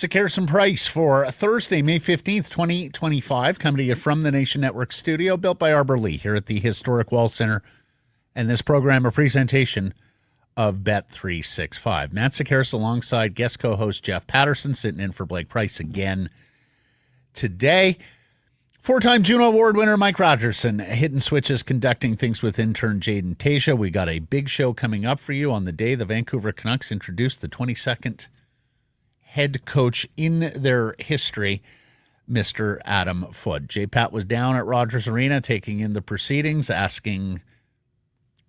Sekeres and Price for Thursday, May 15th, 2025, coming to you from the Nation Network studio, built by Arbor Lee here at the Historic Wall Center. And this program, a presentation of Bet365. Matt Sekeres alongside guest co-host Jeff Paterson, sitting in for Blake Price again today. Four-time Juno Award winner Mike Rogerson, Hidden Switches, conducting things with intern Jaden Tasia. We got a big show coming up for you on the day the Vancouver Canucks introduced the 22nd head coach in their history, Mr. Adam Foote. J-Pat was down at Rogers Arena taking in the proceedings, asking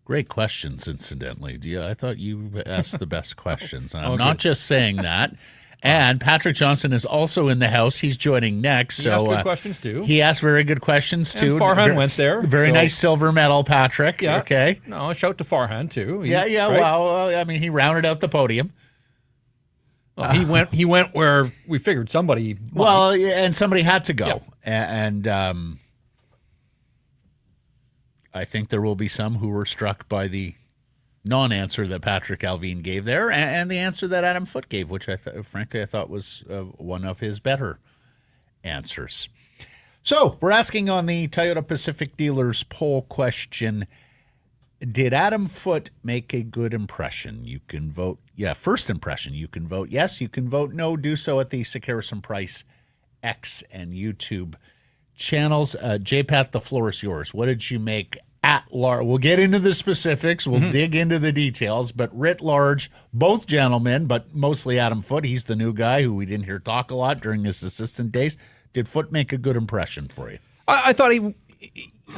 great questions, incidentally. I thought you asked the best questions. I'm not just saying that. And Patrick Johnston is also in the house. He's joining next. He asked good questions, too. He asked very good questions, too. And Farhan went there. Very nice silver medal, Patrick. Yeah. Okay. No, a shout to Farhan, too. Right? Well, I mean, he rounded out the podium. Well, he went where we figured somebody might. Well, and somebody had to go. Yep. And I think there will be some who were struck by the non-answer that Patrick Allvin gave there and the answer that Adam Foote gave, which frankly I thought was one of his better answers. So we're asking on the Toyota Pacific Dealers poll question, did Adam Foote make a good impression? You can vote, first impression. You can vote yes, you can vote no. Do so at the Sekeres and Price X and YouTube channels. J-Pat, the floor is yours. What did you make at large? We'll get into the specifics. We'll dig into the details, but writ large, both gentlemen, but mostly Adam Foote. He's the new guy who we didn't hear talk a lot during his assistant days. Did Foote make a good impression for you? I thought I'm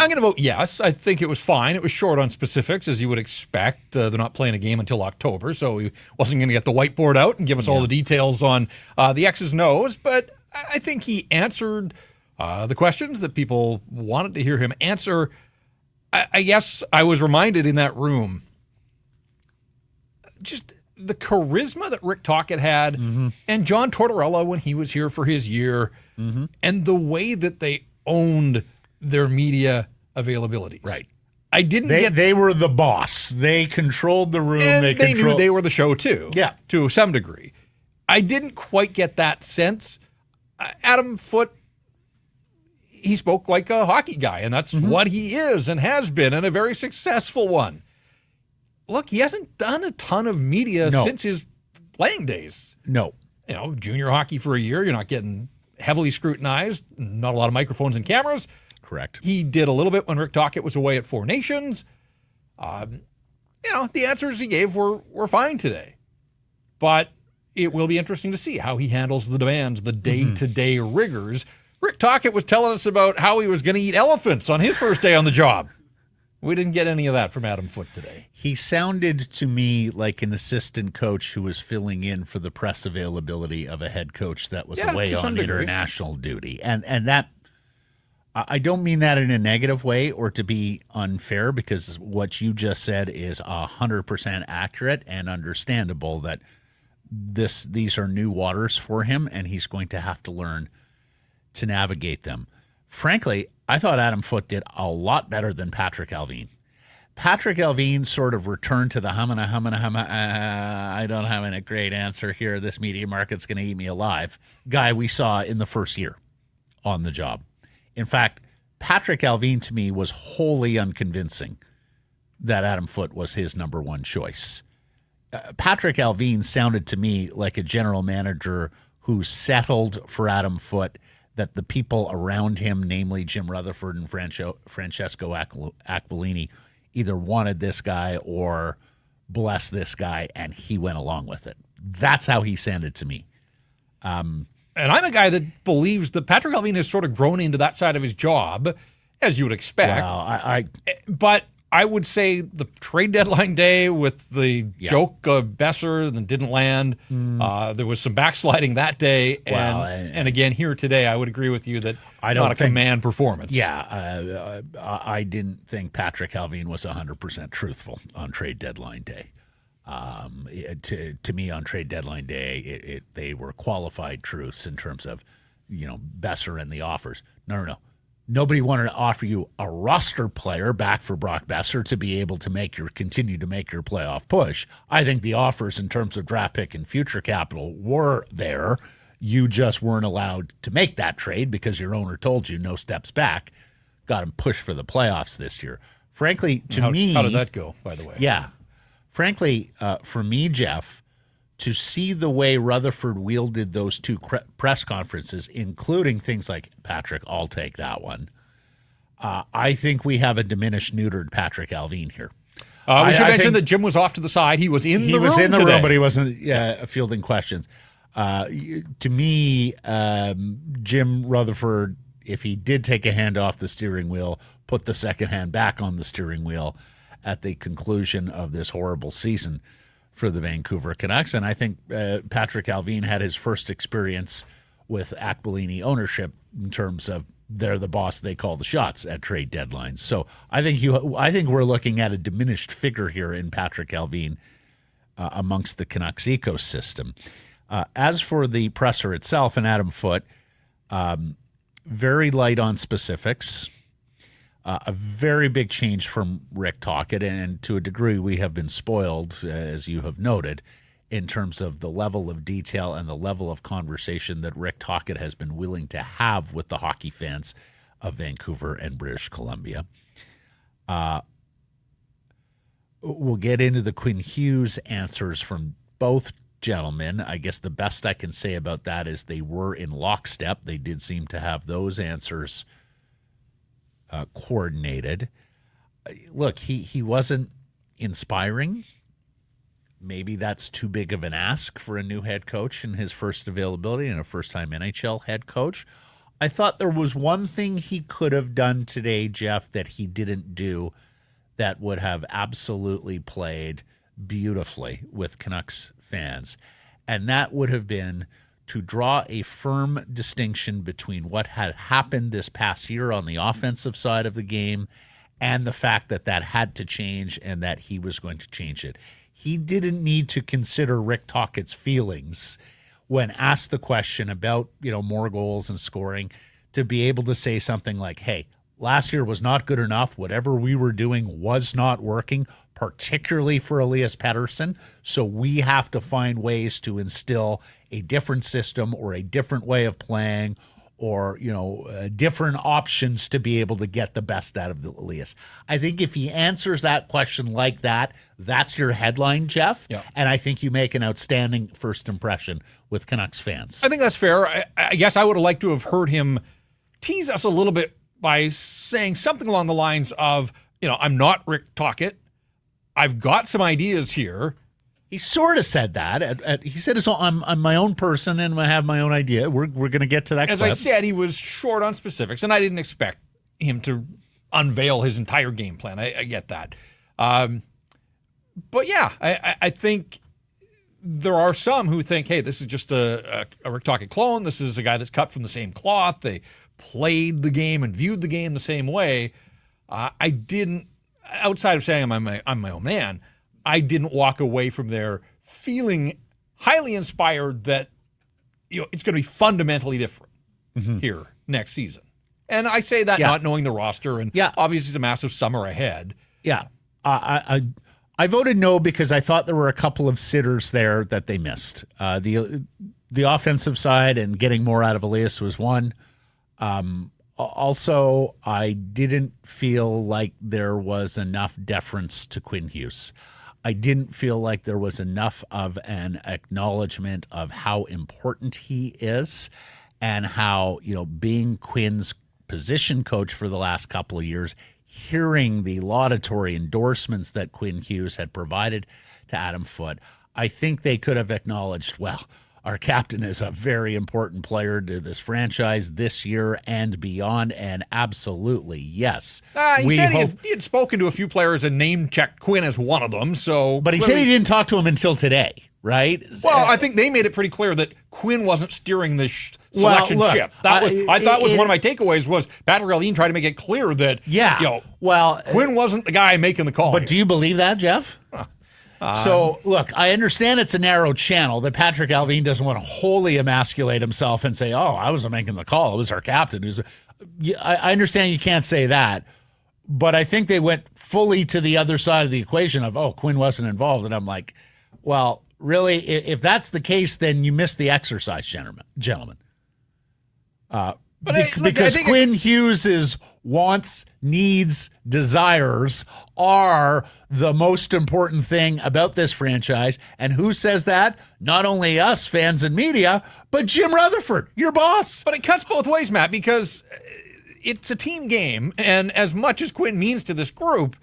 going to vote yes. I think it was fine. It was short on specifics, as you would expect. They're not playing a game until October, so he wasn't going to get the whiteboard out and give us all the details on the X's and O's. But I think he answered the questions that people wanted to hear him answer. I guess I was reminded in that room just the charisma that Rick Tocchet had and John Tortorella when he was here for his year and the way that they owned their media availabilities. Right. I didn't They were the boss. They controlled the room. And they knew they were the show too. Yeah. To some degree. I didn't quite get that sense. Adam Foote, he spoke like a hockey guy, and that's what he is and has been, and a very successful one. Look, he hasn't done a ton of media since his playing days. No. Junior hockey for a year, you're not getting heavily scrutinized, not a lot of microphones and cameras. Correct. He did a little bit when Rick Tocchet was away at Four Nations. The answers he gave were fine today. But it will be interesting to see how he handles the demands, the day-to-day rigors. Rick Tocchet was telling us about how he was going to eat elephants on his first day on the job. We didn't get any of that from Adam Foote today. He sounded to me like an assistant coach who was filling in for the press availability of a head coach that was away on international duty. And that, I don't mean that in a negative way or to be unfair, because what you just said is 100% accurate and understandable, that these are new waters for him and he's going to have to learn to navigate them. Frankly, I thought Adam Foote did a lot better than Patrick Allvin. Patrick Allvin sort of returned to the I don't have a great answer here. This media market's going to eat me alive guy we saw in the first year on the job. In fact, Patrick Allvin to me was wholly unconvincing that Adam Foote was his number one choice. Patrick Allvin sounded to me like a general manager who settled for Adam Foote, that the people around him, namely Jim Rutherford and Francesco Aquilini, either wanted this guy or blessed this guy, and he went along with it. That's how he sounded to me. And I'm a guy that believes that Patrick Allvin has sort of grown into that side of his job, as you would expect. Well, But I would say the trade deadline day with the joke of Besser that didn't land. There was some backsliding that day. And again, here today, I would agree with you that not a command performance. Yeah, I didn't think Patrick Allvin was 100% truthful on trade deadline day. To me, on trade deadline day, they were qualified truths in terms of, Besser and the offers. No. Nobody wanted to offer you a roster player back for Brock Besser to be able to continue to make your playoff push. I think the offers in terms of draft pick and future capital were there. You just weren't allowed to make that trade because your owner told you no steps back. Got him pushed for the playoffs this year. Frankly, how did that go, by the way? Yeah. Frankly, for me, Jeff, to see the way Rutherford wielded those two press conferences, including things like, Patrick, I'll take that one, I think we have a diminished, neutered Patrick Allvin here. We should mention that Jim was off to the side. He was in the room. He was in the room, but he wasn't fielding questions. To me, Jim Rutherford, if he did take a hand off the steering wheel, put the second hand back on the steering wheel at the conclusion of this horrible season for the Vancouver Canucks. And I think Patrick Allvin had his first experience with Aquilini ownership in terms of they're the boss, they call the shots at trade deadlines. So I think we're looking at a diminished figure here in Patrick Allvin amongst the Canucks ecosystem. As for the presser itself and Adam Foote, very light on specifics. A very big change from Rick Tocchet, and to a degree we have been spoiled, as you have noted, in terms of the level of detail and the level of conversation that Rick Tocchet has been willing to have with the hockey fans of Vancouver and British Columbia. We'll get into the Quinn Hughes answers from both gentlemen. I guess the best I can say about that is they were in lockstep. They did seem to have those answers coordinated. Look, he wasn't inspiring. Maybe that's too big of an ask for a new head coach in his first availability and a first-time NHL head coach. I thought there was one thing he could have done today, Jeff, that he didn't do that would have absolutely played beautifully with Canucks fans, and that would have been to draw a firm distinction between what had happened this past year on the offensive side of the game and the fact that had to change and that he was going to change it. He didn't need to consider Rick Tocchet's feelings when asked the question about, more goals and scoring, to be able to say something like, hey, last year was not good enough. Whatever we were doing was not working, particularly for Elias Pettersson. So we have to find ways to instill a different system or a different way of playing or, different options to be able to get the best out of the Elias. I think if he answers that question like that, that's your headline, Jeff. Yeah. And I think you make an outstanding first impression with Canucks fans. I think that's fair. I guess I would have liked to have heard him tease us a little bit by saying something along the lines of, I'm not Rick Tocchet. I've got some ideas here. He sort of said that. He said, I'm my own person and I have my own idea. We're going to get to that As clip. I said, he was short on specifics, and I didn't expect him to unveil his entire game plan. I get that. But yeah, I think there are some who think, hey, this is just a Rick Tocchet clone. This is a guy that's cut from the same cloth. They played the game and viewed the game the same way. I didn't, outside of saying I'm my own man, I didn't walk away from there feeling highly inspired that it's going to be fundamentally different here next season. And I say that not knowing the roster, and obviously it's a massive summer ahead. Yeah. I voted no because I thought there were a couple of sitters there that they missed. The offensive side and getting more out of Elias was one. Also, I didn't feel like there was enough deference to Quinn Hughes. I didn't feel like there was enough of an acknowledgement of how important he is and how, being Quinn's position coach for the last couple of years, hearing the laudatory endorsements that Quinn Hughes had provided to Adam Foote, I think they could have acknowledged, well, Our captain is a very important player to this franchise this year and beyond, and absolutely, yes. He said he had spoken to a few players and name-checked Quinn as one of them. But he said he didn't talk to him until today, right? Well, I think they made it pretty clear that Quinn wasn't steering this selection ship. I thought was one of my takeaways was Patrick Allvin tried to make it clear that Quinn wasn't the guy making the call. But do you believe that, Jeff? So, look, I understand it's a narrow channel that Patrick Allvin doesn't want to wholly emasculate himself and say, I wasn't making the call. It was our captain. I understand you can't say that, but I think they went fully to the other side of the equation of, Quinn wasn't involved. And I'm like, well, really, if that's the case, then you missed the exercise, gentlemen. Because Quinn Hughes' wants, needs, desires are the most important thing about this franchise. And who says that? Not only us, fans and media, but Jim Rutherford, your boss. But it cuts both ways, Matt, because it's a team game. And as much as Quinn means to this group,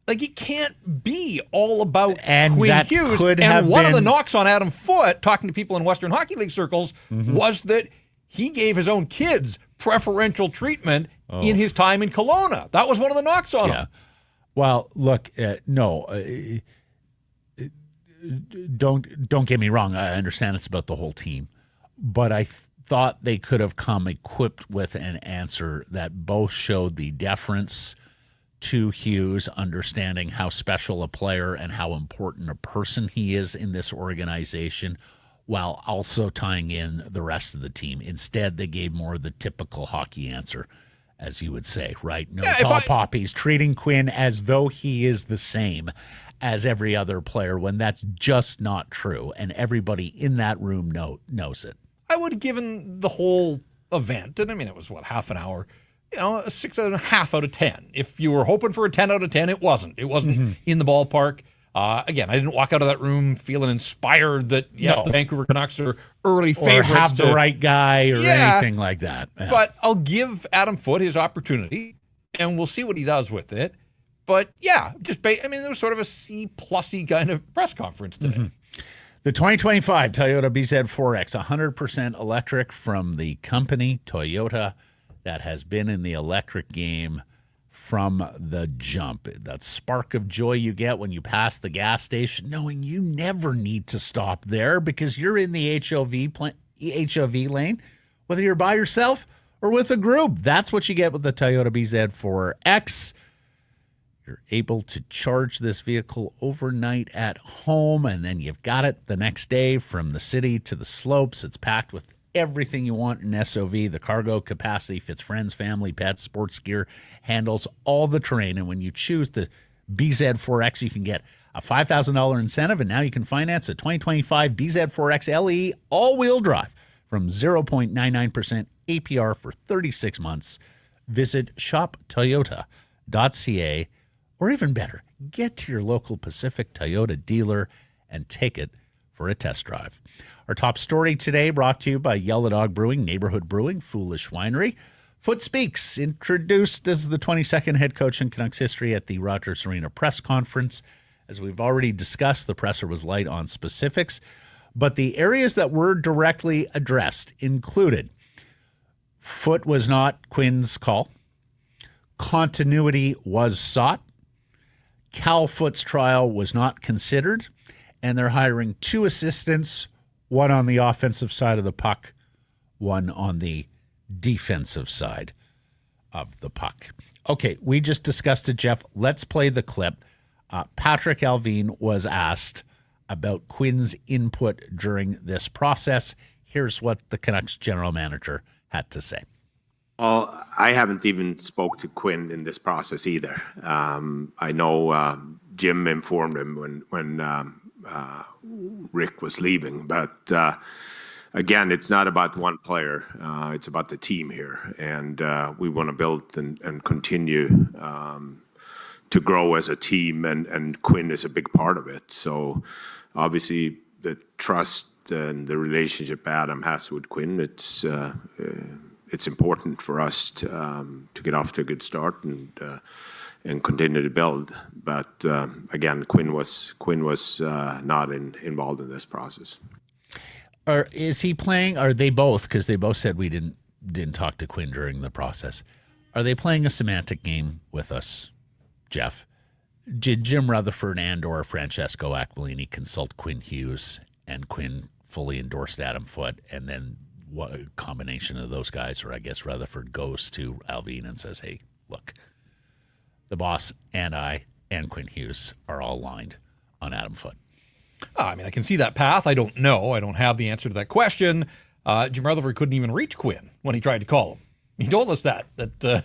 it can't be all about Quinn Hughes. And one of the knocks on Adam Foote, talking to people in Western Hockey League circles, was that he gave his own kids preferential treatment in his time in Kelowna. That was one of the knocks on him. Well, look, don't get me wrong. I understand it's about the whole team, but I thought they could have come equipped with an answer that both showed the deference to Hughes, understanding how special a player and how important a person he is in this organization, while also tying in the rest of the team. Instead, they gave more of the typical hockey answer, as you would say, right? No tall poppies, treating Quinn as though he is the same as every other player, when that's just not true, and everybody in that room knows it. I would have given the whole event, and it was, half an hour, a 6.5 out of 10. If you were hoping for a 10 out of 10, it wasn't. It wasn't in the ballpark. Again, I didn't walk out of that room feeling inspired that, the Vancouver Canucks are early favorites. Or have the right guy or anything like that. Yeah. But I'll give Adam Foote his opportunity, and we'll see what he does with it. But, there was sort of a C+y kind of press conference today. The 2025 Toyota BZ4X, 100% electric from the company Toyota that has been in the electric game from the jump. That spark of joy you get when you pass the gas station, knowing you never need to stop there because you're in the HOV lane, whether you're by yourself or with a group. That's what you get with the Toyota BZ4X. You're able to charge this vehicle overnight at home, and then you've got it the next day from the city to the slopes. It's packed with everything you want in SOV. The cargo capacity fits friends, family, pets, sports gear, handles all the terrain. And when you choose the BZ4X, you can get a $5,000 incentive, and now you can finance a 2025 BZ4X LE all-wheel drive from 0.99% APR for 36 months. Visit shoptoyota.ca, or even better, get to your local Pacific Toyota dealer and take it for a test drive. Our top story today brought to you by Yell the Dog Brewing, Neighborhood Brewing, Foolish Winery. Foote speaks, introduced as the 22nd head coach in Canucks history at the Rogers Arena press conference. As we've already discussed, the presser was light on specifics, but the areas that were directly addressed included Foote was not Quinn's call. Continuity was sought. Cal Foote's trial was not considered, and they're hiring 2 assistants, one on the offensive side of the puck, one on the defensive side of the puck. Okay, we just discussed it, Jeff. Let's play the clip. Patrick Allvin was asked about Quinn's input during this process. Here's what the Canucks general manager had to say. Well, I haven't even spoke to Quinn in this process either. I know Jim informed him when Rick was leaving, but again, it's not about one player. It's about the team here, and we want to build and continue to grow as a team, and Quinn is a big part of it. So obviously the trust and the relationship Adam has with Quinn, it's important for us to get off to a good start and continue to build. But again, Quinn was not involved in this process. Or is he playing? Are they both? Because they both said we didn't talk to Quinn during the process. Are they playing a semantic game with us, Jeff? Did Jim Rutherford and or Francesco Aquilini consult Quinn Hughes, and Quinn fully endorsed Adam Foote, and then what a combination of those guys, or I guess Rutherford goes to Alvin and says, hey, look, the boss and I and Quinn Hughes are all aligned on Adam Foote. I mean, I can see that path. I don't know. I don't have the answer to that question. Jim Rutherford couldn't even reach Quinn when he tried to call him. He told us that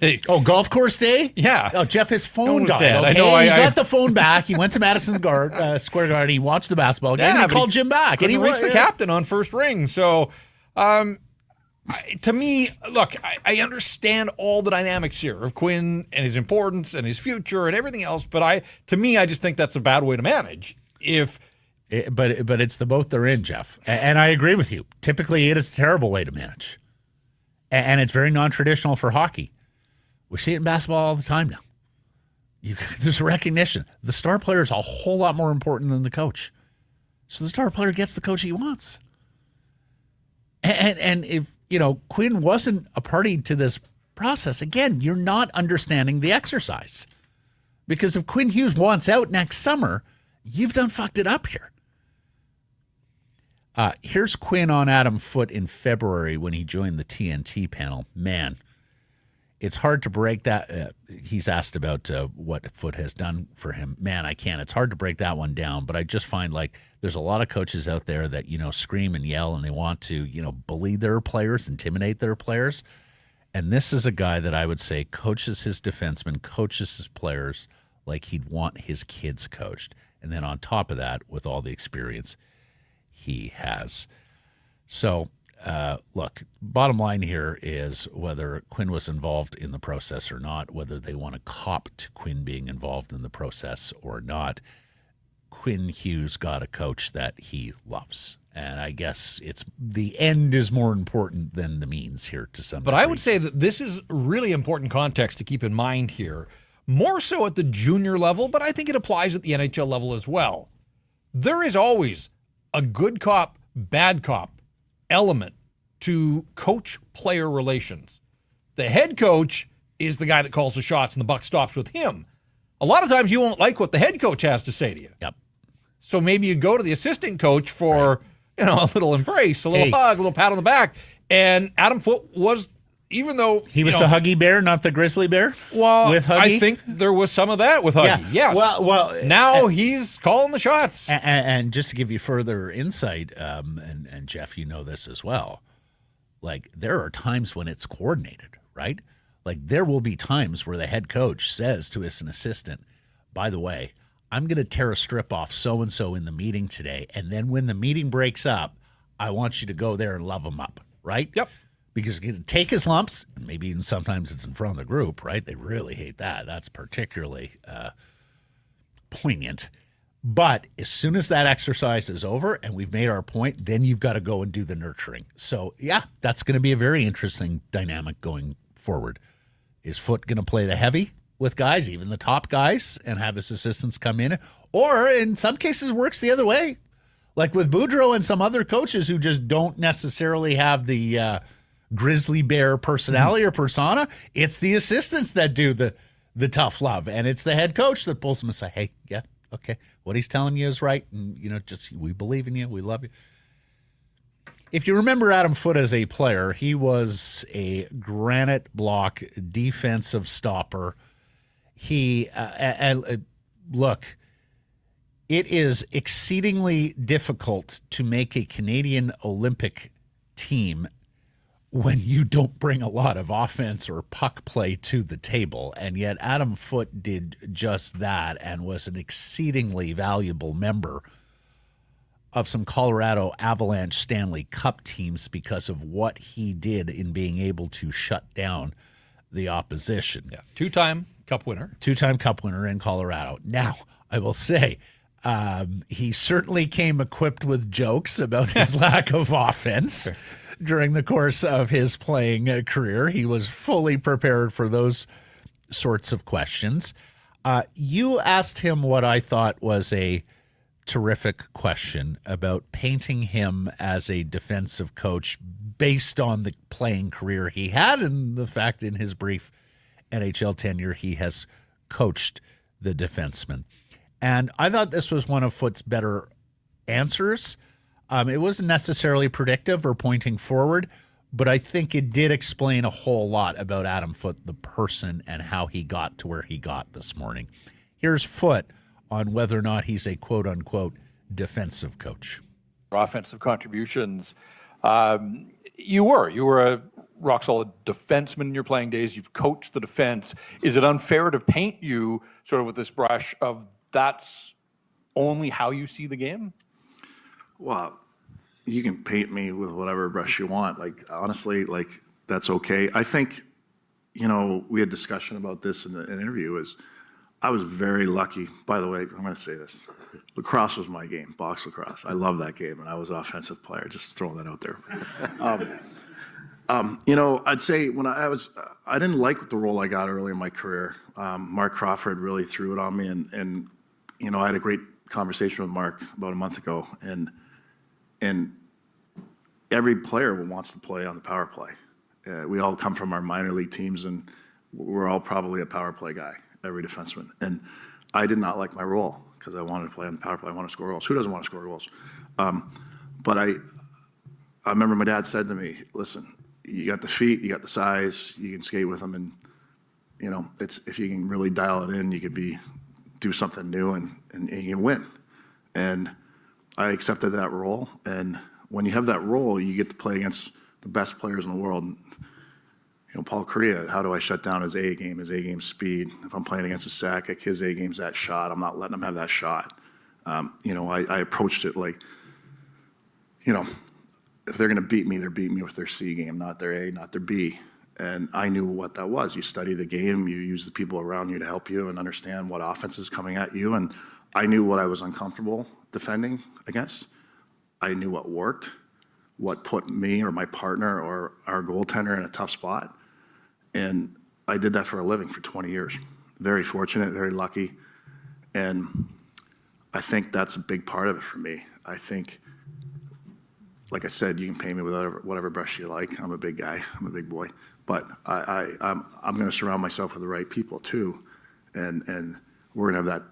hey. Oh, golf course day? Yeah. Oh, Jeff, his phone died. Dead. Okay? I know. He got the phone back. He went to Madison Square Garden. He watched the basketball game. And he called Jim back. And he reached the captain on first ring. So, to me, look, I understand all the dynamics here of Quinn and his importance and his future and everything else. But to me, I just think that's a bad way to manage. But it's the boat they're in, Jeff. And I agree with you. Typically, it is a terrible way to manage. And it's very non-traditional for hockey. We see it in basketball all the time now. There's a recognition. The star player is a whole lot more important than the coach. So the star player gets the coach he wants. And if, Quinn wasn't a party to this process, again, you're not understanding the exercise. Because if Quinn Hughes wants out next summer, you've done fucked it up here. Here's Quinn on Adam Foote in February when he joined the TNT panel. Man, it's hard to break that. He's asked about what Foote has done for him. Man, I can't. It's hard to break that one down, but I just find like there's a lot of coaches out there that, scream and yell and they want to, bully their players, intimidate their players. And this is a guy that I would say coaches his defensemen, coaches his players like he'd want his kids coached. And then on top of that, with all the experience he has. So, look, bottom line here is whether Quinn was involved in the process or not, whether they want to cop to Quinn being involved in the process or not, Quinn Hughes got a coach that he loves. And I guess it's the end is more important than the means here to some degree. But I would say that this is really important context to keep in mind here, more so at the junior level, but I think it applies at the NHL level as well. There is always a good cop, bad cop element to coach-player relations. The head coach is the guy that calls the shots and the buck stops with him. A lot of times you won't like what the head coach has to say to you. Yep. So maybe you go to the assistant coach for, a little embrace, a little hug, a little pat on the back. And Adam Foote was, even though he was the Huggy Bear, not the Grizzly Bear. Well, with Huggy? I think there was some of that with Huggy. Yeah. Yes. Well, now he's calling the shots. And just to give you further insight, and Jeff, you know this as well. Like there are times when it's coordinated, right? Like there will be times where the head coach says to his assistant, "By the way, I'm going to tear a strip off so and so in the meeting today, and then when the meeting breaks up, I want you to go there and love him up." Right? Yep. Because you can take his lumps, and maybe even sometimes it's in front of the group, right? They really hate that. That's particularly poignant. But as soon as that exercise is over and we've made our point, then you've got to go and do the nurturing. So, yeah, that's going to be a very interesting dynamic going forward. Is Foote going to play the heavy with guys, even the top guys, and have his assistants come in? Or in some cases works the other way. Like with Boudreau and some other coaches who just don't necessarily have the grizzly bear personality or persona. It's the assistants that do the tough love, and it's the head coach that pulls them and say, "Hey, yeah, okay, what he's telling you is right, and just we believe in you, we love you." If you remember Adam Foote as a player, he was a granite block defensive stopper. He look. It is exceedingly difficult to make a Canadian Olympic team when you don't bring a lot of offense or puck play to the table. And yet Adam Foote did just that and was an exceedingly valuable member of some Colorado Avalanche Stanley Cup teams because of what he did in being able to shut down the opposition. Yeah, two-time Cup winner. Two-time Cup winner in Colorado. Now, I will say, he certainly came equipped with jokes about his lack of offense during the course of his playing career. He was fully prepared for those sorts of questions. You asked him what I thought was a terrific question about painting him as a defensive coach based on the playing career he had and the fact in his brief NHL tenure he has coached the defenseman. And I thought this was one of Foote's better answers. It wasn't necessarily predictive or pointing forward, but I think it did explain a whole lot about Adam Foote, the person, and how he got to where he got this morning. Here's Foote on whether or not he's a quote-unquote defensive coach. Offensive contributions. You were a rock-solid defenseman in your playing days. You've coached the defense. Is it unfair to paint you sort of with this brush of that's only how you see the game? Well, you can paint me with whatever brush you want. Like, honestly, like, that's okay. I think, we had discussion about this in the interview, I was very lucky. By the way, I'm going to say this. Lacrosse was my game, box lacrosse. I love that game, and I was an offensive player, just throwing that out there. I'd say when I didn't like the role I got early in my career. Mark Crawford really threw it on me, and I had a great conversation with Mark about a month ago, and every player wants to play on the power play. We all come from our minor league teams, and we're all probably a power play guy, every defenseman. And I did not like my role because I wanted to play on the power play. I want to score goals. Who doesn't want to score goals? But I remember my dad said to me, listen, you got the feet, you got the size, you can skate with them, and if you can really dial it in, you could do something new and you can win. And I accepted that role, and when you have that role, you get to play against the best players in the world. Paul Kariya, how do I shut down his A game, speed? If I'm playing against a Sakic, his A game's that shot. I'm not letting him have that shot. I approached it like, if they're going to beat me, they're beating me with their C game, not their A, not their B. And I knew what that was. You study the game, you use the people around you to help you and understand what offense is coming at you. And I knew what I was uncomfortable defending against. I knew what worked, what put me or my partner or our goaltender in a tough spot. And I did that for a living for 20 years. Very fortunate, very lucky. And I think that's a big part of it for me. I think, like I said, you can paint me with whatever brush you like. I'm a big guy. I'm a big boy. But I'm going to surround myself with the right people too. And we're going to have that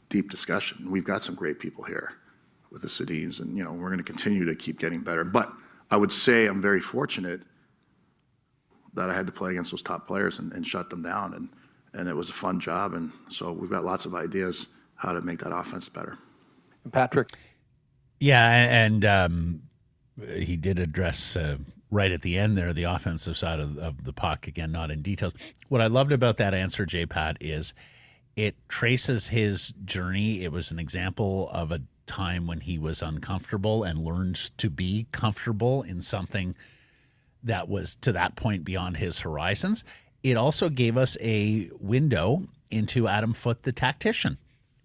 deep discussion. We've got some great people here with the Sedins, and we're going to continue to keep getting better. But I would say I'm very fortunate that I had to play against those top players and shut them down, and it was a fun job. And so we've got lots of ideas how to make that offense better. Patrick? Yeah, and he did address right at the end there the offensive side of the puck, again, not in details. What I loved about that answer, J-Pat, is it traces his journey. It was an example of a time when he was uncomfortable and learned to be comfortable in something that was to that point beyond his horizons. It also gave us a window into Adam Foote, the tactician,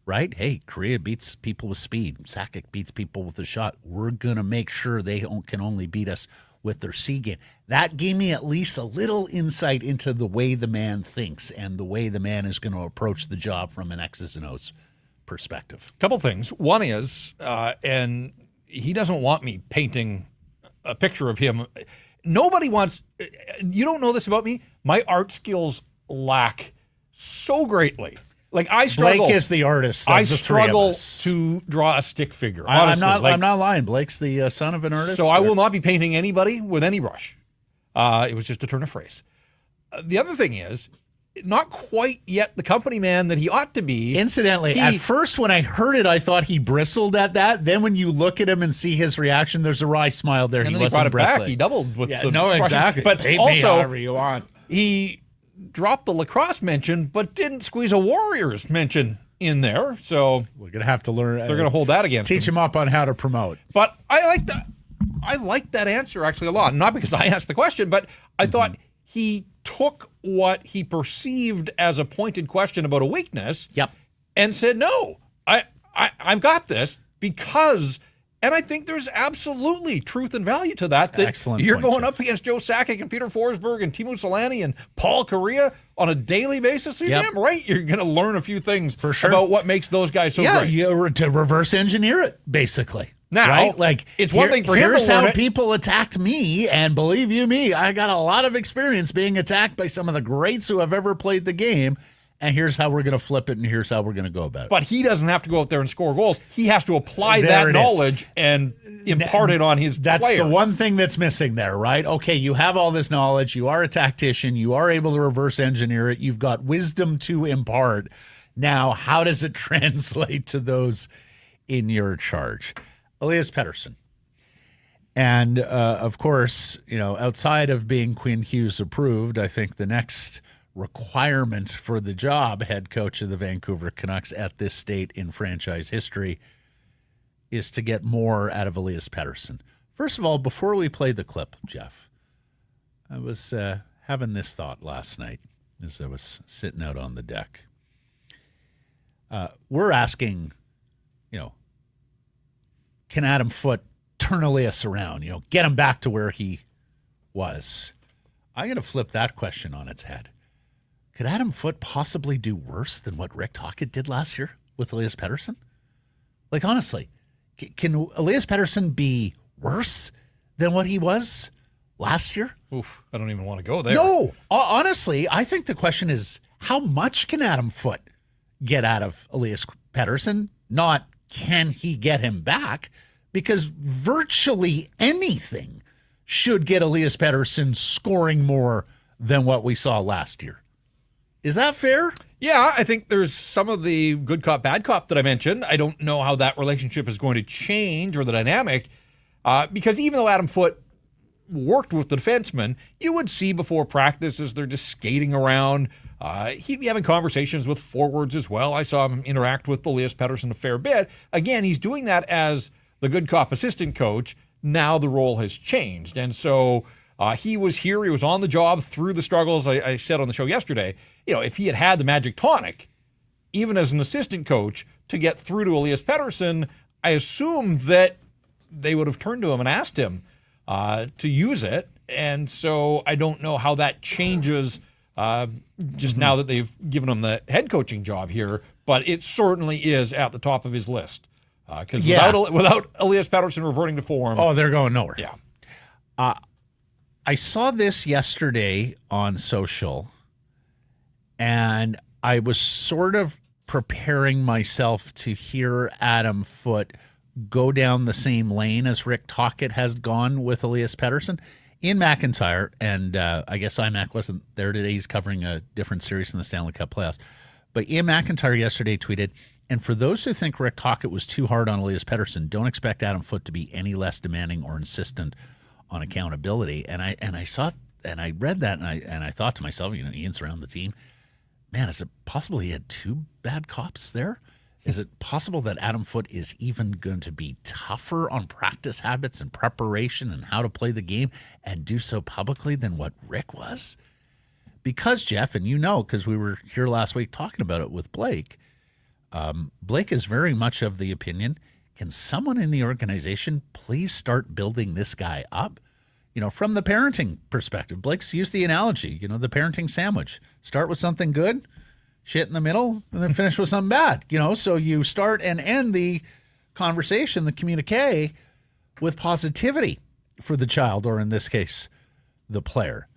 right? Hey, Kariya beats people with speed. Sakic beats people with a shot. We're going to make sure they can only beat us with their C game. That gave me at least a little insight into the way the man thinks and the way the man is going to approach the job from an X's and O's perspective. Couple things. One is, and he doesn't want me painting a picture of him. Nobody wants, you don't know this about me, my art skills lack so greatly. Like, I struggle. Blake is the artist of I the struggle three of us. to draw a stick figure. Honestly, I'm not lying. Blake's the son of an artist. So I will not be painting anybody with any brush. It was just a turn of phrase. The other thing is, not quite yet the company man that he ought to be. Incidentally, at first when I heard it, I thought he bristled at that. Then when you look at him and see his reaction, there's a wry smile there. And then he brought it back. He doubled with the exactly. But Paint also, me however you want. He dropped the lacrosse mention, but didn't squeeze a Warriors mention in there. So we're gonna have to learn. They're gonna hold that against teach him up on how to promote. But I like that. I like that answer actually a lot. Not because I asked the question, but I thought he took what he perceived as a pointed question about a weakness, yep, and said, "No, I've got this," because And I think there's absolutely truth and value to that. Excellent you're point, going Jeff. up against Joe Sakic and Peter Forsberg and Timo Solani and Paul Correa on a daily basis. You're damn right. You're going to learn a few things for sure about what makes those guys so great. Yeah, to reverse engineer it, basically. Now, right? Like, it's one thing for him to here's learn how it. people attacked me, and believe you me, I got a lot of experience being attacked by some of the greats who have ever played the game. And here's how we're going to flip it, and here's how we're going to go about it. But he doesn't have to go out there and score goals. He has to apply that knowledge and impart it on his That's players. the one thing that's missing there, right? Okay, you have all this knowledge. You are a tactician. You are able to reverse engineer it. You've got wisdom to impart. Now, how does it translate to those in your charge? Elias Pettersson. And, of course, outside of being Quinn Hughes approved, I think the next requirement for the job, head coach of the Vancouver Canucks at this state in franchise history, is to get more out of Elias Pettersson. First of all, before we play the clip, Jeff, I was having this thought last night as I was sitting out on the deck. We're asking, can Adam Foote turn Elias around, get him back to where he was? I'm going to flip that question on its head. Could Adam Foote possibly do worse than what Rick Tocchet did last year with Elias Pettersson? Like, honestly, can Elias Pettersson be worse than what he was last year? Oof, I don't even want to go there. No, honestly, I think the question is, how much can Adam Foote get out of Elias Pettersson? Not can he get him back? Because virtually anything should get Elias Pettersson scoring more than what we saw last year. Is that fair? Yeah, I think there's some of the good cop, bad cop that I mentioned. I don't know how that relationship is going to change or the dynamic, because even though Adam Foote worked with the defenseman, you would see before practice as they're just skating around, he'd be having conversations with forwards as well. I saw him interact with Elias Pettersson a fair bit. Again, he's doing that as the good cop assistant coach. Now the role has changed. And so he was here. He was on the job through the struggles. I said on the show yesterday, if he had the magic tonic, even as an assistant coach, to get through to Elias Pettersson, I assume that they would have turned to him and asked him to use it. And so I don't know how that changes just now that they've given him the head coaching job here, but it certainly is at the top of his list. Because without Elias Pettersson reverting to form... Oh, they're going nowhere. Yeah. I saw this yesterday on social, and I was sort of preparing myself to hear Adam Foote go down the same lane as Rick Tocchet has gone with Elias Pettersson. Ian McIntyre, and I guess IMAC wasn't there today. He's covering a different series in the Stanley Cup playoffs. But Ian McIntyre yesterday tweeted, and for those who think Rick Tocchet was too hard on Elias Pettersson, don't expect Adam Foote to be any less demanding or insistent on accountability. And I saw, and I read that, and I thought to myself, Ian's around the team. Man, is it possible he had two bad cops there? Is it possible that Adam Foote is even going to be tougher on practice habits and preparation and how to play the game and do so publicly than what Rick was? Because, Jeff, and because we were here last week talking about it with Blake, Blake is very much of the opinion, can someone in the organization please start building this guy up? From the parenting perspective, Blake's used the analogy, the parenting sandwich. Start with something good, shit in the middle, and then finish with something bad. So you start and end the conversation, the communique, with positivity for the child, or in this case, the player.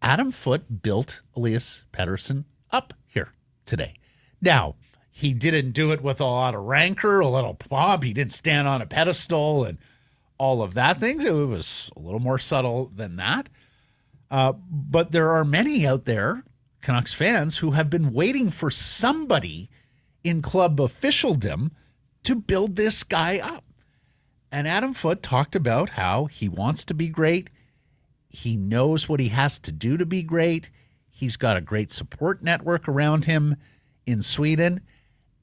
Adam Foote built Elias Pettersson up here today. Now, he didn't do it with a lot of rancor, a little pomp. He didn't stand on a pedestal and all of that things. It was a little more subtle than that. But there are many out there, Canucks fans, who have been waiting for somebody in club officialdom to build this guy up. And Adam Foote talked about how he wants to be great. He knows what he has to do to be great. He's got a great support network around him in Sweden.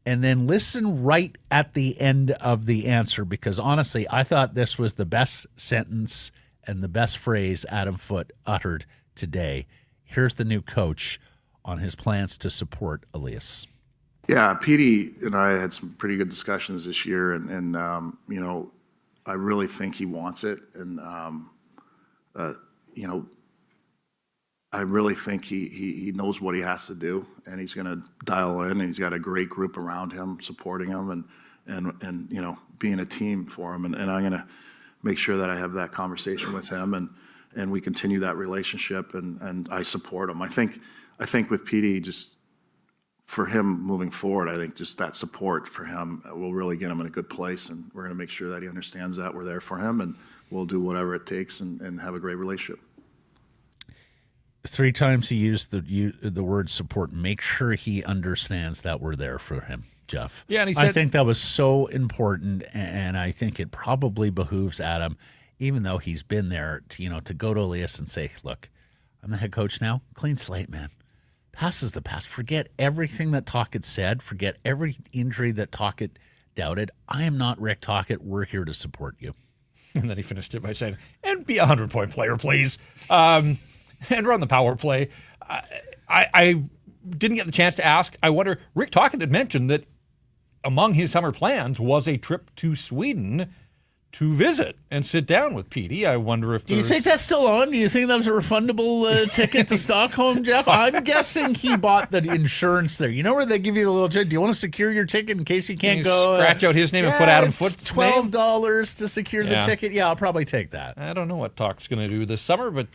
And then listen right at the end of the answer, because honestly, I thought this was the best sentence and the best phrase Adam Foote uttered today. Here's the new coach on his plans to support Elias. Yeah, Petey and I had some pretty good discussions this year, and I really think he wants it, and I really think he knows what he has to do, and he's going to dial in, and he's got a great group around him supporting him and being a team for him, and I'm going to make sure that I have that conversation with him, and we continue that relationship, and I support him. I think with PD, just for him moving forward, I think just that support for him will really get him in a good place, and we're going to make sure that he understands that we're there for him, and we'll do whatever it takes and have a great relationship. 3 times he used the word support. Make sure he understands that we're there for him, Jeff. Yeah, and he said, I think that was so important, and I think it probably behooves Adam, even though he's been there, to go to Elias and say, look, I'm the head coach now. Clean slate, man. Past is the past. Forget everything that Tocchet said. Forget every injury that Tocchet doubted. I am not Rick Tocchet. We're here to support you. And then he finished it by saying, and be a 100-point player, please. And run the power play. I didn't get the chance to ask. I wonder, Rick Tocchet had mentioned that among his summer plans was a trip to Sweden to visit and sit down with PD. I wonder if Do you think that's still on? Do you think that was a refundable ticket to Stockholm, Jeff? I'm guessing he bought the insurance there. You know where they give you the little check? Do you want to secure your ticket in case you can't go? Scratch out his name and put Adam Foote's name? $12 to secure the ticket. Yeah, I'll probably take that. I don't know what Tocchet's going to do this summer, but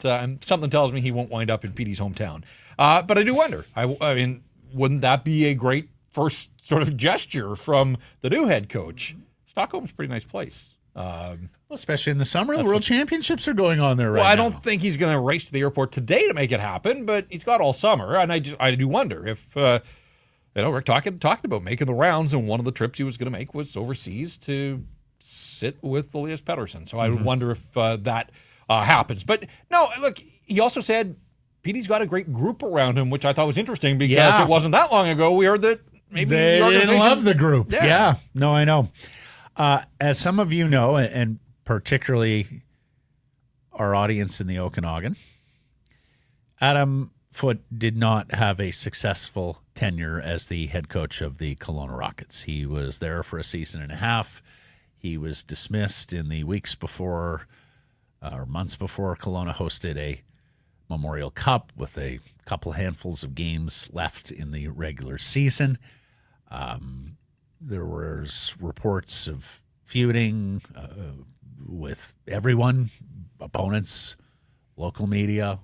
something tells me he won't wind up in PD's hometown. But I do wonder. I mean, wouldn't that be a great first sort of gesture from the new head coach? Stockholm's a pretty nice place. Well, especially in the summer, the World Championships are going on there right now. Well, I don't think he's going to race to the airport today to make it happen, but he's got all summer, and I do wonder if Rick Tocchet talked about making the rounds, and one of the trips he was going to make was overseas to sit with Elias Pettersson. So I wonder if that happens. But no, look, he also said PD's got a great group around him, which I thought was interesting because it wasn't that long ago we heard that maybe they the organization didn't love the group. Yeah. No, I know. As some of you know, and particularly our audience in the Okanagan, Adam Foote did not have a successful tenure as the head coach of the Kelowna Rockets. He was there for a season and a half. He was dismissed in the weeks before or months before Kelowna hosted a Memorial Cup with a couple handfuls of games left in the regular season. There was reports of feuding with everyone, opponents, local media,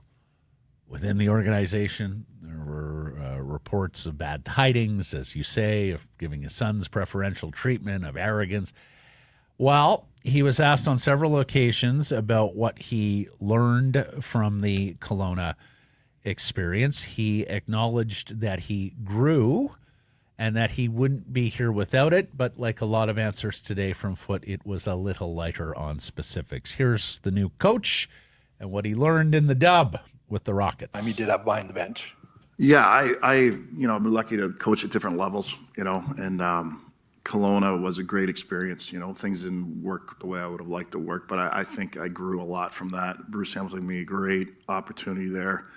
within the organization. There were reports of bad tidings, as you say, of giving his sons preferential treatment, of arrogance. Well, he was asked on several occasions about what he learned from the Kelowna experience. He acknowledged that he grew and that he wouldn't be here without it. But like a lot of answers today from Foote, it was a little lighter on specifics. Here's the new coach and what he learned in the dub with the Rockets. He did have behind the bench. Yeah, I've been lucky to coach at different levels, and Kelowna was a great experience. Things didn't work the way I would have liked to work, but I think I grew a lot from that. Bruce Hamilton gave me a great opportunity there.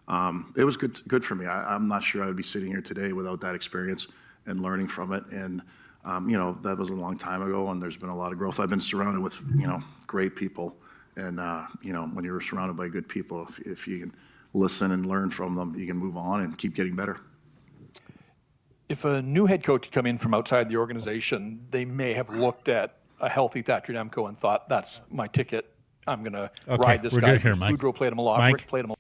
It was good for me. I'm not sure I would be sitting here today without that experience and learning from it. And, that was a long time ago, and there's been a lot of growth. I've been surrounded with, great people. And, when you're surrounded by good people, if you can listen and learn from them, you can move on and keep getting better. If a new head coach had come in from outside the organization, they may have looked at a healthy Thatcher Demko and thought, that's my ticket. I'm going to ride this guy. Good here, Mike. Boudreau played him a lot. Mike. Rick played him a lot.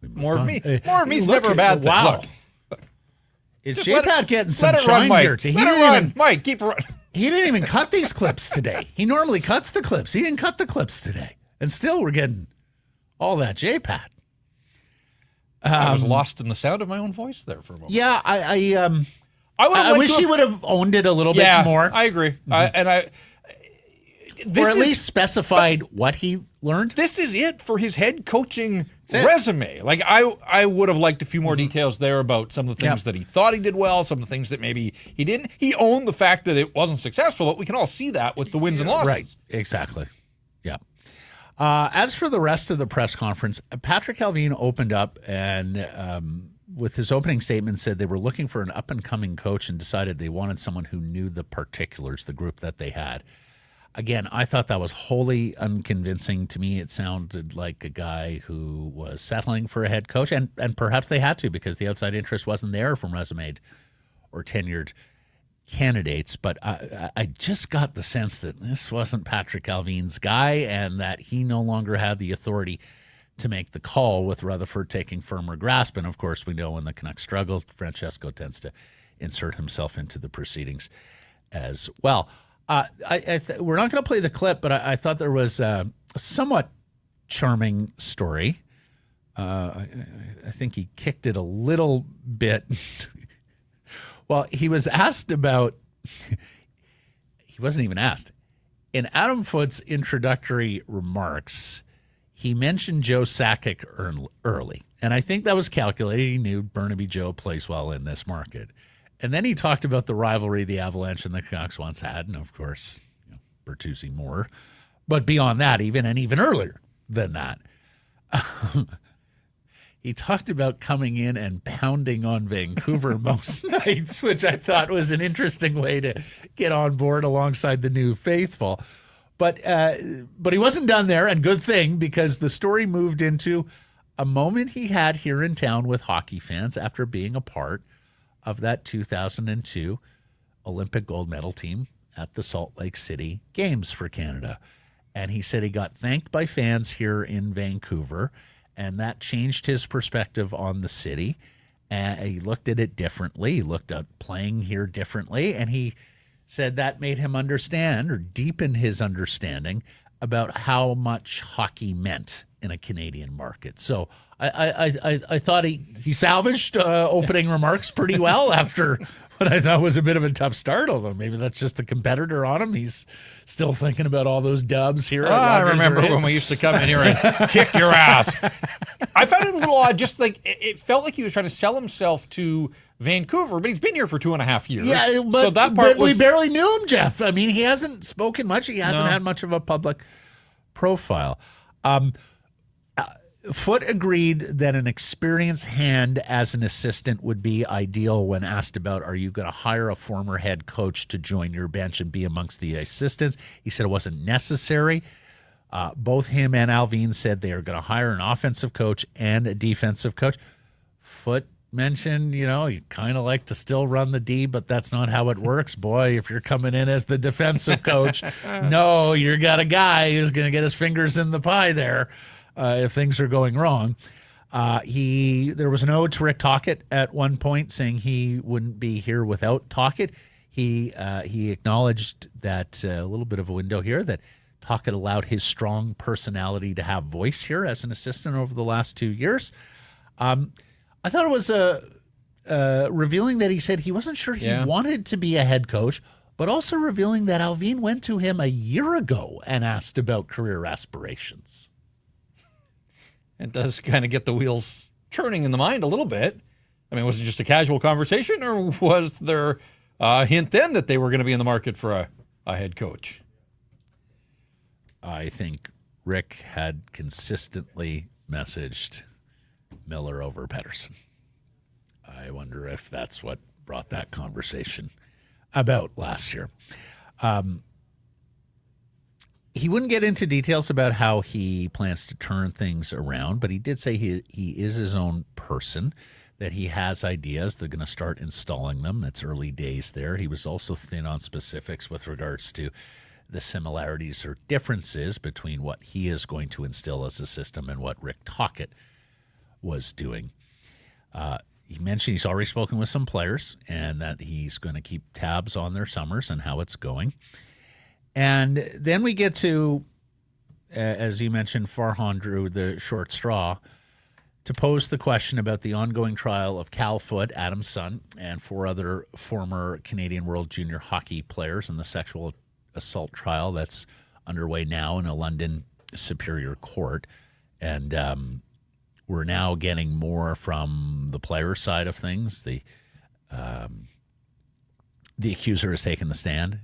More of me. More of me is never a bad thing. Wow. Is J-Pat getting some shine here? Mike, keep it running. He didn't even cut these clips today. He normally cuts the clips. He didn't cut the clips today. And still we're getting all that J-Pat. I was lost in the sound of my own voice there for a moment. Yeah, I wish he would have owned it a little bit more. I agree. Mm-hmm. Or at least specified what he learned. This is it for his head coaching resume. Like I would have liked a few more details there about some of the things that he thought he did well, some of the things that maybe he didn't. He owned the fact that it wasn't successful, but we can all see that with the wins and losses. Right, exactly. Yeah. As for the rest of the press conference, Patrick Allvin opened up and with his opening statement, said they were looking for an up-and-coming coach and decided they wanted someone who knew the particulars, the group that they had. Again, I thought that was wholly unconvincing. To me, it sounded like a guy who was settling for a head coach, and perhaps they had to because the outside interest wasn't there from resumed or tenured candidates. But I just got the sense that this wasn't Patrick Allvin's guy and that he no longer had the authority to make the call, with Rutherford taking firmer grasp. And, of course, we know when the Canucks struggle, Francesco tends to insert himself into the proceedings as well. We're not going to play the clip, but I thought there was a somewhat charming story. I think he kicked it a little bit. Well, he was asked about – he wasn't even asked. In Adam Foote's introductory remarks, he mentioned Joe Sakic early, and I think that was calculated. He knew Burnaby Joe plays well in this market. And then he talked about the rivalry the Avalanche and the Canucks once had, and of course, Bertuzzi more. But beyond that, even earlier than that, he talked about coming in and pounding on Vancouver most nights, which I thought was an interesting way to get on board alongside the new faithful. But he wasn't done there, and good thing, because the story moved into a moment he had here in town with hockey fans after being a part of that 2002 Olympic gold medal team at the Salt Lake City Games for Canada. And he said he got thanked by fans here in Vancouver, and that changed his perspective on the city. And he looked at it differently. He looked at playing here differently, and he said that made him understand, or deepen his understanding, about how much hockey meant in a Canadian market. So I thought he salvaged opening remarks pretty well after what I thought was a bit of a tough start, although maybe that's just the competitor on him. He's still thinking about all those dubs here. I remember when we used to come in here and kick your ass. I found it a little odd, just like it felt like he was trying to sell himself to Vancouver, but he's been here for 2.5 years. Yeah, but, so that part we barely knew him, Jeff. I mean, he hasn't spoken much. He hasn't had much of a public profile. Foote agreed that an experienced hand as an assistant would be ideal when asked about, are you going to hire a former head coach to join your bench and be amongst the assistants? He said it wasn't necessary. Both him and Allvin said they are going to hire an offensive coach and a defensive coach. Foote mentioned, you kind of like to still run the D, but that's not how it works. Boy, if you're coming in as the defensive coach, no, you got a guy who's going to get his fingers in the pie there. If things are going wrong. There was an ode to Rick Tocchet at one point, saying he wouldn't be here without Tocchet. He acknowledged that a little bit of a window here, that Tocchet allowed his strong personality to have voice here as an assistant over the last 2 years. I thought it was revealing that he said he wasn't sure he wanted to be a head coach, but also revealing that Allvin went to him a year ago and asked about career aspirations. It does kind of get the wheels turning in the mind a little bit. I mean, was it just a casual conversation, or was there a hint then that they were going to be in the market for a head coach? I think Rick had consistently messaged Miller over Pettersson. I wonder if that's what brought that conversation about last year. He wouldn't get into details about how he plans to turn things around, but he did say he is his own person, that he has ideas. They're going to start installing them. It's early days there. He was also thin on specifics with regards to the similarities or differences between what he is going to instill as a system and what Rick Tocchet was doing. He mentioned he's already spoken with some players and that he's going to keep tabs on their summers and how it's going. And then we get to, as you mentioned, Farhan drew the short straw to pose the question about the ongoing trial of Cal Foote, Adam's son, and 4 other former Canadian World Junior hockey players in the sexual assault trial that's underway now in a London Superior Court. And we're now getting more from the player side of things. The accuser has taken the stand.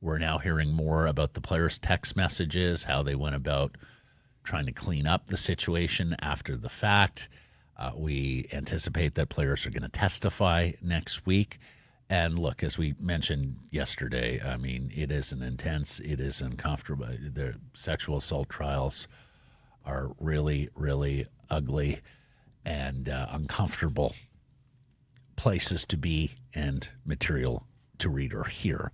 We're now hearing more about the players' text messages, how they went about trying to clean up the situation after the fact. We anticipate that players are going to testify next week. And look, as we mentioned yesterday, I mean, it is it is uncomfortable. The sexual assault trials are really, really ugly and uncomfortable places to be and material to read or hear.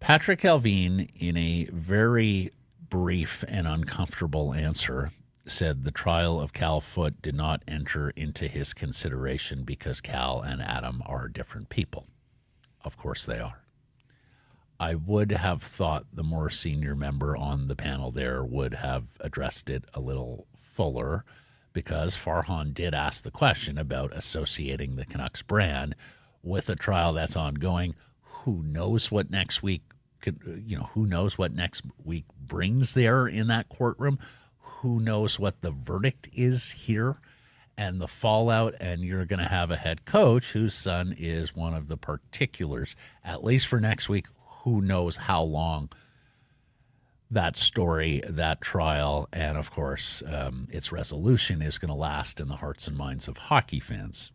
Patrick Allvin, in a very brief and uncomfortable answer, said the trial of Cal Foote did not enter into his consideration because Cal and Adam are different people. Of course they are. I would have thought the more senior member on the panel there would have addressed it a little fuller, because Farhan did ask the question about associating the Canucks brand with a trial that's ongoing. Who knows what next week who knows what next week brings there in that courtroom? Who knows what the verdict is here and the fallout? And you're going to have a head coach whose son is one of the particulars, at least for next week. Who knows how long that story, that trial, and of course, its resolution is going to last in the hearts and minds of hockey fans.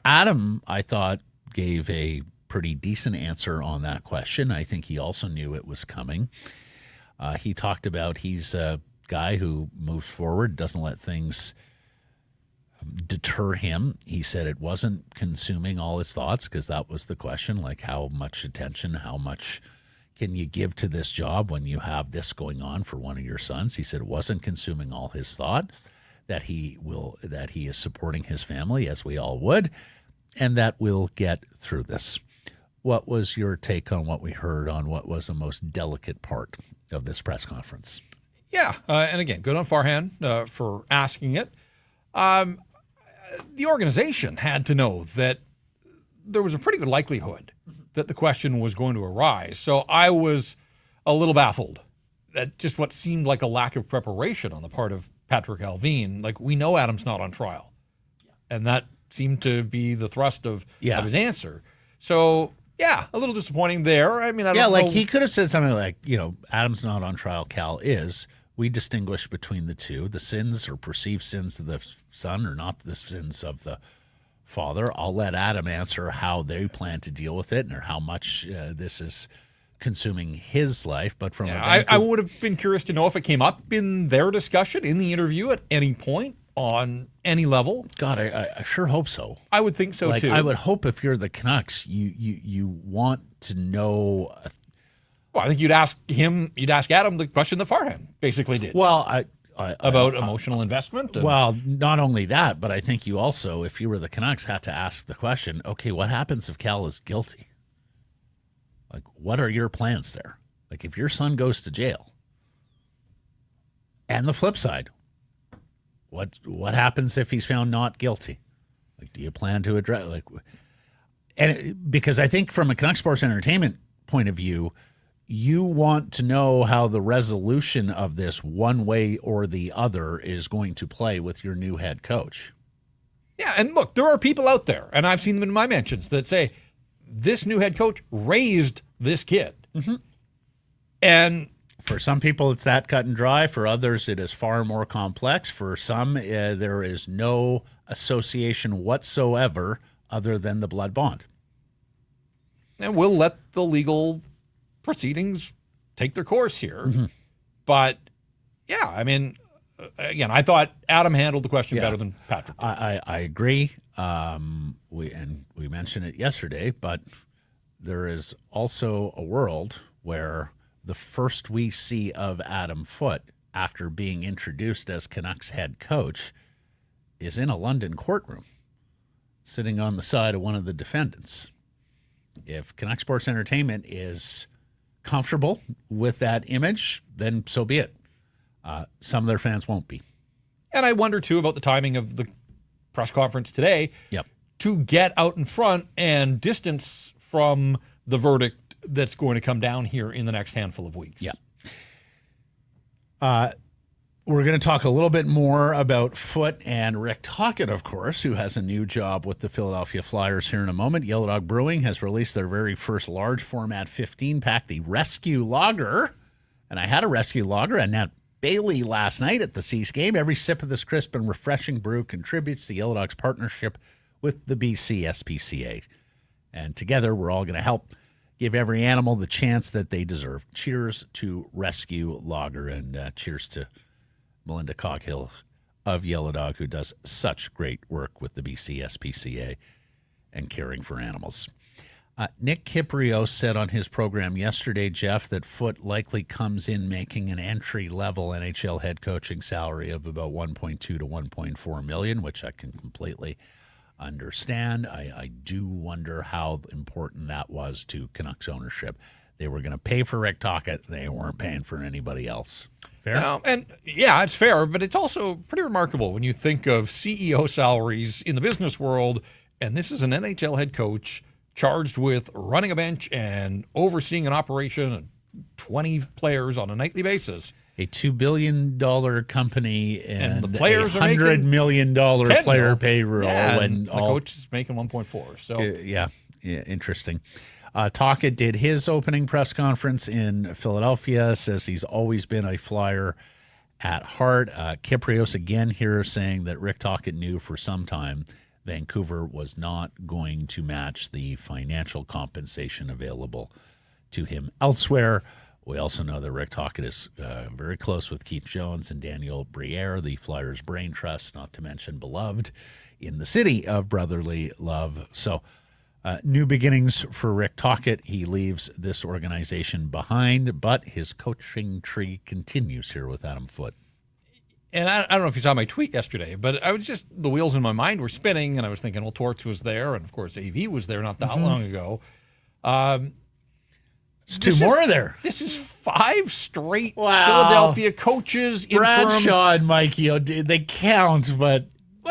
Adam, I thought, gave a pretty decent answer on that question. I think he also knew it was coming. He talked about he's a guy who moves forward, doesn't let things deter him. He said it wasn't consuming all his thoughts, because that was the question, like how much attention, how much can you give to this job when you have this going on for one of your sons? He said it wasn't consuming all his thought, that he is supporting his family, as we all would, and that we'll get through this. What was your take on what we heard on what was the most delicate part of this press conference? Yeah, and again, good on Farhan for asking it. The organization had to know that there was a pretty good likelihood that the question was going to arise. So I was a little baffled at just what seemed like a lack of preparation on the part of Patrick Allvin. Like, we know Adam's not on trial. And that seemed to be the thrust of his answer. So, yeah, a little disappointing there. I mean, I don't know. He could have said something like, Adam's not on trial, Cal is. We distinguish between the two. The sins or perceived sins of the son are not the sins of the father. I'll let Adam answer how they plan to deal with it or how much this is consuming his life. But from I would have been curious to know if it came up in their discussion, in the interview at any point, on any level. God, I sure hope so. I would think so, too. I would hope if you're the Canucks, you want to know. Well, I think you'd ask Adam the question that Farhan basically did. Well, about emotional investment? Well, not only that, but I think you also, if you were the Canucks, had to ask the question, okay, what happens if Cal is guilty? Like, what are your plans there? Like, if your son goes to jail, and the flip side, what happens if he's found not guilty? Like, do you plan to address, because I think from a Canucks Sports Entertainment point of view, you want to know how the resolution of this one way or the other is going to play with your new head coach. Yeah, and look, there are people out there, and I've seen them in my mentions, that say this new head coach raised this kid. Mm-hmm. And for some people, it's that cut and dry. For others, it is far more complex. For some, there is no association whatsoever other than the blood bond. And we'll let the legal proceedings take their course here. Mm-hmm. But, yeah, I mean, I thought Adam handled the question better than Patrick did. I agree. We mentioned it yesterday, but there is also a world where the first we see of Adam Foote after being introduced as Canucks head coach is in a London courtroom, sitting on the side of one of the defendants. If Canucks Sports Entertainment is comfortable with that image, then so be it. Some of their fans won't be. And I wonder, too, about the timing of the press conference today to get out in front and distance from the verdict that's going to come down here in the next handful of weeks. Yeah. We're going to talk a little bit more about Foote and Rick Tocchet, of course, who has a new job with the Philadelphia Flyers here in a moment. Yellow Dog Brewing has released their very first large format 15-pack, the Rescue Lager. And I had a Rescue Lager, and that Bailey last night at the Seas game. Every sip of this crisp and refreshing brew contributes to Yellow Dog's partnership with the BC SPCA. And together, we're all going to help give every animal the chance that they deserve. Cheers to Rescue Lager, and cheers to Melinda Coghill of Yellow Dog, who does such great work with the BC SPCA and caring for animals. Nick Kypreos said on his program yesterday, Jeff, that Foote likely comes in making an entry-level NHL head coaching salary of about $1.2 to $1.4 million, which I can completely understand. I do wonder how important that was to Canucks ownership. They were going to pay for Rick Tocchet. They weren't paying for anybody else. Fair? And yeah, it's fair, but it's also pretty remarkable when you think of CEO salaries in the business world, and this is an NHL head coach charged with running a bench and overseeing an operation of 20 players on a nightly basis. A $2 billion company and the players a $100 million player payroll. Yeah, and the coach is making 1.4. So yeah, interesting. Tocchet did his opening press conference in Philadelphia, says he's always been a Flyer at heart. Kypreos again here saying that Rick Tocchet knew for some time Vancouver was not going to match the financial compensation available to him elsewhere. We also know that Rick Tocchet is very close with Keith Jones and Daniel Briere, the Flyers Brain Trust, not to mention beloved in the city of brotherly love. So new beginnings for Rick Tocchet. He leaves this organization behind, but his coaching tree continues here with Adam Foote. And I don't know if you saw my tweet yesterday, but I was just, the wheels in my mind were spinning, and I was thinking, well, Torts was there, and of course AV was there not that long ago. There's two more there. This is 5 straight Philadelphia coaches. Bradshaw and Mikey, they count, but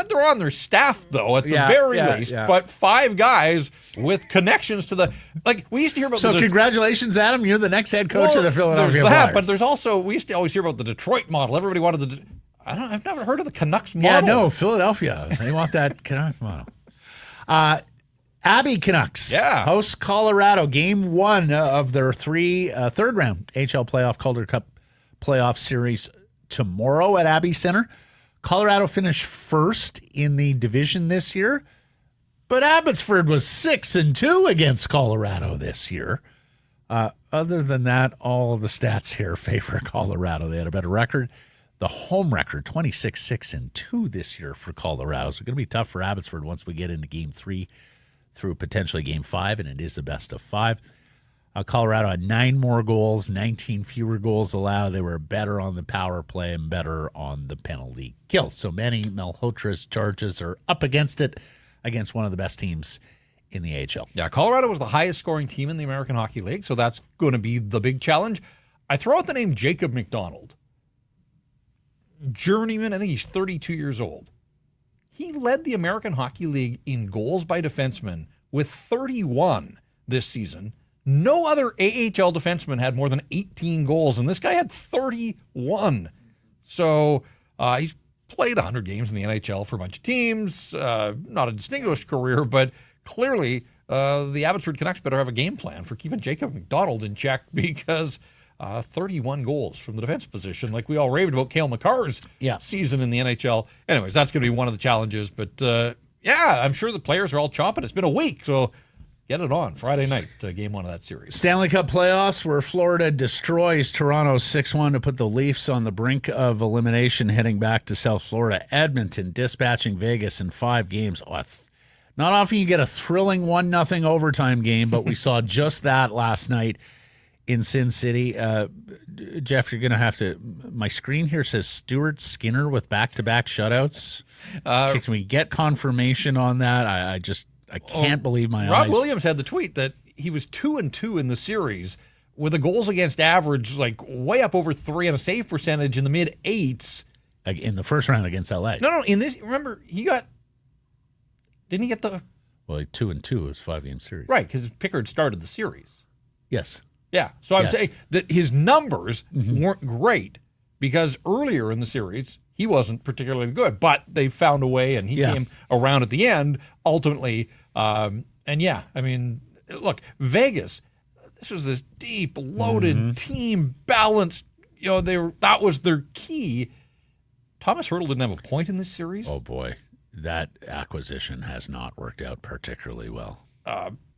they're on their staff, though, at the very least. Yeah. But 5 guys with connections to the, like, we used to hear about. So congratulations, Adam. You're the next head coach of the Philadelphia Flyers. But there's also, we used to always hear about the Detroit model. Everybody wanted I've never heard of the Canucks model. Yeah, no, Philadelphia. They want that Canucks model. Abbey Canucks host Colorado. Game 1 of their third round HL playoff Calder Cup playoff series tomorrow at Abbey Center. Colorado finished first in the division this year, but Abbotsford was 6-2 against Colorado this year. Other than that, all of the stats here favor Colorado. They had a better record. The home record, 26-6-2 this year for Colorado. So it's going to be tough for Abbotsford once we get into Game 3 through potentially Game 5, and it is a best of 5. Colorado had 9 more goals, 19 fewer goals allowed. They were better on the power play and better on the penalty kill. So Manny Malhotra's Chargers are up against it, against one of the best teams in the AHL. Yeah, Colorado was the highest scoring team in the American Hockey League, so that's going to be the big challenge. I throw out the name Jacob McDonald. Journeyman, I think he's 32 years old. He led the American Hockey League in goals by defensemen with 31 this season. No other AHL defenseman had more than 18 goals, and this guy had 31. So he's played 100 games in the NHL for a bunch of teams. Not a distinguished career, but clearly the Abbotsford Canucks better have a game plan for keeping Jacob McDonald in check, because 31 goals from the defense position, like we all raved about Cale Makar's season in the NHL. Anyways, that's going to be one of the challenges. But, I'm sure the players are all chomping. It's been a week, so get it on Friday night, Game 1 of that series. Stanley Cup playoffs, where Florida destroys Toronto 6-1 to put the Leafs on the brink of elimination, heading back to South Florida. Edmonton dispatching Vegas in 5 games. Not often you get a thrilling 1-0 overtime game, but we saw just that last night in Sin City. Jeff, you're going to have to, my screen here says Stuart Skinner with back-to-back shutouts. Can we get confirmation on that? I can't believe my eyes. Rob Williams had the tweet that he was 2-2 in the series with a goals against average like way up over 3 and a save percentage in the mid-8s. In the first round against LA. No, in this, remember, didn't he get the... Well, 2-2 it was 5-game series. Right, because Pickard started the series. Yes. Yeah, so I'm saying that his numbers weren't great because earlier in the series, he wasn't particularly good, but they found a way, and he came around at the end, ultimately. Look, Vegas, this was this deep, loaded team, balanced, that was their key. Thomas Hertl didn't have a point in this series. Oh, boy. That acquisition has not worked out particularly well.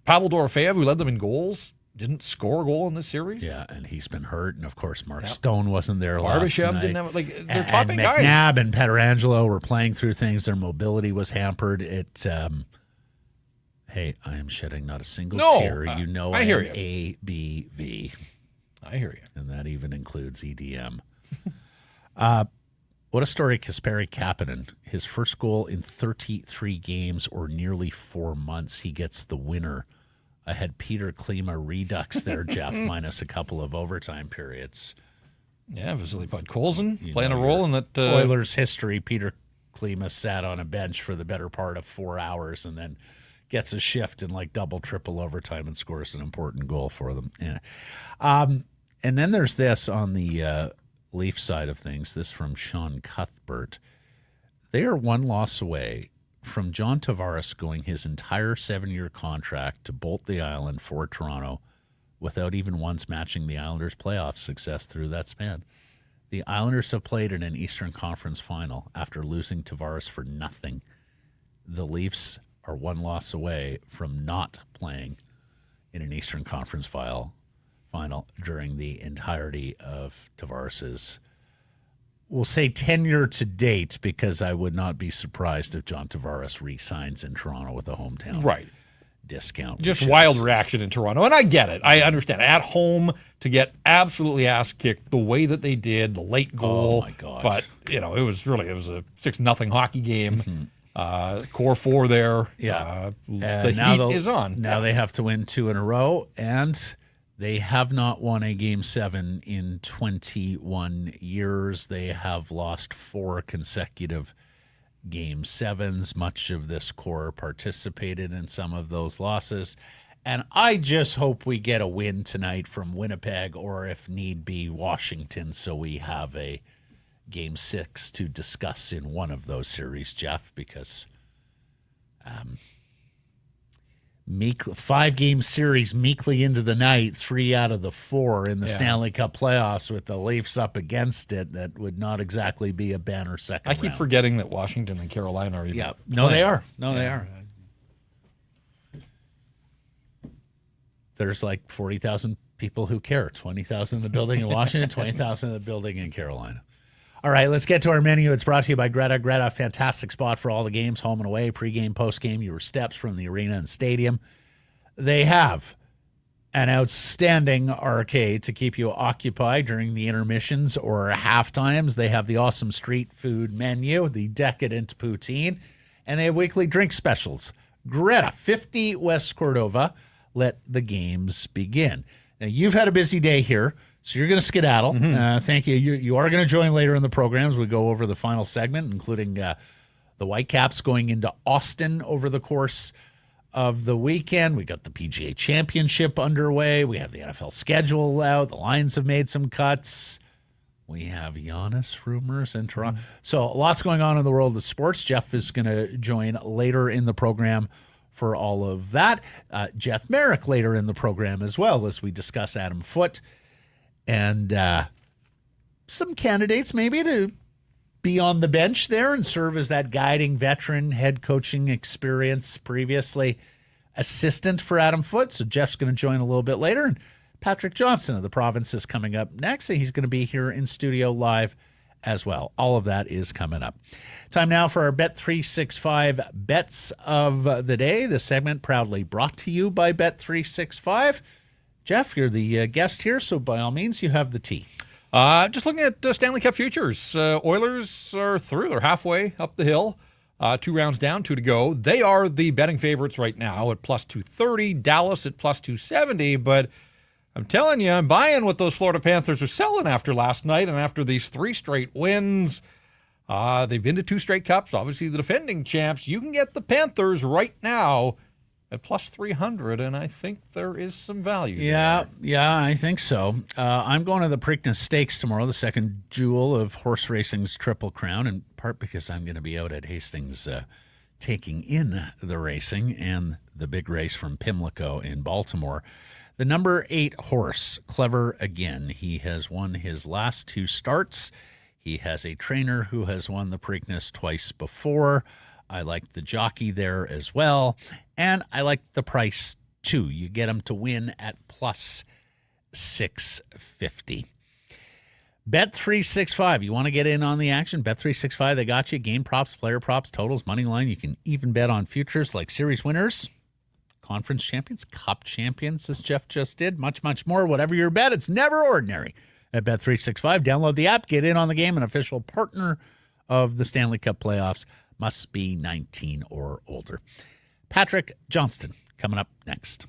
Pavel Dorofeyev, who led them in goals, didn't score a goal in this series. Yeah, and he's been hurt. And, of course, Mark Stone wasn't there last night. Barbashev didn't have they're top and guys. McNabb and Pietrangelo were playing through things. Their mobility was hampered. Hey, I am shedding not a single tear. I hear am you. ABV. I hear you. And that even includes EDM. What a story, Kasperi Kapanen. His first goal in 33 games or nearly 4 months. He gets the winner. I had Peter Klima redux there, Jeff, minus a couple of overtime periods. Yeah, Vasily Podkolzin playing a role in that. Oilers history, Peter Klima sat on a bench for the better part of 4 hours and then gets a shift in like double, triple overtime and scores an important goal for them. Yeah. And then there's this on the Leaf side of things, this from Sean Cuthbert. They are one loss away from John Tavares going his entire 7-year contract to bolt the island for Toronto without even once matching the Islanders' playoff success through that span. The Islanders have played in an Eastern Conference final after losing Tavares for nothing. The Leafs are one loss away from not playing in an Eastern Conference final during the entirety of Tavares's, we'll say, tenure to date, because I would not be surprised if John Tavares re-signs in Toronto with a hometown discount. Just wild reaction in Toronto, and I get it. I understand. At home, to get absolutely ass-kicked the way that they did, the late goal. Oh, my God. But, it was a 6-0 hockey game. Core 4 there. Yeah. The heat is on. Now they have to win 2 in a row, and they have not won a Game 7 in 21 years. They have lost 4 consecutive Game 7s. Much of this core participated in some of those losses. And I just hope we get a win tonight from Winnipeg, or if need be, Washington, so we have a Game 6 to discuss in one of those series, Jeff, because 5-game series meekly into the night, 3 out of the 4 in the Stanley Cup playoffs with the Leafs up against it, that would not exactly be a banner second I keep round. forgetting that Washington and Carolina are even No, they are. They are. There's like 40,000 people who care. 20,000 in the building in Washington, 20,000 in the building in Carolina. All right, let's get to our menu. It's brought to you by Greta. Greta, fantastic spot for all the games, home and away, pregame, postgame, your steps from the arena and stadium. They have an outstanding arcade to keep you occupied during the intermissions or half times. They have the awesome street food menu, the decadent poutine, and they have weekly drink specials. Greta, 50 West Cordova. Let the games begin. Now, you've had a busy day here, so you're going to skedaddle. Thank you. You are going to join later in the program as we go over the final segment, including the Whitecaps going into Austin over the course of the weekend. We got the PGA Championship underway. We have the NFL schedule out. The Lions have made some cuts. We have Giannis rumors in Toronto. So lots going on in the world of sports. Jeff is going to join later in the program for all of that. Jeff Merrick later in the program as well, as we discuss Adam Foote and some candidates maybe to be on the bench there and serve as that guiding veteran, head coaching experience, previously assistant for Adam Foote. So Jeff's going to join a little bit later. And Patrick Johnston of the Province is coming up next. And he's going to be here in studio live as well. All of that is coming up. Time now for our Bet365 Bets of the Day. This segment proudly brought to you by Bet365. Jeff, you're the guest here, so by all means, you have the tea. Just looking at Stanley Cup futures. Oilers are through. They're halfway up the hill. 2 rounds down, 2 to go. They are the betting favorites right now at plus 230. Dallas at plus 270. But I'm telling you, I'm buying what those Florida Panthers are selling after last night and after these 3 straight wins. They've been to 2 straight cups. Obviously, the defending champs. You can get the Panthers right now at plus 300, and I think there is some value there. Yeah, I think so. I'm going to the Preakness Stakes tomorrow, the second jewel of horse racing's Triple Crown, in part because I'm going to be out at Hastings taking in the racing and the big race from Pimlico in Baltimore. The number 8 horse, Clever Again. He has won his last 2 starts. He has a trainer who has won the Preakness twice before. I like the jockey there as well. And I like the price too. You get him to win at plus 650. Bet365. You want to get in on the action? Bet365, they got you. Game props, player props, totals, money line. You can even bet on futures like series winners, conference champions, cup champions, as Jeff just did. Much, much more. Whatever your bet, it's never ordinary at Bet365. Download the app. Get in on the game. An official partner of the Stanley Cup playoffs. Must be 19 or older. Patrick Johnston coming up next.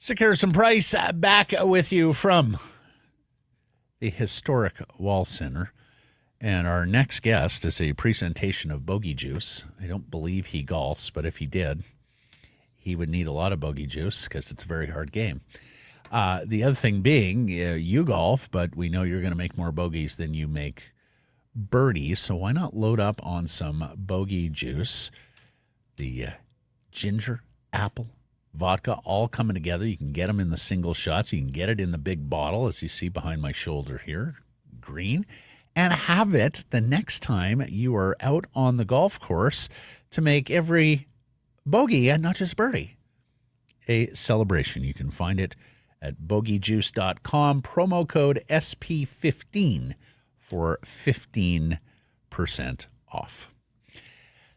Sekeres and Price back with you from the historic Wall Center. And our next guest is a presentation of Bogey Juice. I don't believe he golfs, but if he did, he would need a lot of Bogey Juice because it's a very hard game. The other thing being, you golf, but we know you're going to make more bogeys than you make birdies. So why not load up on some Bogey Juice? The ginger, apple, vodka all coming together. You can get them in the single shots. You can get it in the big bottle, as you see behind my shoulder here, green, and have it the next time you are out on the golf course to make every bogey, and not just birdie, a celebration. You can find it at bogeyjuice.com. Promo code SP15 for 15% off.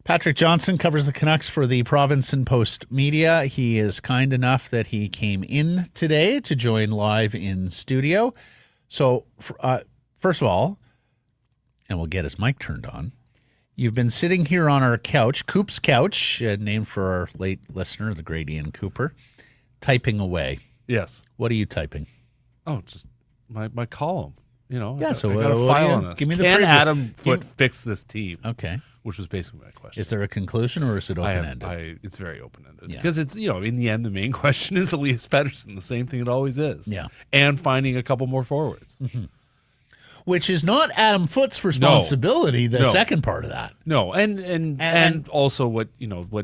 Patrick Johnston covers the Canucks for the Province and Post Media. He is kind enough that he came in today to join live in studio. So, first of all, and we'll get his mic turned on, you've been sitting here on our couch, Coop's Couch, named for our late listener, the great Ian Cooper, typing away. Yes. What are you typing? Oh, just my column. You know, yeah, I got a file on this. Give me the Can preview. Adam Foote fix this team? Okay. Which was basically my question. Is there a conclusion or is it open-ended? It's very open-ended. Yeah. Because it's, in the end, the main question is Elias Pettersson, the same thing it always is. Yeah. And finding a couple more forwards. Mm-hmm. Which is not Adam Foote's responsibility, the second part of that. No, and also what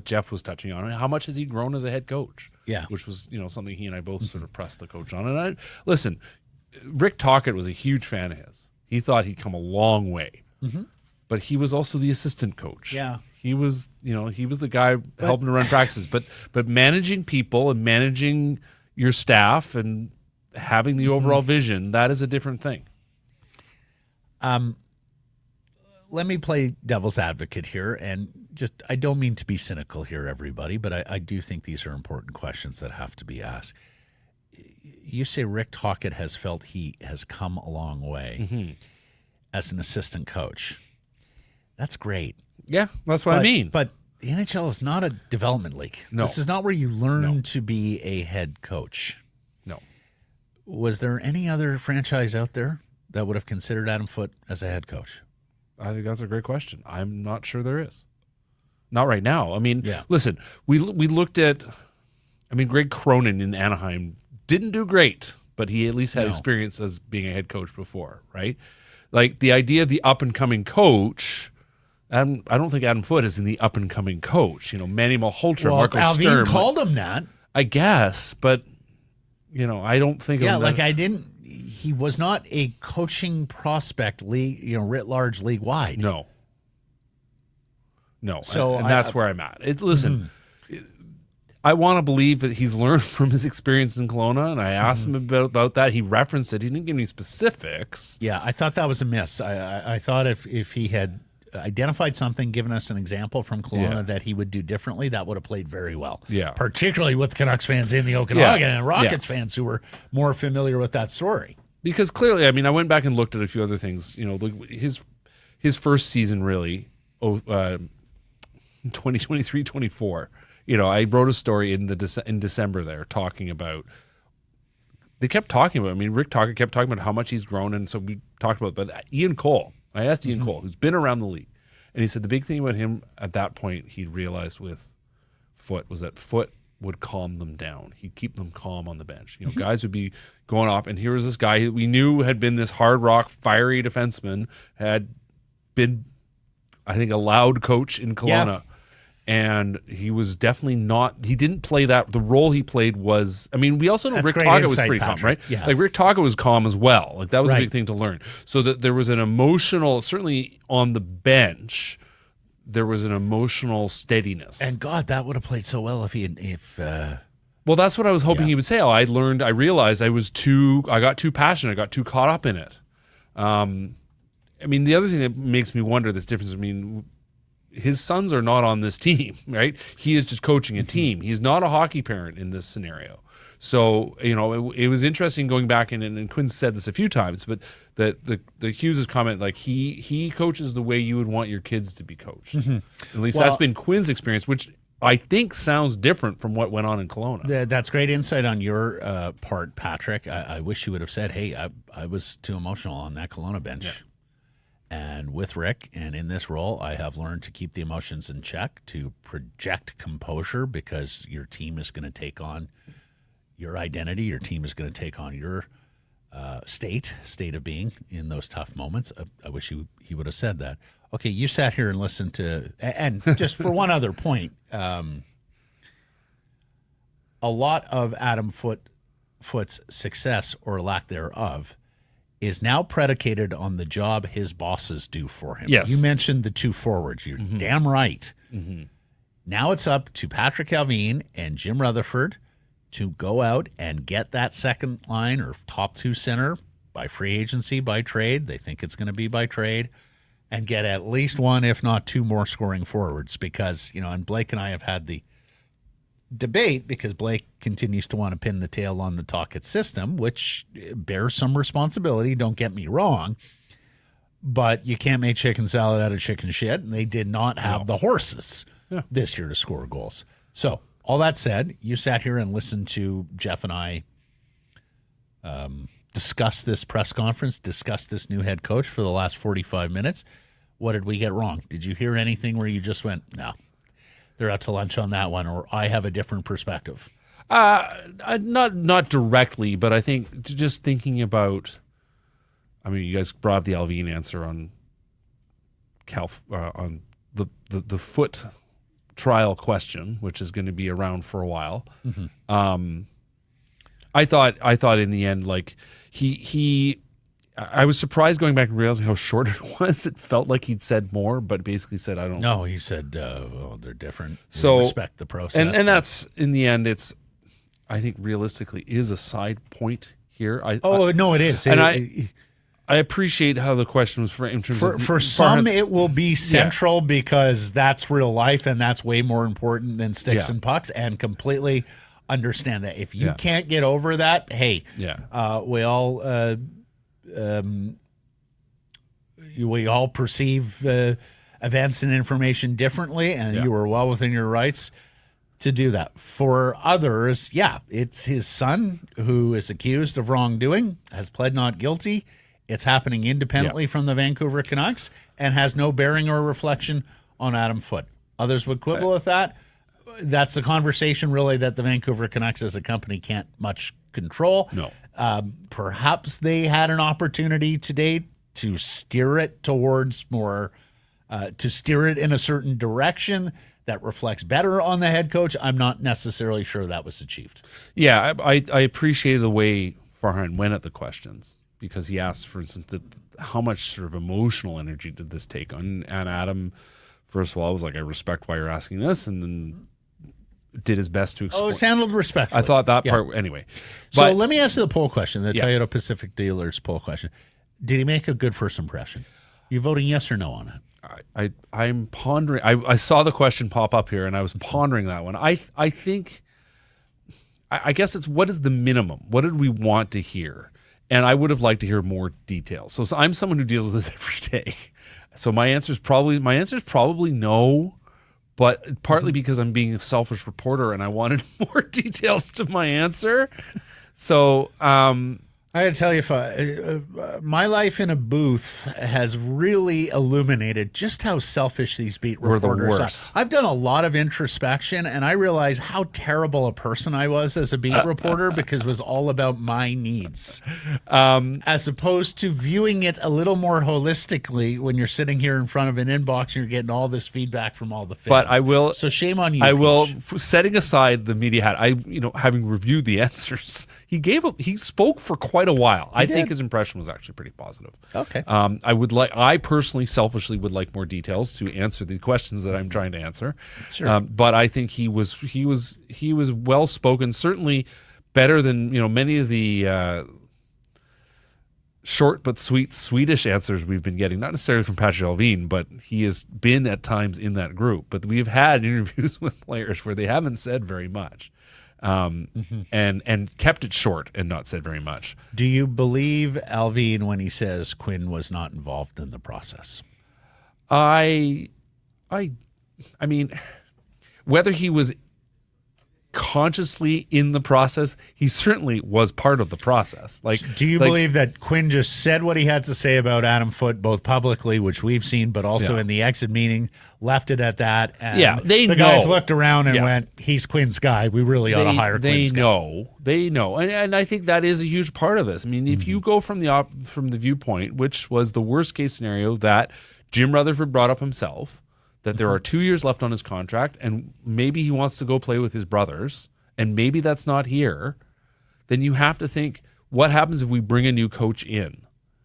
Jeff was touching on, how much has he grown as a head coach? Yeah. Which was, something he and I both sort of pressed the coach on. And listen, Rick Tocchet was a huge fan of his. He thought he'd come a long way. Mm-hmm. But he was also the assistant coach. Yeah. He was the guy helping to run practices. But managing people and managing your staff and having the overall vision, that is a different thing. Let me play devil's advocate here, and I don't mean to be cynical here, everybody, but I do think these are important questions that have to be asked. You say Rick Tocchet has felt he has come a long way as an assistant coach. That's great. Yeah, that's what I mean. But the NHL is not a development league. No. This is not where you learn to be a head coach. No. Was there any other franchise out there that would have considered Adam Foote as a head coach? I think that's a great question. I'm not sure there is. Not right now. I mean, yeah. Listen, we looked at, Greg Cronin in Anaheim didn't do great, but he at least had experience as being a head coach before, right? Like the idea of the up-and-coming coach, I don't think Adam Foote is in the up-and-coming coach. Manny Malhotra, Marco Alvin Sturm. called him that. I guess, but, I don't think of him. He was not a coaching prospect league, writ large league wide. No. So and that's where I'm at. Listen, I want to believe that he's learned from his experience in Kelowna, and I asked him about that. He referenced it. He didn't give any specifics. Yeah, I thought that was a miss. I thought if he had identified something, given us an example from Kelowna that he would do differently, that would have played very well. Yeah. Particularly with Canucks fans in the Okanagan and Rockets fans who were more familiar with that story. Because clearly, I mean, I went back and looked at a few other things. You know, his first season really, 2023-24. You know, I wrote a story in December there talking about. They kept talking about. I mean, Rick Tocchet kept talking about how much he's grown, and so we talked about. But Ian Cole, I asked Ian Cole, who's been around the league, and he said the big thing about him at that point he realized with Foote was that Foote would calm them down. He'd keep them calm on the bench. You know, guys would be going off, and here was this guy who we knew had been this hard rock, fiery defenseman, had been, I think, a loud coach in Kelowna. Yeah. And he was definitely not. He didn't play that. The role he played was. I mean, we also know Rick Tocchet was pretty calm, right? Yeah. Like Rick Tocchet was calm as well. Like that was a big thing to learn. So that there was an emotional, certainly on the bench, there was an emotional steadiness. And God, that would have played so well if Well, that's what I was hoping he would say. I realized I got too passionate. I got too caught up in it. I mean, the other thing that makes me wonder this difference. I mean, his sons are not on this team, right? He is just coaching a team. He's not a hockey parent in this scenario. So, you know, it was interesting going back, and Quinn said this a few times, but that the Hughes' comment, like he coaches the way you would want your kids to be coached. At least that's been Quinn's experience, which I think sounds different from what went on in Kelowna. That's great insight on your part, Patrick. I wish you would have said, hey, I was too emotional on that Kelowna bench. Yeah. And with Rick, and in this role, I have learned to keep the emotions in check, to project composure, because your team is going to take on your identity. Your team is going to take on your state of being in those tough moments. I wish he would have said that. Okay, you sat here and listened to, and just for one other point, a lot of Adam Foote's success or lack thereof is now predicated on the job his bosses do for him. Yes. You mentioned the two forwards. You're damn right. Now it's up to Patrick Calvin and Jim Rutherford to go out and get that second line or top two center by free agency, by trade. They think it's going to be by trade, and get at least one, if not two more scoring forwards, because, you know, and Blake and I have had the debate, because Blake continues to want to pin the tail on the Tocchet system, which bears some responsibility, don't get me wrong, but you can't make chicken salad out of chicken shit, and they did not have the horses this year to score goals. So, all that said, you sat here and listened to Jeff and I discuss this press conference, discuss this new head coach for the last 45 minutes. What did we get wrong? Did you hear anything where you just went, no, they're out to lunch on that one, or I have a different perspective? Not directly, but I think just thinking about. I mean, you guys brought up the Alvin answer on on the Foote trial question, which is going to be around for a while. I thought in the end, like I was surprised going back and realizing how short it was. It felt like he'd said more, but basically said, I don't know. No, he said, well, they're different. So we respect the process. And that's, in the end, I think realistically is a side point here. No, it is. And I appreciate how the question was framed. For some, it will be central because that's real life and that's way more important than sticks and pucks, and completely understand that. If you can't get over that, hey, we all perceive events and information differently, and you are well within your rights to do that. For others, it's his son who is accused of wrongdoing, has pled not guilty. It's happening independently from the Vancouver Canucks and has no bearing or reflection on Adam Foote. Others would quibble with that. That's the conversation, really, that the Vancouver Canucks as a company can't much control. No. Perhaps they had an opportunity today to steer it towards more, to steer it in a certain direction that reflects better on the head coach. I'm not necessarily sure that was achieved. Yeah, I appreciated the way Farhan went at the questions, because he asked, for instance, how much sort of emotional energy did this take on? And Adam, first of all, was like, I respect why you're asking this. And then did his best to explain. Oh, it's handled respectfully. I thought that part anyway. So But let me ask you the poll question, the Toyota Pacific Dealers poll question. Did he make a good first impression? You voting yes or no on it? I'm pondering. I saw the question pop up here, and I was pondering that one. I think. I guess it's what is the minimum? What did we want to hear? And I would have liked to hear more details. So I'm someone who deals with this every day. So my answer is probably no, but partly because I'm being a selfish reporter and I wanted more details to my answer. So I gotta tell you, my life in a booth has really illuminated just how selfish these beat We're the reporters worst. are. I've done a lot of introspection, and I realize how terrible a person I was as a beat reporter because it was all about my needs, as opposed to viewing it a little more holistically when you're sitting here in front of an inbox and you're getting all this feedback from all the fans. But I will. So shame on you. I will. Peach. Setting aside the media hat, having reviewed the answers, he spoke for quite a while. I think his impression was actually pretty positive. Okay. I personally, selfishly, would like more details to answer the questions that I'm trying to answer. Sure. But I think he was well spoken. Certainly better than many of the short but sweet Swedish answers we've been getting. Not necessarily from Patrick Allvin, but he has been at times in that group. But we've had interviews with players where they haven't said very much. And kept it short and not said very much. Do you believe Allvin when he says Quinn was not involved in the process? I mean, whether he was consciously in the process, he certainly was part of the process. Do you believe that Quinn just said what he had to say about Adam Foote, both publicly, which we've seen, but also in the exit meeting, left it at that? And they know. The guys looked around and went, "He's Quinn's guy. We really ought to hire Quinn's guy." They know, and I think that is a huge part of this. I mean, if you go from the viewpoint, which was the worst case scenario that Jim Rutherford brought up himself, that there are 2 years left on his contract, and maybe he wants to go play with his brothers, and maybe that's not here, then you have to think, what happens if we bring a new coach in?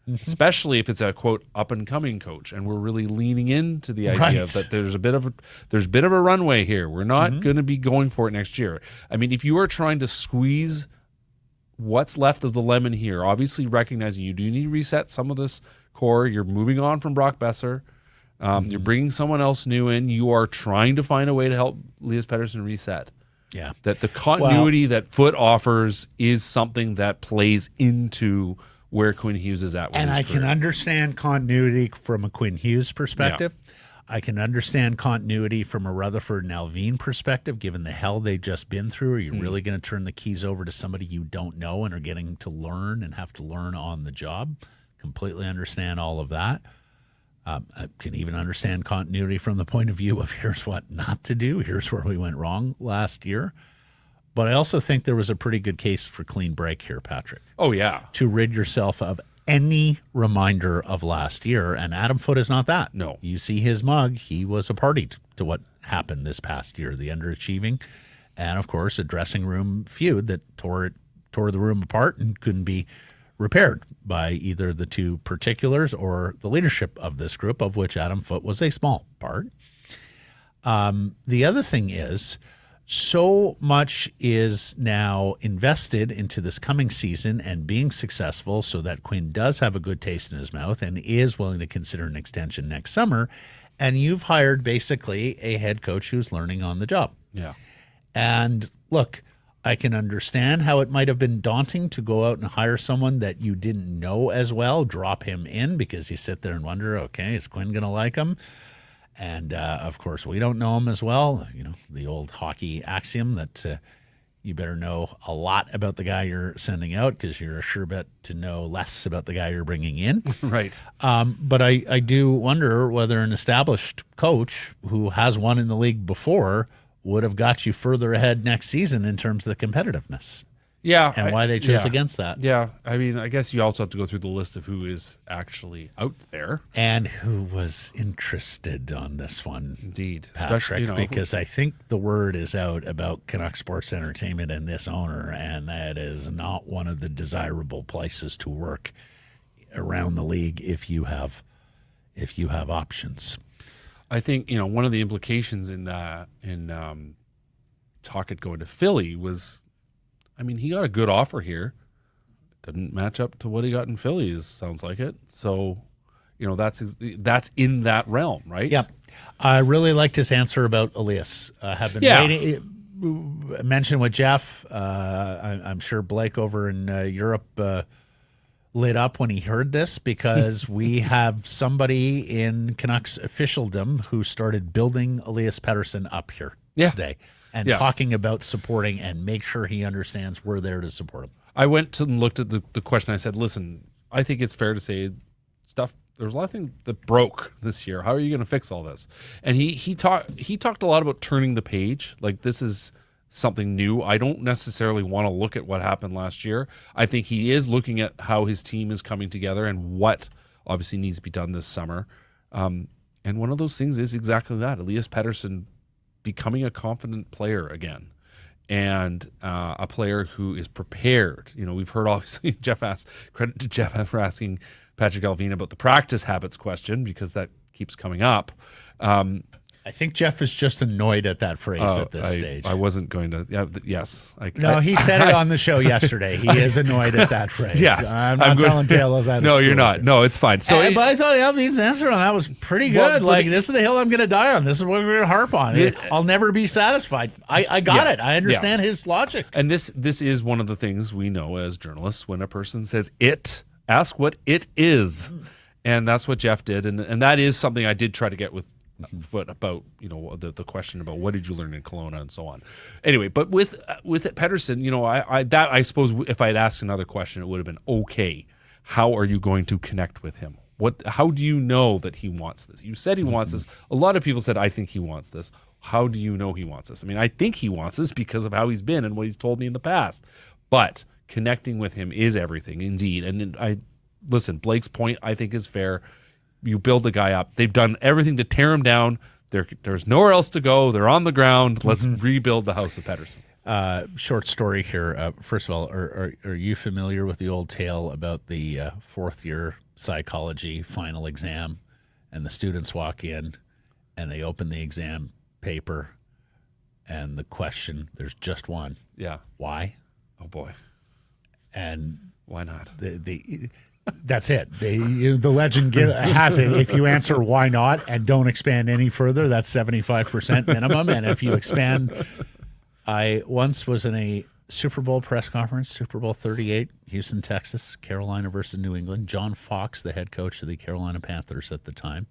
Especially if it's a, quote, up-and-coming coach, and we're really leaning into the idea that there's a bit of a runway here. We're not going to be going for it next year. I mean, if you are trying to squeeze what's left of the lemon here, obviously recognizing you do need to reset some of this core, you're moving on from Brock Besser, you're bringing someone else new in. You are trying to find a way to help Elias Pettersson reset. Yeah. That the continuity that Foote offers is something that plays into where Quinn Hughes is at with and his I career. can understand continuity from a Quinn Hughes perspective. I can understand continuity from a Rutherford and Allvin perspective, given the hell they've just been through. Are you really going to turn the keys over to somebody you don't know and are getting to learn and have to learn on the job? Completely understand all of that. I can even understand continuity from the point of view of here's what not to do, here's where we went wrong last year. But I also think there was a pretty good case for clean break here, Patrick. Oh, yeah. To rid yourself of any reminder of last year, and Adam Foote is not that. No. You see his mug, he was a party to what happened this past year, the underachieving, and, of course, a dressing room feud that tore the room apart and couldn't be repaired by either the two particulars or the leadership of this group, of which Adam Foote was a small part. The other thing is, so much is now invested into this coming season and being successful so that Quinn does have a good taste in his mouth and is willing to consider an extension next summer. And you've hired basically a head coach who's learning on the job. Yeah. And look, I can understand how it might have been daunting to go out and hire someone that you didn't know as well, drop him in because you sit there and wonder, okay, is Quinn going to like him? And, of course, we don't know him as well. You know, the old hockey axiom that you better know a lot about the guy you're sending out because you're a sure bet to know less about the guy you're bringing in. Right. But I do wonder whether an established coach who has won in the league before would have got you further ahead next season in terms of the competitiveness. Yeah. And why they chose against that. Yeah. I mean, I guess you also have to go through the list of who is actually out there. And who was interested on this one. Indeed. Patrick, Especially, because I think the word is out about Canucks Sports Entertainment and this owner, and that is not one of the desirable places to work around the league if you have options. I think, one of the implications in Tocchet going to Philly was, I mean, he got a good offer here. Didn't match up to what he got in Philly, sounds like it. So, that's in that realm, right? Yep. I really liked his answer about Elias. Have been waiting. Mentioned with Jeff. I'm sure Blake over in Europe lit up when he heard this, because we have somebody in Canucks officialdom who started building Elias Pettersson up here today and talking about supporting and make sure he understands we're there to support him. I went and looked at the question. I said, listen, I think it's fair to say there's a lot of things that broke this year. How are you going to fix all this? And he talked a lot about turning the page. Like, this is something new. I don't necessarily want to look at what happened last year. I think he is looking at how his team is coming together and what obviously needs to be done this summer. And one of those things is exactly that. Elias Pettersson becoming a confident player again, and a player who is prepared. We've heard, obviously, credit to Jeff for asking Patrick Alvin about the practice habits question, because that keeps coming up. I think Jeff is just annoyed at that phrase at this stage. I wasn't going to. Yes. He said it on the show yesterday. He is annoyed at that phrase. Yes. I'm not telling tales out of No, you're not. No, it's fine. So, but I thought Alvin's answer on that was pretty good. This is the hill I'm going to die on. This is what we're going to harp on. I'll never be satisfied. I got it. I understand his logic. And this is one of the things we know as journalists. When a person says it, ask what it is. And that's what Jeff did. And that is something I did try to get with Foote about, the question about what did you learn in Kelowna and so on. Anyway, but with Pettersson, I suppose if I had asked another question, it would have been, okay, how are you going to connect with him? How do you know that he wants this? You said he wants this. A lot of people said, I think he wants this. How do you know he wants this? I mean, I think he wants this because of how he's been and what he's told me in the past. But connecting with him is everything, indeed. And listen, Blake's point, I think, is fair. You build the guy up. They've done everything to tear him down. There's nowhere else to go. They're on the ground. Let's rebuild the house of Pettersson. Short story here. First of all, are you familiar with the old tale about the fourth-year psychology final exam, and the students walk in, and they open the exam paper, and the question, there's just one. Yeah. Why? Oh, boy. And why not? That's it. The legend has it. If you answer why not and don't expand any further, that's 75% minimum. And if you expand, I once was in a Super Bowl press conference, Super Bowl 38, Houston, Texas, Carolina versus New England. John Fox, the head coach of the Carolina Panthers at the time,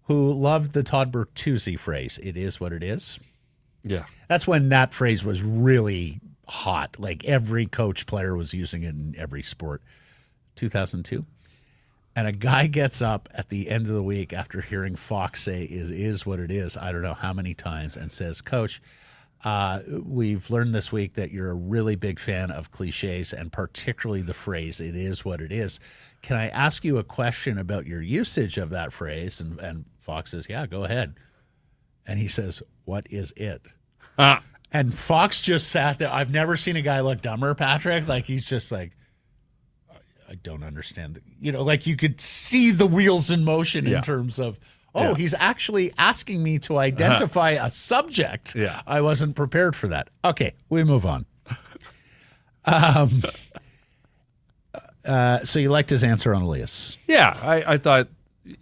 who loved the Todd Bertuzzi phrase, "It is what it is." Yeah. That's when that phrase was really hot. Like, every coach player was using it in every sport. 2002. And a guy gets up at the end of the week after hearing Fox say is what it is, I don't know how many times, and says, "Coach, we've learned this week that you're a really big fan of cliches, and particularly the phrase, 'it is what it is.' Can I ask you a question about your usage of that phrase?" And Fox says, "Yeah, go ahead." And he says, "What is it?" And Fox just sat there. I've never seen a guy look dumber, Patrick. Like, he's just like, I don't understand. Like, you could see the wheels in motion in terms of, he's actually asking me to identify a subject. Yeah. I wasn't prepared for that. Okay, we move on. So you liked his answer on Elias? Yeah, I thought.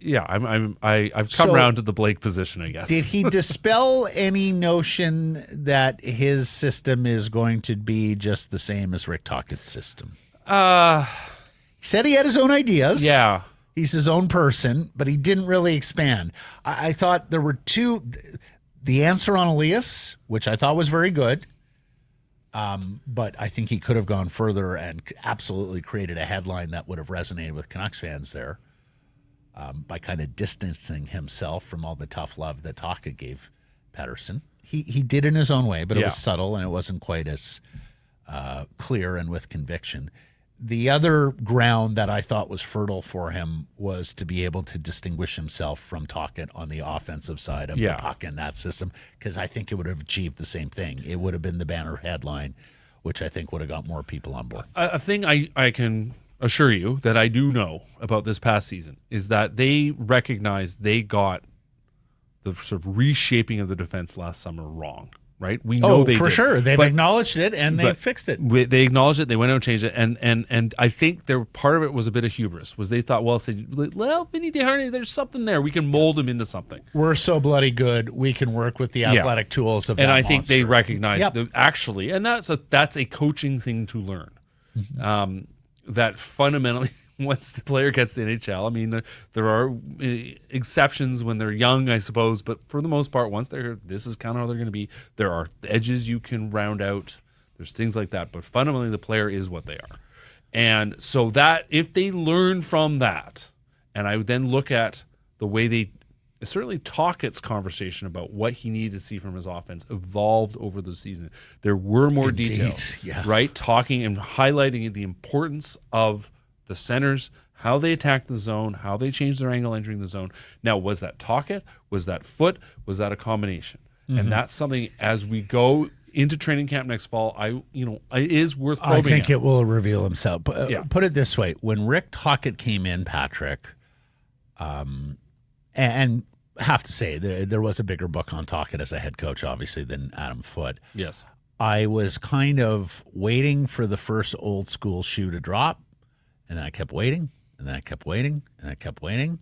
Yeah, I've come around to the Blake position, I guess. Did he dispel any notion that his system is going to be just the same as Rick Tocchet's system? He said he had his own ideas. Yeah. He's his own person, but he didn't really expand. I thought there were two. The answer on Elias, which I thought was very good, but I think he could have gone further and absolutely created a headline that would have resonated with Canucks fans there, by kind of distancing himself from all the tough love that Tocchet gave Pettersson. He did it in his own way, but it was subtle and it wasn't quite as clear and with conviction. The other ground that I thought was fertile for him was to be able to distinguish himself from Tocchet on the offensive side of the puck in that system, because I think it would have achieved the same thing. It would have been the banner headline, which I think would have got more people on board. A thing I can assure you that I do know about this past season is that they recognized they got the sort of reshaping of the defense last summer wrong. right? We know they for did. sure. They've acknowledged it and they fixed it. They acknowledged it. They went out and changed it. And I think part of it was a bit of hubris. Was they thought, well, Vinny DeHarnay, there's something there. We can mold him into something. We're so bloody good. We can work with the athletic tools of that And I monster. think they recognize actually, and that's a coaching thing to learn. Mm-hmm. That fundamentally, once the player gets to the NHL, I mean, there are exceptions when they're young, I suppose, but for the most part, once this is kind of how they're going to be. There are edges you can round out. There's things like that, but fundamentally, the player is what they are. And so that if they learn from that, and I would then look at the way they certainly Tocchet's conversation about what he needed to see from his offense evolved over the season. There were more details, right? Talking and highlighting the importance of the centers, how they attacked the zone, how they changed their angle entering the zone. Now, was that Tocchet? Was that Foote? Was that a combination? Mm-hmm. And that's something as we go into training camp next fall, it is worth probing. I think it will reveal himself. Put it this way: when Rick Tocchet came in, Patrick, and have to say there was a bigger book on Tocchet as a head coach, obviously, than Adam Foote. Yes, I was kind of waiting for the first old school shoe to drop, and then I kept waiting, and then I kept waiting, and I kept waiting,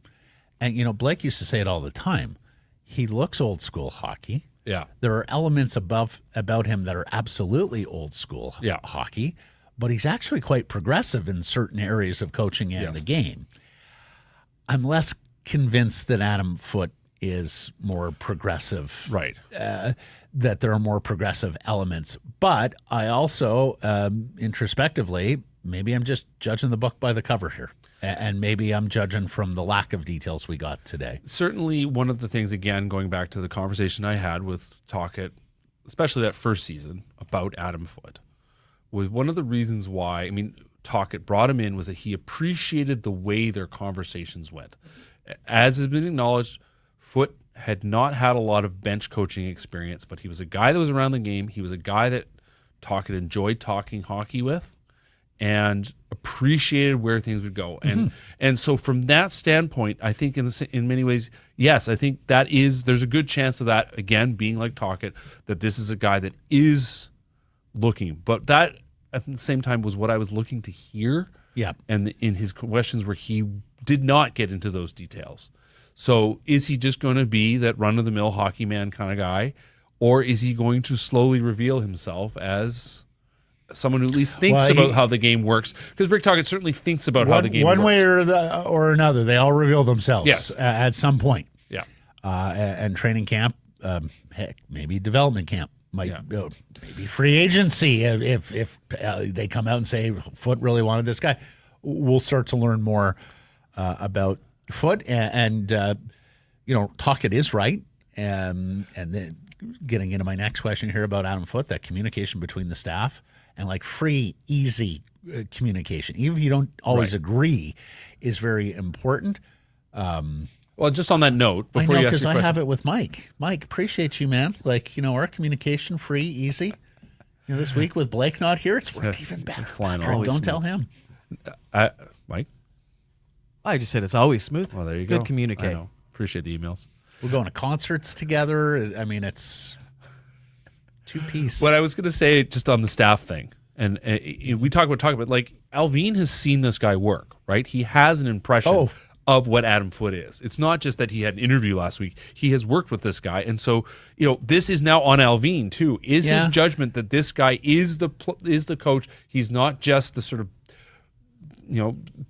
and Blake used to say it all the time. He looks old school hockey. Yeah, there are elements about him that are absolutely old school hockey, but he's actually quite progressive in certain areas of coaching and the game. I'm less convinced that Adam Foote is more progressive, right? That there are more progressive elements, but I also introspectively, maybe I'm just judging the book by the cover here, and maybe I'm judging from the lack of details we got today. Certainly, one of the things, again, going back to the conversation I had with Tocchet, especially that first season about Adam Foote, was one of the reasons why. I mean, Tocchet brought him in was that he appreciated the way their conversations went. As has been acknowledged, Foote had not had a lot of bench coaching experience, but he was a guy that was around the game. He was a guy that Tocchet enjoyed talking hockey with and appreciated where things would go. And so from that standpoint, I think in many ways, yes, I think there's a good chance of that, again, being like Tocchet, that this is a guy that is looking. But that, at the same time, was what I was looking to hear. Yeah. And in his questions where he did not get into those details. So is he just going to be that run-of-the-mill hockey man kind of guy, or is he going to slowly reveal himself as someone who at least thinks about how the game works? Because Rick Tocchet certainly thinks about how the game works. One way or another, they all reveal themselves at some point. Yeah. And training camp, heck, maybe development camp. Maybe free agency if they come out and say Foote really wanted this guy. We'll start to learn more about Foote, and Tocchet is right. And then getting into my next question here about Adam Foote, that communication between the staff and like free, easy communication, even if you don't always agree, is very important. Well, just on that note, before you ask your question, because I have it with Mike. Mike, appreciate you, man. Like, our communication, free, easy. This week with Blake not here, it's worked even better. Patrick, don't tell him. Mike? I just said it's always smooth. Well, there you go. Good communicate. I know. Appreciate the emails. We're going to concerts together. I mean, it's two-piece. What I was going to say just on the staff thing, and we talk about, like, Alvin has seen this guy work, right? He has an impression of what Adam Foote is. It's not just that he had an interview last week. He has worked with this guy. And so, this is now on Alvin too. Is his judgment that this guy is the coach? He's not just the sort of,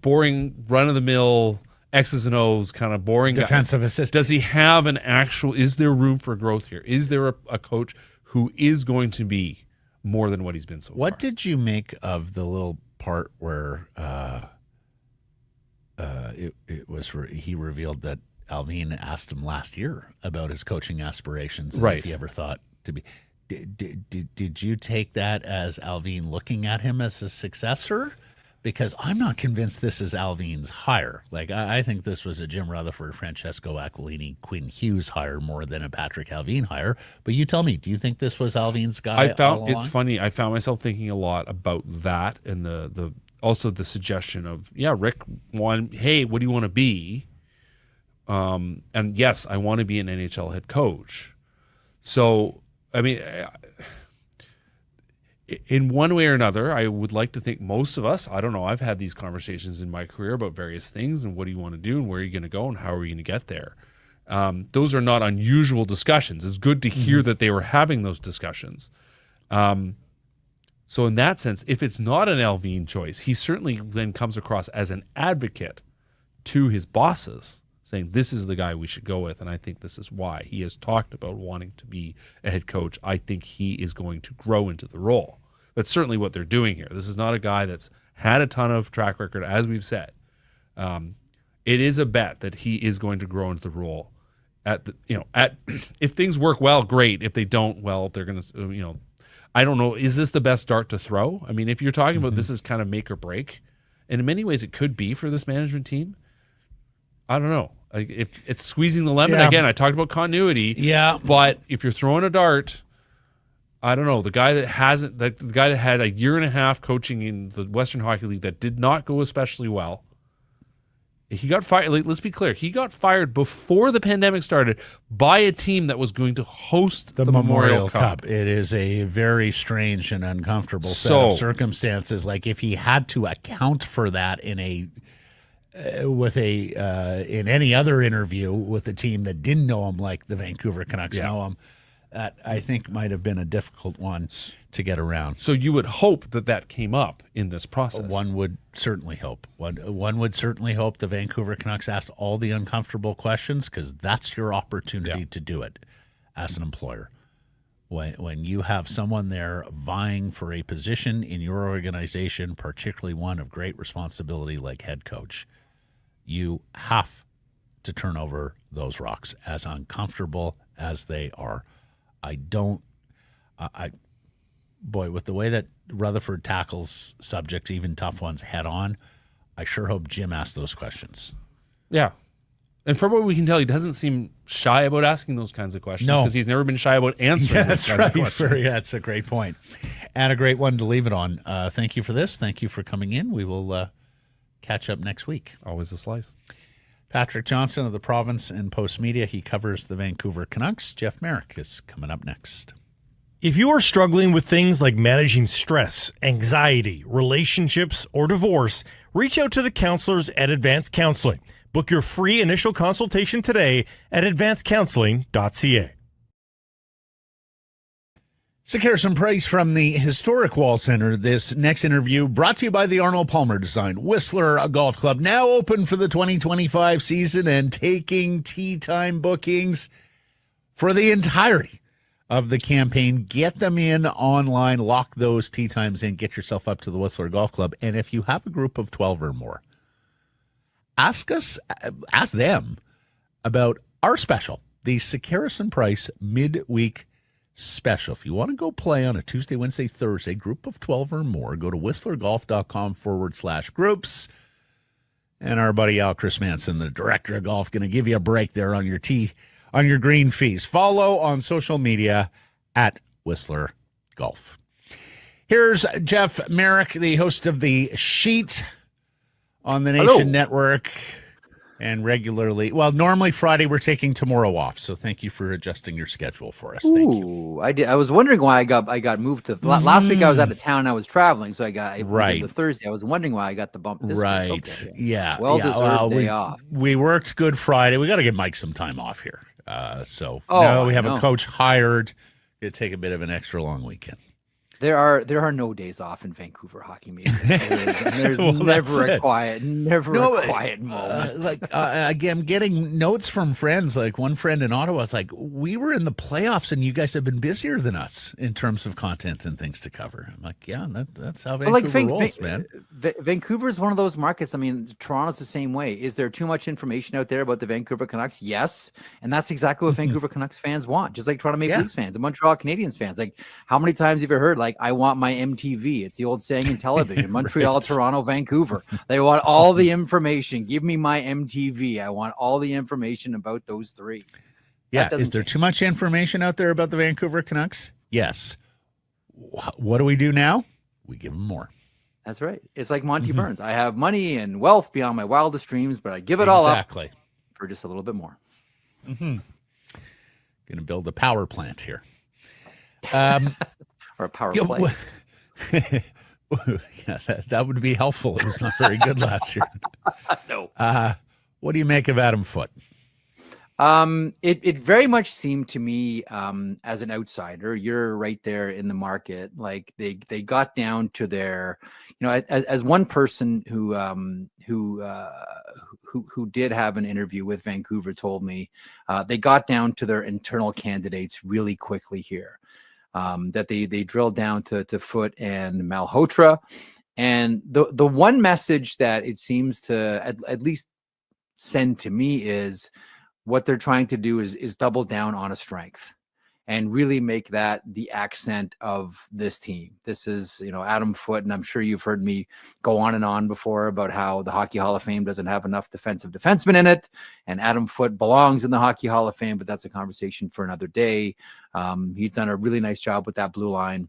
boring run-of-the-mill X's and O's kind of boring defensive assistant. Does he have is there room for growth here? Is there a coach who is going to be more than what he's been so far? What did you make of the little part where he revealed that Alvin asked him last year about his coaching aspirations and if he ever thought to be. Did you take that as Alvin looking at him as a successor? Because I'm not convinced this is Alvin's hire. Like, I think this was a Jim Rutherford, Francesco Aquilini, Quinn Hughes hire more than a Patrick Alvin hire. But you tell me, do you think this was Alvin's guy? It's funny. I found myself thinking a lot about that and the also the suggestion of, Rick hey, what do you want to be? And yes, I want to be an NHL head coach. So I mean, in one way or another, I would like to think most of us, I don't know, I've had these conversations in my career about various things and what do you want to do and where are you going to go and how are you going to get there. Those are not unusual discussions. It's good to hear that they were having those discussions. So in that sense, if it's not an Allvin choice, he certainly then comes across as an advocate to his bosses, saying this is the guy we should go with, and I think this is why. He has talked about wanting to be a head coach. I think he is going to grow into the role. That's certainly what they're doing here. This is not a guy that's had a ton of track record, as we've said. It is a bet that he is going to grow into the role. If things work well, great. If they don't, well, they're going to, I don't know. Is this the best dart to throw? I mean, if you're talking about this is kind of make or break, and in many ways it could be for this management team, I don't know. If it's squeezing the lemon again, I talked about continuity. Yeah, but if you're throwing a dart, I don't know. The guy that had a year and a half coaching in the Western Hockey League that did not go especially well. He got fired. Let's be clear. He got fired before the pandemic started by a team that was going to host the Memorial Cup. It is a very strange and uncomfortable set of circumstances. Like if he had to account for that in any other interview with a team that didn't know him like the Vancouver Canucks know him, that I think might have been a difficult one to get around. So you would hope that came up in this process. One would certainly hope. One would certainly hope the Vancouver Canucks asked all the uncomfortable questions, because that's your opportunity to do it as an employer. When you have someone there vying for a position in your organization, particularly one of great responsibility like head coach, you have to turn over those rocks, as uncomfortable as they are. With the way that Rutherford tackles subjects, even tough ones, head on, I sure hope Jim asks those questions. Yeah. And from what we can tell, he doesn't seem shy about asking those kinds of questions, because he's never been shy about answering those kinds of questions. That's a great point. And a great one to leave it on. Thank you for this. Thank you for coming in. We will catch up next week. Always a slice. Patrick Johnston of the Province and Post Media. He covers the Vancouver Canucks. Jeff Merrick is coming up next. If you are struggling with things like managing stress, anxiety, relationships, or divorce, reach out to the counselors at Advanced Counseling. Book your free initial consultation today at advancedcounseling.ca. Sekeres and Price from the Historic Wall Center. This next interview brought to you by the Arnold Palmer Design Whistler Golf Club, now open for the 2025 season and taking tee time bookings for the entirety of the campaign. Get them in online, lock those tee times in, get yourself up to the Whistler Golf Club. And if you have a group of 12 or more, ask them about our special, the Sekeres and Price midweek special. If you want to go play on a Tuesday, Wednesday, Thursday, group of 12 or more, go to whistlergolf.com/groups. And our buddy Al Chris Manson, the director of golf, going to give you a break there on your green fees. Follow on social media at Whistler Golf. Here's Jeff Merrick, the host of The Sheet on the Nation Network. And normally Friday, we're taking tomorrow off. So thank you for adjusting your schedule for us. Thank you. I was wondering why I got moved to last week. I was out of town. I was traveling, so I got the Thursday. I was wondering why I got the bump this week. Okay. Yeah. Well-deserved day off. We worked Good Friday. We got to give Mike some time off here. Now that we have a coach hired, it'll take a bit of an extra long weekend. There are no days off in Vancouver hockey meetings. There's never a quiet moment. Again, getting notes from friends. Like one friend in Ottawa was like, "We were in the playoffs, and you guys have been busier than us in terms of content and things to cover." I'm like, "Yeah, that's how Vancouver rolls, man." Vancouver is one of those markets. I mean, Toronto's the same way. Is there too much information out there about the Vancouver Canucks? Yes, and that's exactly what Vancouver Canucks fans want. Just like Toronto Maple Leafs fans and Montreal Canadiens fans. Like, how many times have you heard? Like, I want my MTV. It's the old saying in television. Montreal, Toronto, Vancouver. They want all the information. Give me my MTV. I want all the information about those three. Yeah. Is there too much information out there about the Vancouver Canucks? Yes. What do we do now? We give them more. That's right. It's like Monty Burns. I have money and wealth beyond my wildest dreams, but I give it all up for just a little bit more. Going to build a power plant here. Or a power play. Yeah, that would be helpful. It was not very good last year. No. What do you make of Adam Foote? It very much seemed to me, as an outsider, you're right there in the market. Like they got down to their, as one person who did have an interview with Vancouver told me, they got down to their internal candidates really quickly here. That they drilled down to Foote and Malhotra. And the one message that it seems to at least send to me is what they're trying to do is double down on a strength and really make that the accent of this team. This is, Adam Foote, and I'm sure you've heard me go on and on before about how the Hockey Hall of Fame doesn't have enough defensive defensemen in it, and Adam Foote belongs in the Hockey Hall of Fame, but that's a conversation for another day. He's done a really nice job with that blue line.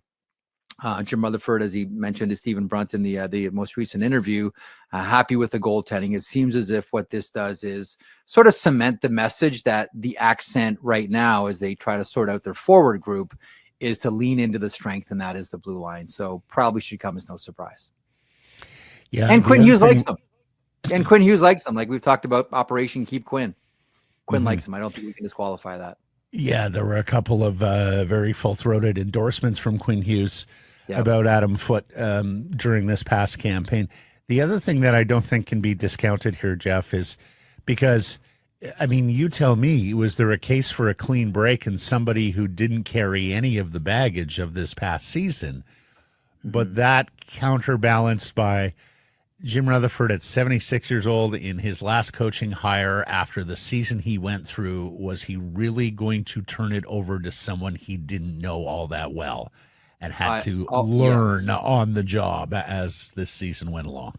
Jim Rutherford, as he mentioned to Stephen Brunt in the most recent interview, happy with the goaltending. It seems as if what this does is sort of cement the message that the accent right now, as they try to sort out their forward group, is to lean into the strength, and that is the blue line. So probably should come as no surprise. Yeah, and Quinn Hughes likes them. And Quinn Hughes likes them. Like we've talked about Operation Keep Quinn. Quinn likes him. I don't think we can disqualify that. Yeah, there were a couple of very full-throated endorsements from Quinn Hughes about Adam Foote during this past campaign. The other thing that I don't think can be discounted here, Jeff, is because, you tell me, was there a case for a clean break and somebody who didn't carry any of the baggage of this past season, but that counterbalanced by Jim Rutherford at 76 years old in his last coaching hire after the season he went through, was he really going to turn it over to someone he didn't know all that well and had to learn on the job as this season went along?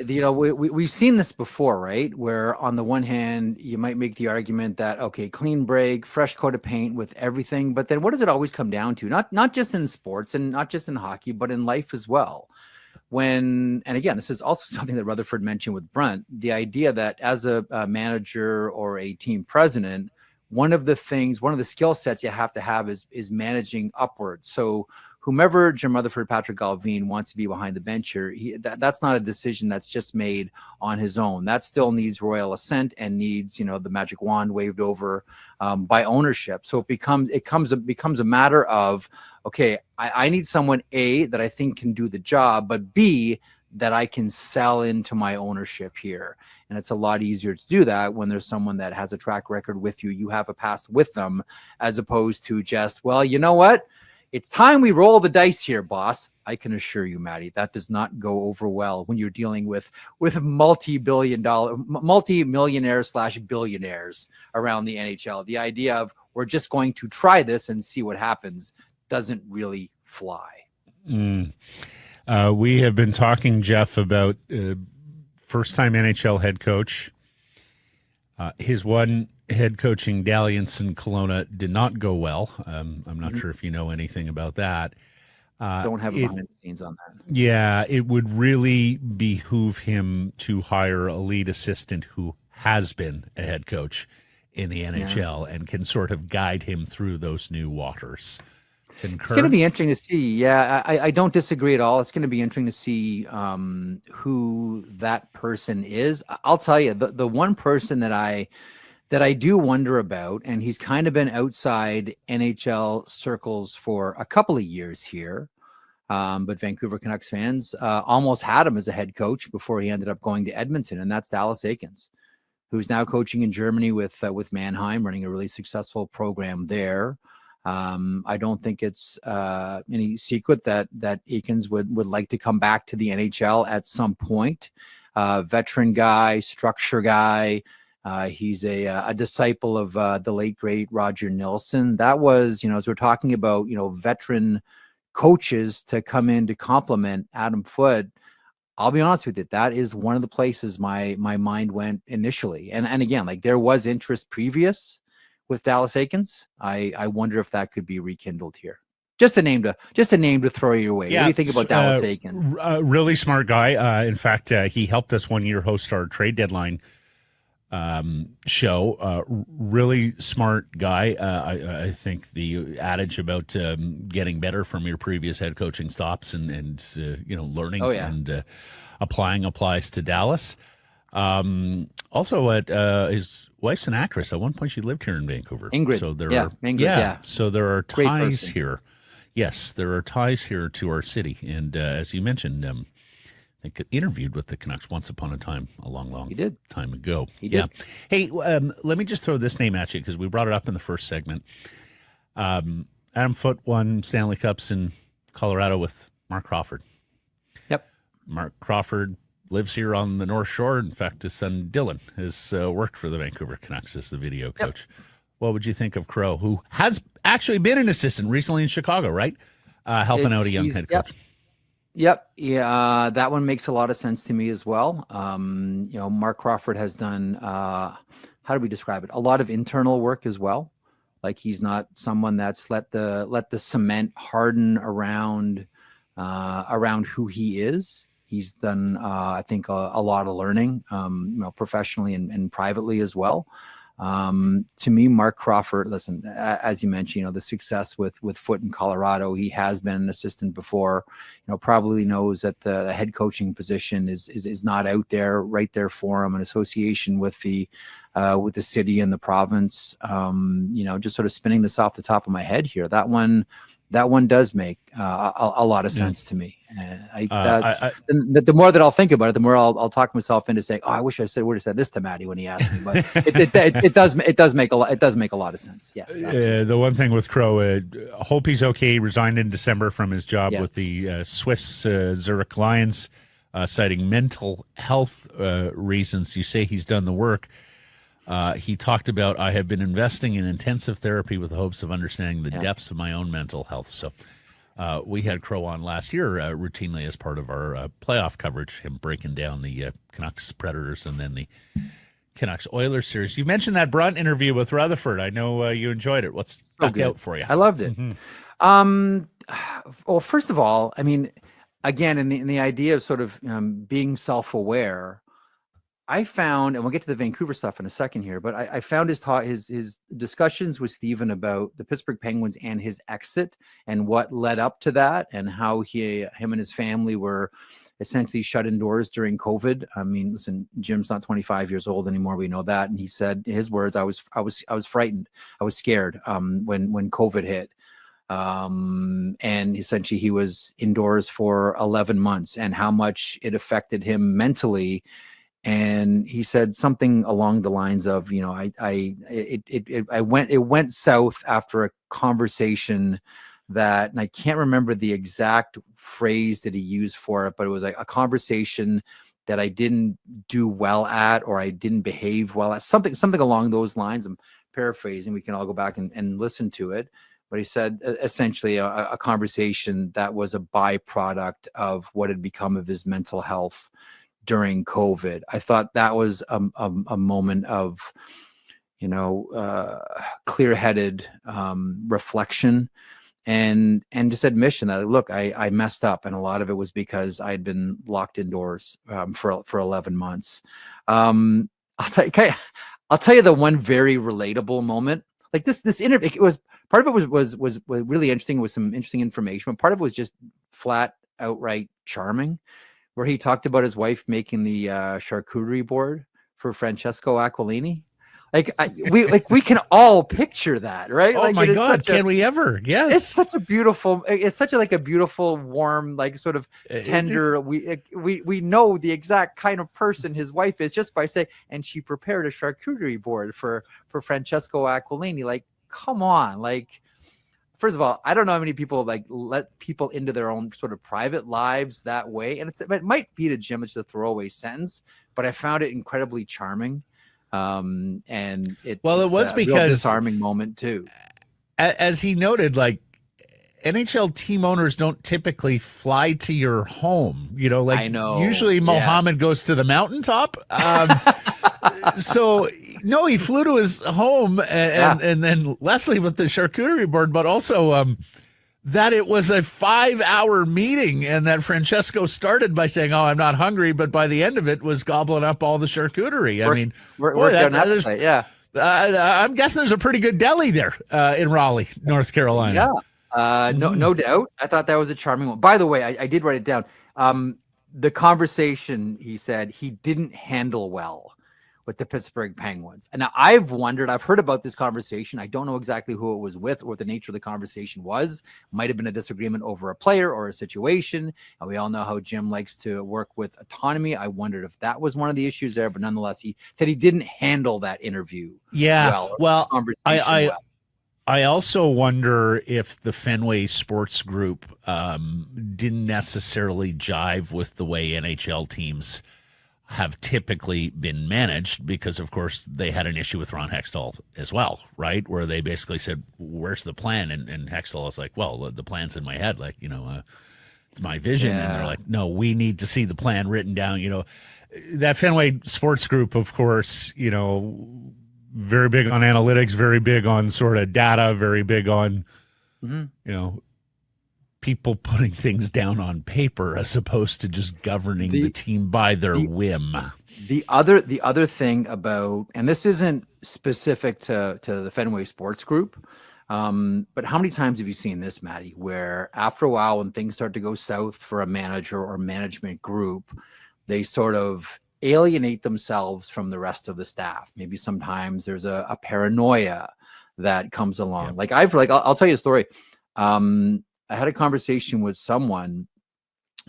We've seen this before, right? Where on the one hand, you might make the argument that, okay, clean break, fresh coat of paint with everything. But then what does it always come down to? Not just in sports and not just in hockey, but in life as well. And again, this is also something that Rutherford mentioned with Brunt, the idea that as a manager or a team president, one of the skill sets you have to have is managing upward. So whomever Jim Rutherford, Patrick Galvin wants to be behind the bench here, that's not a decision that's just made on his own. That still needs royal assent and needs, the magic wand waved over by ownership. So it becomes a matter of, okay, I need someone, A, that I think can do the job, but B, that I can sell into my ownership here. And it's a lot easier to do that when there's someone that has a track record with you. You have a past with them, as opposed to just, well, you know what? It's time we roll the dice here, boss. I can assure you, Maddie, that does not go over well when you're dealing with multi-millionaires/billionaires around the NHL. The idea of we're just going to try this and see what happens doesn't really fly. We have been talking, Jeff, about first-time NHL head coach. His one head coaching dalliance in Kelowna did not go well. I'm not sure if you know anything about that. Don't have behind the scenes on that. Yeah, it would really behoove him to hire a lead assistant who has been a head coach in the NHL and can sort of guide him through those new waters. Concur? It's going to be interesting to see. Yeah, I don't disagree at all. It's going to be interesting to see who that person is. I'll tell you, the one person that I do wonder about, and he's kind of been outside NHL circles for a couple of years here, but Vancouver Canucks fans almost had him as a head coach before he ended up going to Edmonton, and that's Dallas Eakins, who's now coaching in Germany with Mannheim, running a really successful program there. I don't think it's any secret that Eakins would like to come back to the NHL at some point. Veteran guy, structure guy. He's a disciple of the late, great Roger Nilsson. That was, as we're talking about, veteran coaches to come in to complement Adam Foote. I'll be honest with you, that is one of the places my mind went initially. And again, like there was interest previous with Dallas Eakins. I wonder if that could be rekindled here. Just a name to throw your way. Yeah, what do you think about Dallas Eakins? Really smart guy. In fact, he helped us one year host our trade deadline show. Really smart guy. I think the adage about getting better from your previous head coaching stops and learning and applying applies to Dallas. Also, his wife's an actress. At one point, she lived here in Vancouver. Ingrid. So there So there are ties here. Yes, there are ties here to our city. And as you mentioned, I think interviewed with the Canucks once upon a time, a long time ago. He did. Hey, let me just throw this name at you because we brought it up in the first segment. Adam Foote won Stanley Cups in Colorado with Mark Crawford. Yep. Mark Crawford lives here on the North Shore. In fact, his son Dylan has worked for the Vancouver Canucks as the video coach. Yep. What would you think of Crow, who has actually been an assistant recently in Chicago, right? Helping out a young head coach. Yep. Yeah. That one makes a lot of sense to me as well. Mark Crawford has done, how do we describe it? A lot of internal work as well. Like he's not someone that's let the cement harden around who he is. He's done, I think, a lot of learning, professionally and privately as well. To me, Mark Crawford, listen, as you mentioned, the success with Foote in Colorado, he has been an assistant before, probably knows that the head coaching position is not out there, right there for him, in association with the city and the province. Just sort of spinning this off the top of my head here. That one does make a lot of sense to me. The more that I'll think about it, the more I'll talk myself into saying, "Oh, I wish I would have said this to Matty when he asked me." But it does make a lot of sense. Yes. The one thing with Crow, hope he's okay. Resigned in December from his job with the Swiss Zurich Lions, citing mental health reasons. You say he's done the work. He talked about, I have been investing in intensive therapy with the hopes of understanding the depths of my own mental health. So we had Crow on last year routinely as part of our playoff coverage, him breaking down the Canucks Predators and then the Canucks Oilers series. You mentioned that Brunt interview with Rutherford. I know you enjoyed it. What's stuck out for you? I loved it. Mm-hmm. Well, first of all, I mean, again, in the idea of sort of being self-aware, I found, and we'll get to the Vancouver stuff in a second here, but I found his discussions with Steven about the Pittsburgh Penguins and his exit and what led up to that and how him and his family were essentially shut indoors during COVID. I mean, listen, Jim's not 25 years old anymore. We know that. And he said, his words, I was frightened. I was scared when COVID hit. And essentially he was indoors for 11 months and how much it affected him mentally. And he said something along the lines of, it went south after a conversation that, and I can't remember the exact phrase that he used for it, but it was like a conversation that I didn't do well at, or I didn't behave well at, something along those lines. I'm paraphrasing. We can all go back and listen to it. But he said essentially a conversation that was a byproduct of what had become of his mental health during COVID. I thought that was a moment of, clear-headed reflection and just admission that, look, I messed up, and a lot of it was because I'd been locked indoors for 11 months. I'll tell you the one very relatable moment. Like this interview, it was part of it was really interesting with some interesting information, but part of it was just flat outright charming, where he talked about his wife making the charcuterie board for Francesco Aquilini. We can all picture that, right? Oh my God, can we ever? Yes. It's such a beautiful, warm, like sort of tender. We know the exact kind of person his wife is just by saying, and she prepared a charcuterie board for Francesco Aquilini. Like, come on, like. First of all, I don't know how many people let people into their own sort of private lives that way. And it might be to Jim, it's a throwaway sentence, but I found it incredibly charming. And it was because a disarming moment too. As he noted, like NHL team owners don't typically fly to your home, I know. Usually Mohammed goes to the mountaintop. So no, he flew to his home and then Leslie with the charcuterie board, but also that it was a 5-hour meeting and that Francesco started by saying, "Oh, I'm not hungry," but by the end of it was gobbling up all the charcuterie. I'm guessing there's a pretty good deli there in Raleigh, North Carolina. Yeah, no doubt. I thought that was a charming one. By the way, I did write it down. The conversation, he said, he didn't handle well with the Pittsburgh Penguins. And now I've heard about this conversation. I don't know exactly who it was with or what the nature of the conversation was. Might have been a disagreement over a player or a situation. And we all know how Jim likes to work with autonomy. I wondered if that was one of the issues there, but nonetheless, he said he didn't handle that interview well. I also wonder if the Fenway Sports Group didn't necessarily jive with the way NHL teams have typically been managed, because of course they had an issue with Ron Hextall as well, right? Where they basically said, "Where's the plan?" And Hextall was like, "Well, the plan's in my head, it's my vision." Yeah. And they're like, "No, we need to see the plan written down." That Fenway Sports Group, of course, very big on analytics, very big on sort of data, very big on, people putting things down on paper as opposed to just governing the team by their whim. The other thing about, and this isn't specific to the Fenway Sports Group, but how many times have you seen this, Matty, where after a while when things start to go south for a manager or management group, they sort of alienate themselves from the rest of the staff? Maybe sometimes there's a paranoia that comes along. Yeah. I'll tell you a story. I had a conversation with someone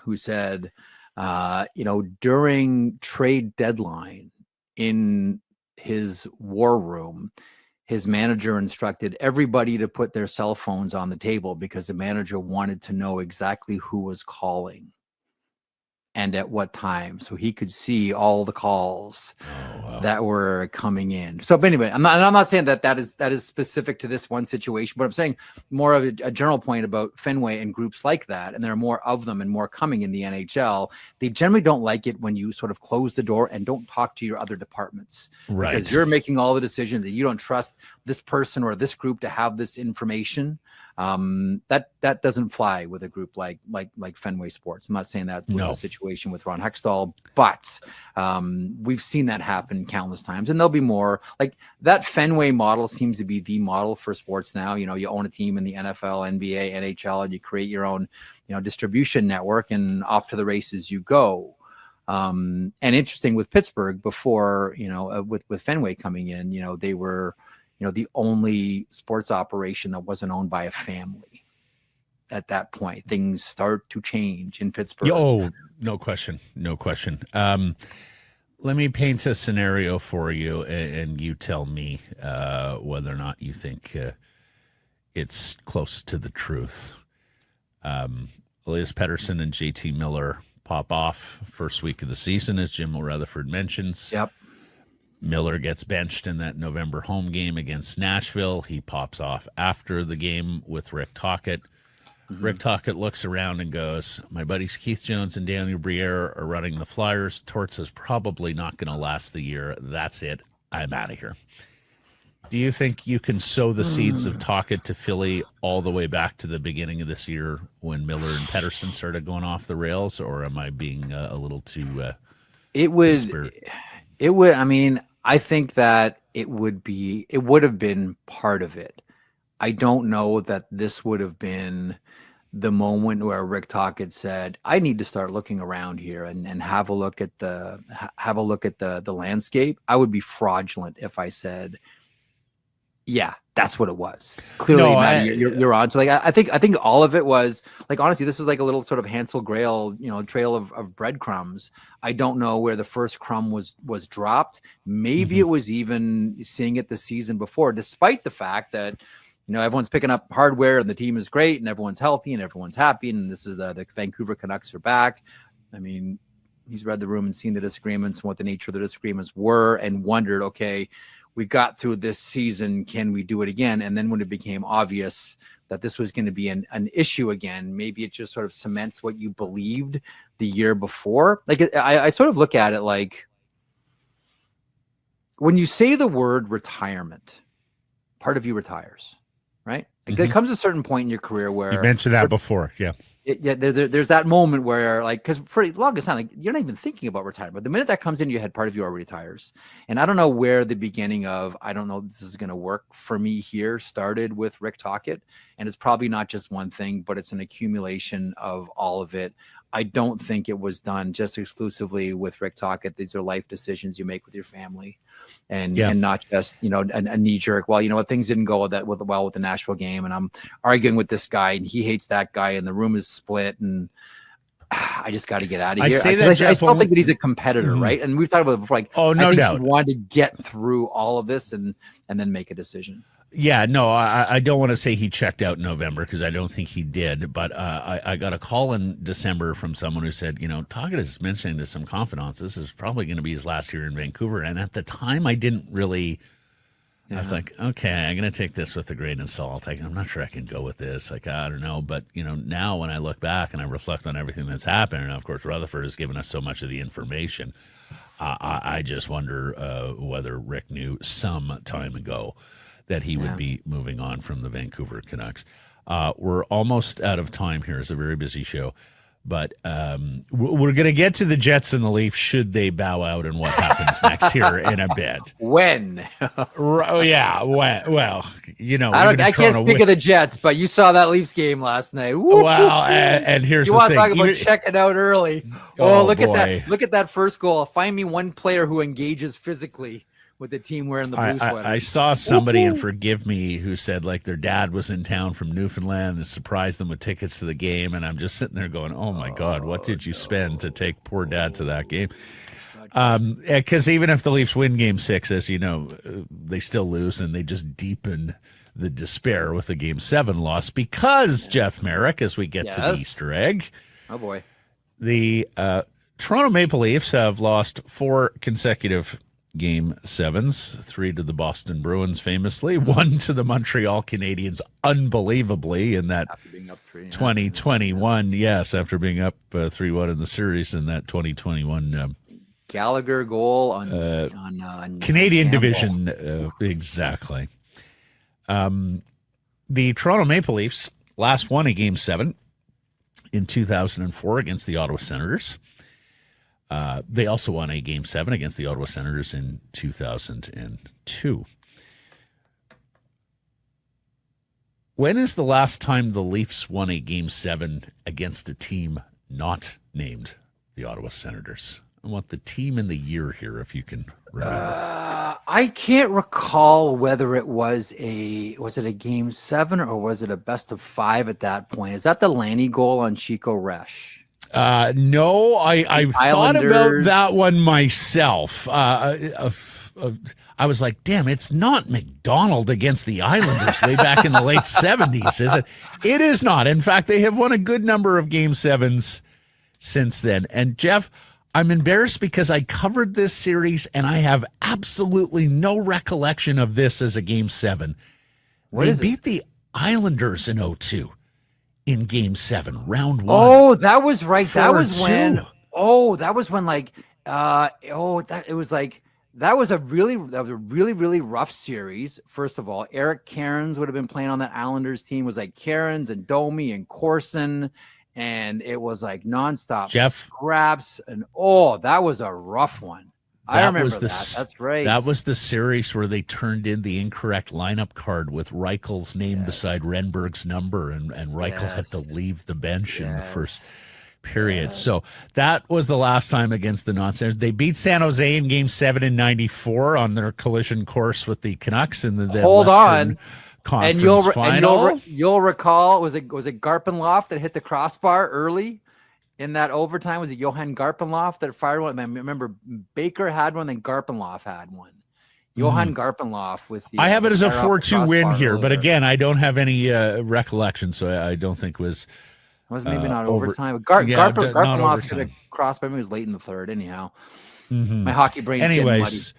who said, during trade deadline in his war room, his manager instructed everybody to put their cell phones on the table because the manager wanted to know exactly who was calling and at what time, so he could see all the calls that were coming in. So, but anyway, I'm not saying that is specific to this one situation, but I'm saying more of a general point about Fenway and groups like that, and there are more of them and more coming in the NHL. They generally don't like it when you sort of close the door and don't talk to your other departments, right? Because you're making all the decisions that you don't trust this person or this group to have this information. That doesn't fly with a group like Fenway Sports. I'm not saying that was a situation with Ron Hextall, but we've seen that happen countless times, and there'll be more. Like that Fenway model seems to be the model for sports now. You own a team in the NFL, NBA, NHL, and you create your own, distribution network, and off to the races you go. And interesting with Pittsburgh before, with Fenway coming in, they were, the only sports operation that wasn't owned by a family. At that point, things start to change in Pittsburgh. Oh, no question. Let me paint a scenario for you, and you tell me whether or not you think it's close to the truth. Elias Pettersson and JT Miller pop off first week of the season, as Jim Rutherford mentions. Yep. Miller gets benched in that November home game against Nashville. He pops off after the game with Rick Tocchet. Mm-hmm. Rick Tocchet looks around and goes, "My buddies Keith Jones and Daniel Briere are running the Flyers. Torts is probably not going to last the year. That's it. I'm out of here." Do you think you can sow the seeds of Tocchet to Philly all the way back to the beginning of this year when Miller and Pettersson started going off the rails, or am I being a little too It would. I mean, I think that it would have been part of it. I don't know that this would have been the moment where Rick Tocchet said, "I need to start looking around here and have a look at the landscape." I would be fraudulent if I said, "Yeah, that's what it was." Clearly, no, Matty, you're on. So I think all of it was like, honestly, this was like a little sort of Hansel Grail, trail of breadcrumbs. I don't know where the first crumb was dropped. Maybe it was even seeing it the season before, despite the fact that, everyone's picking up hardware and the team is great and everyone's healthy and everyone's happy. And this is the Vancouver Canucks are back. I mean, he's read the room and seen the disagreements and what the nature of the disagreements were and wondered, okay, we got through this season. Can we do it again? And then when it became obvious that this was going to be an issue again, maybe it just sort of cements what you believed the year before. Like I sort of look at it like when you say the word retirement, part of you retires. right? Like, there comes a certain point in your career where you mentioned that before. Yeah. There's that moment where, like, because for the longest time, like, you're not even thinking about retirement. But the minute that comes into your head, part of you already retires. And I don't know where the beginning of, I don't know, this is going to work for me here started with Rick Tocchet. And it's probably not just one thing, but it's an accumulation of all of it. I don't think it was done just exclusively with Rick Tocchet. These are life decisions you make with your family, and not just, you know, a knee jerk. Well, you know what, things didn't go well with the Nashville game, and I'm arguing with this guy, and he hates that guy, and the room is split, and I just got to get out of here. I still think that he's a competitor, right? And we've talked about it before. Like, no I think doubt, he wanted to get through all of this and then make a decision. Yeah, no, I don't want to say he checked out in November, because I don't think he did. But I got a call in December from someone who said, you know, Tocchet is mentioning to some confidants, this is probably going to be his last year in Vancouver. And at the time, I didn't really. I was like, okay, I'm going to take this with a grain of salt. I'm not sure I can go with this. Like, I don't know. But, you know, now when I look back and I reflect on everything that's happened, and of course, Rutherford has given us so much of the information, I just wonder whether Rick knew some time ago that he would be moving on from the Vancouver Canucks. We're almost out of time here. It's a very busy show. But we're going to get to the Jets and the Leafs should they bow out, and what happens next here in a bit. When? Well, you know. I can't speak of the Jets, but you saw that Leafs game last night. Woo-hoo. Well, and here's the thing. You want to talk about checking out early. Look at that. Look at that first goal. Find me one player who engages physically with the team wearing the blue sweater. I saw somebody, and forgive me, who said like their dad was in town from Newfoundland and surprised them with tickets to the game. And I'm just sitting there going, oh my God, what did you spend to take poor dad to that game? Because even if the Leafs win Game 6, as you know, they still lose, and they just deepen the despair with the Game 7 loss because, Jeff Merrick, as we get to the Easter egg. Oh, boy. The Toronto Maple Leafs have lost 4 consecutive Game 7s, 3 to the Boston Bruins famously, 1 to the Montreal Canadiens unbelievably in that 2021, yes, after being up 3-1 in the series in that 2021 Gallagher goal on Canadian division, exactly. The Toronto Maple Leafs last won a Game 7 in 2004 against the Ottawa Senators. They also won a Game 7 against the Ottawa Senators in 2002. When is the last time the Leafs won a Game 7 against a team not named the Ottawa Senators? I want the team in the year here, if you can remember. I can't recall whether it was it a Game 7 or was it a best of 5 at that point. Is that the Lanny goal on Chico Resch? No, I thought about that one myself. I was like, damn, it's not McDonald against the Islanders way back in the late 70s, is it? It is not. In fact, they have won a good number of Game 7s since then. And Jeff, I'm embarrassed because I covered this series and I have absolutely no recollection of this as a Game 7. They beat the Islanders in 2002. In Game 7, round 1. Oh, that was right. That was when. Oh, that was when. Like, that was a really really rough series. First of all, Eric Cairns would have been playing on that Islanders team. It was like Cairns and Domi and Corson, and it was like nonstop scraps. And that was a rough one. I remember that. That's right. That was the series where they turned in the incorrect lineup card with Reichel's name beside Renberg's number, and Reichel had to leave the bench in the first period. So that was the last time against the non-Senators. They beat San Jose in Game 7 in 94 on their collision course with the Canucks in the Western Conference Final. And you'll recall, was it Garpenloff that hit the crossbar early? In that overtime, was it Johan Garpenloff that fired one? I remember Baker had one, then Garpenloff had one. Johan Garpenloff with the. I have it as a 4-2 win here, but again, I don't have any recollection, so I don't think it was maybe not overtime. Garpenloff hit a crossbar. Maybe it was late in the third. Anyhow, my hockey brain. Anyways,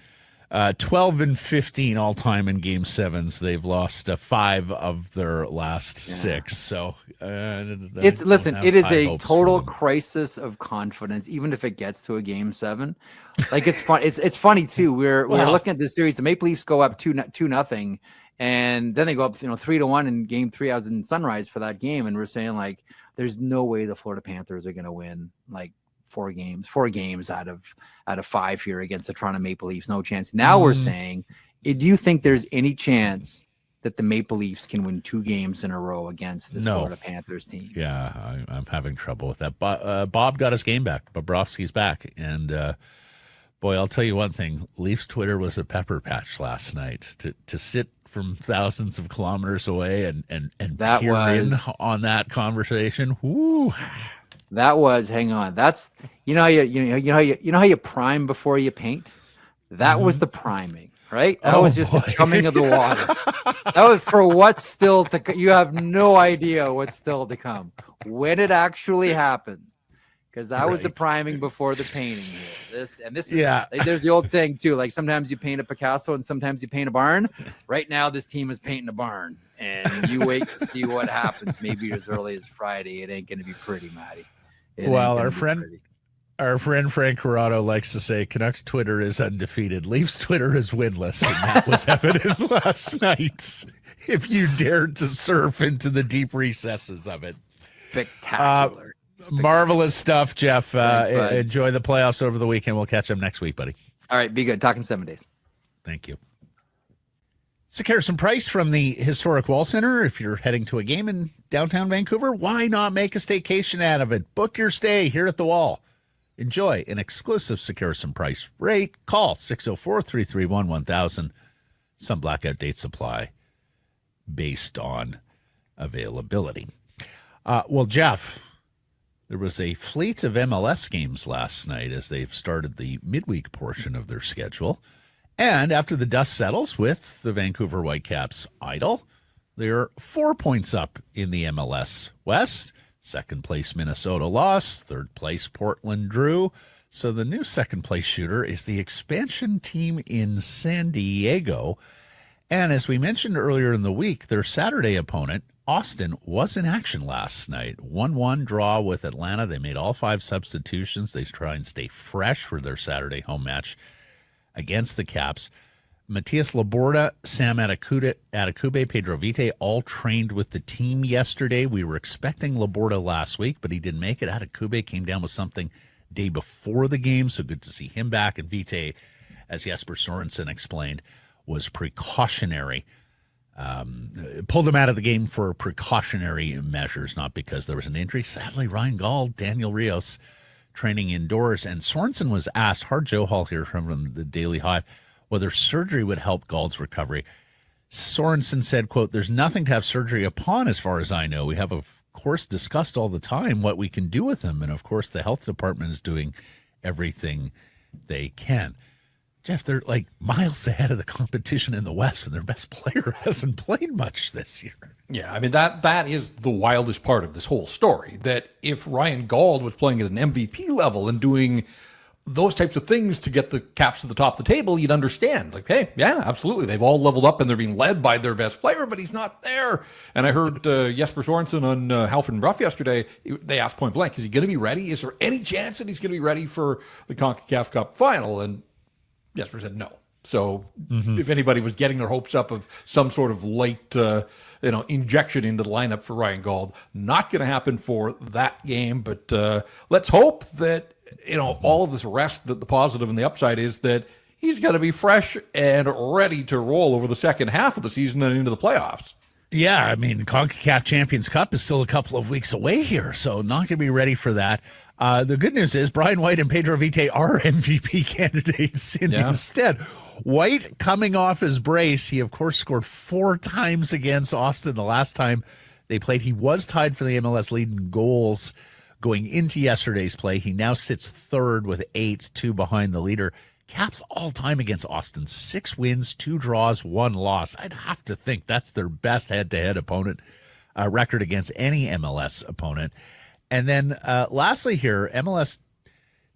12-15 all time in Game 7s. They've lost 5 of their last 6. So it is a total crisis of confidence, even if it gets to a Game 7. Like, it's fun. It's funny too. We're looking at this series. The Maple Leafs go up 2-0, And then they go up, 3-1 in game 3. I was in Sunrise for that game, and we're saying like, there's no way the Florida Panthers are going to win like 4 games out of 5 here against the Toronto Maple Leafs. No chance. Now we're saying, do you think there's any chance that the Maple Leafs can win 2 games in a row against this Florida Panthers team? Yeah, I'm having trouble with that. Bob got his game back. Bobrovsky's back. And boy, I'll tell you one thing. Leafs Twitter was a pepper patch last night. To sit from thousands of kilometers away and peer in on that conversation. Woo. That was, hang on. That's, how you prime before you paint? That was the priming. Right? That was just the chumming of the water. That was for what's still to come. You have no idea what's still to come when it actually happens, because that was the priming before the painting here. This is, like, there's the old saying too, like sometimes you paint a Picasso and sometimes you paint a barn. Right now, this team is painting a barn, and you wait to see what happens. Maybe as early as Friday. It ain't going to be pretty, Matty. Well, our friend Frank Corrado likes to say Canucks Twitter is undefeated. Leafs Twitter is winless, and that was evident last night. If you dared to surf into the deep recesses of it. Spectacular. Marvelous stuff, Jeff. Thanks, enjoy the playoffs over the weekend. We'll catch up next week, buddy. All right, be good. Talk in 7 days. Thank you. Sekeres and Price from the Historic Wall Center. If you're heading to a game in downtown Vancouver, why not make a staycation out of it? Book your stay here at the Wall. Enjoy an exclusive Sekeres and Price rate. Call 604-331-1000. Some blackout date supply based on availability. Well, Jeff, there was a fleet of MLS games last night as they've started the midweek portion of their schedule. And after the dust settles with the Vancouver Whitecaps idle, they're 4 points up in the MLS West. Second place, Minnesota lost. Third place, Portland drew. So the new second place shooter is the expansion team in San Diego. And as we mentioned earlier in the week, their Saturday opponent, Austin, was in action last night. 1-1 draw with Atlanta. They made all 5 substitutions. They try and stay fresh for their Saturday home match against the Caps. Matias Laborda, Sam Adekube, Pedro Vite all trained with the team yesterday. We were expecting Laborda last week, but he didn't make it. Adekube came down with something day before the game, so good to see him back. And Vite, as Jesper Sorensen explained, was precautionary. Pulled him out of the game for precautionary measures, not because there was an injury. Sadly, Ryan Gaul, Daniel Rios training indoors. And Sorensen was asked, Hard Joe Hall here from the Daily Hive, whether surgery would help Gauld's recovery. Sorensen said, quote, "There's nothing to have surgery upon as far as I know. We have, of course, discussed all the time what we can do with him. And, of course, the health department is doing everything they can." Jeff, they're like miles ahead of the competition in the West, and their best player hasn't played much this year. Yeah, I mean, that is the wildest part of this whole story, that if Ryan Gauld was playing at an MVP level and doing those types of things to get the Caps to the top of the table, you'd understand. Like, hey, yeah, absolutely. They've all leveled up and they're being led by their best player, but he's not there. And I heard Jesper Sorensen on Halford and Ruff yesterday. They asked point blank, is he going to be ready? Is there any chance that he's going to be ready for the CONCACAF Cup final? And Jesper said no. So if anybody was getting their hopes up of some sort of late injection into the lineup for Ryan Gauld, not going to happen for that game. But let's hope that all of this rest, that the positive and the upside is that he's going to be fresh and ready to roll over the second half of the season and into the playoffs. Yeah, I mean, CONCACAF Champions Cup is still a couple of weeks away here, so not going to be ready for that. The good news is Brian White and Pedro Vite are MVP candidates instead. White coming off his brace. He, of course, scored 4 times against Austin the last time they played. He was tied for the MLS lead in goals going into yesterday's play. He now sits third with 8, 2 behind the leader. Caps all-time against Austin, 6 wins, 2 draws, 1 loss. I'd have to think that's their best head-to-head opponent record against any MLS opponent. And then lastly here, MLS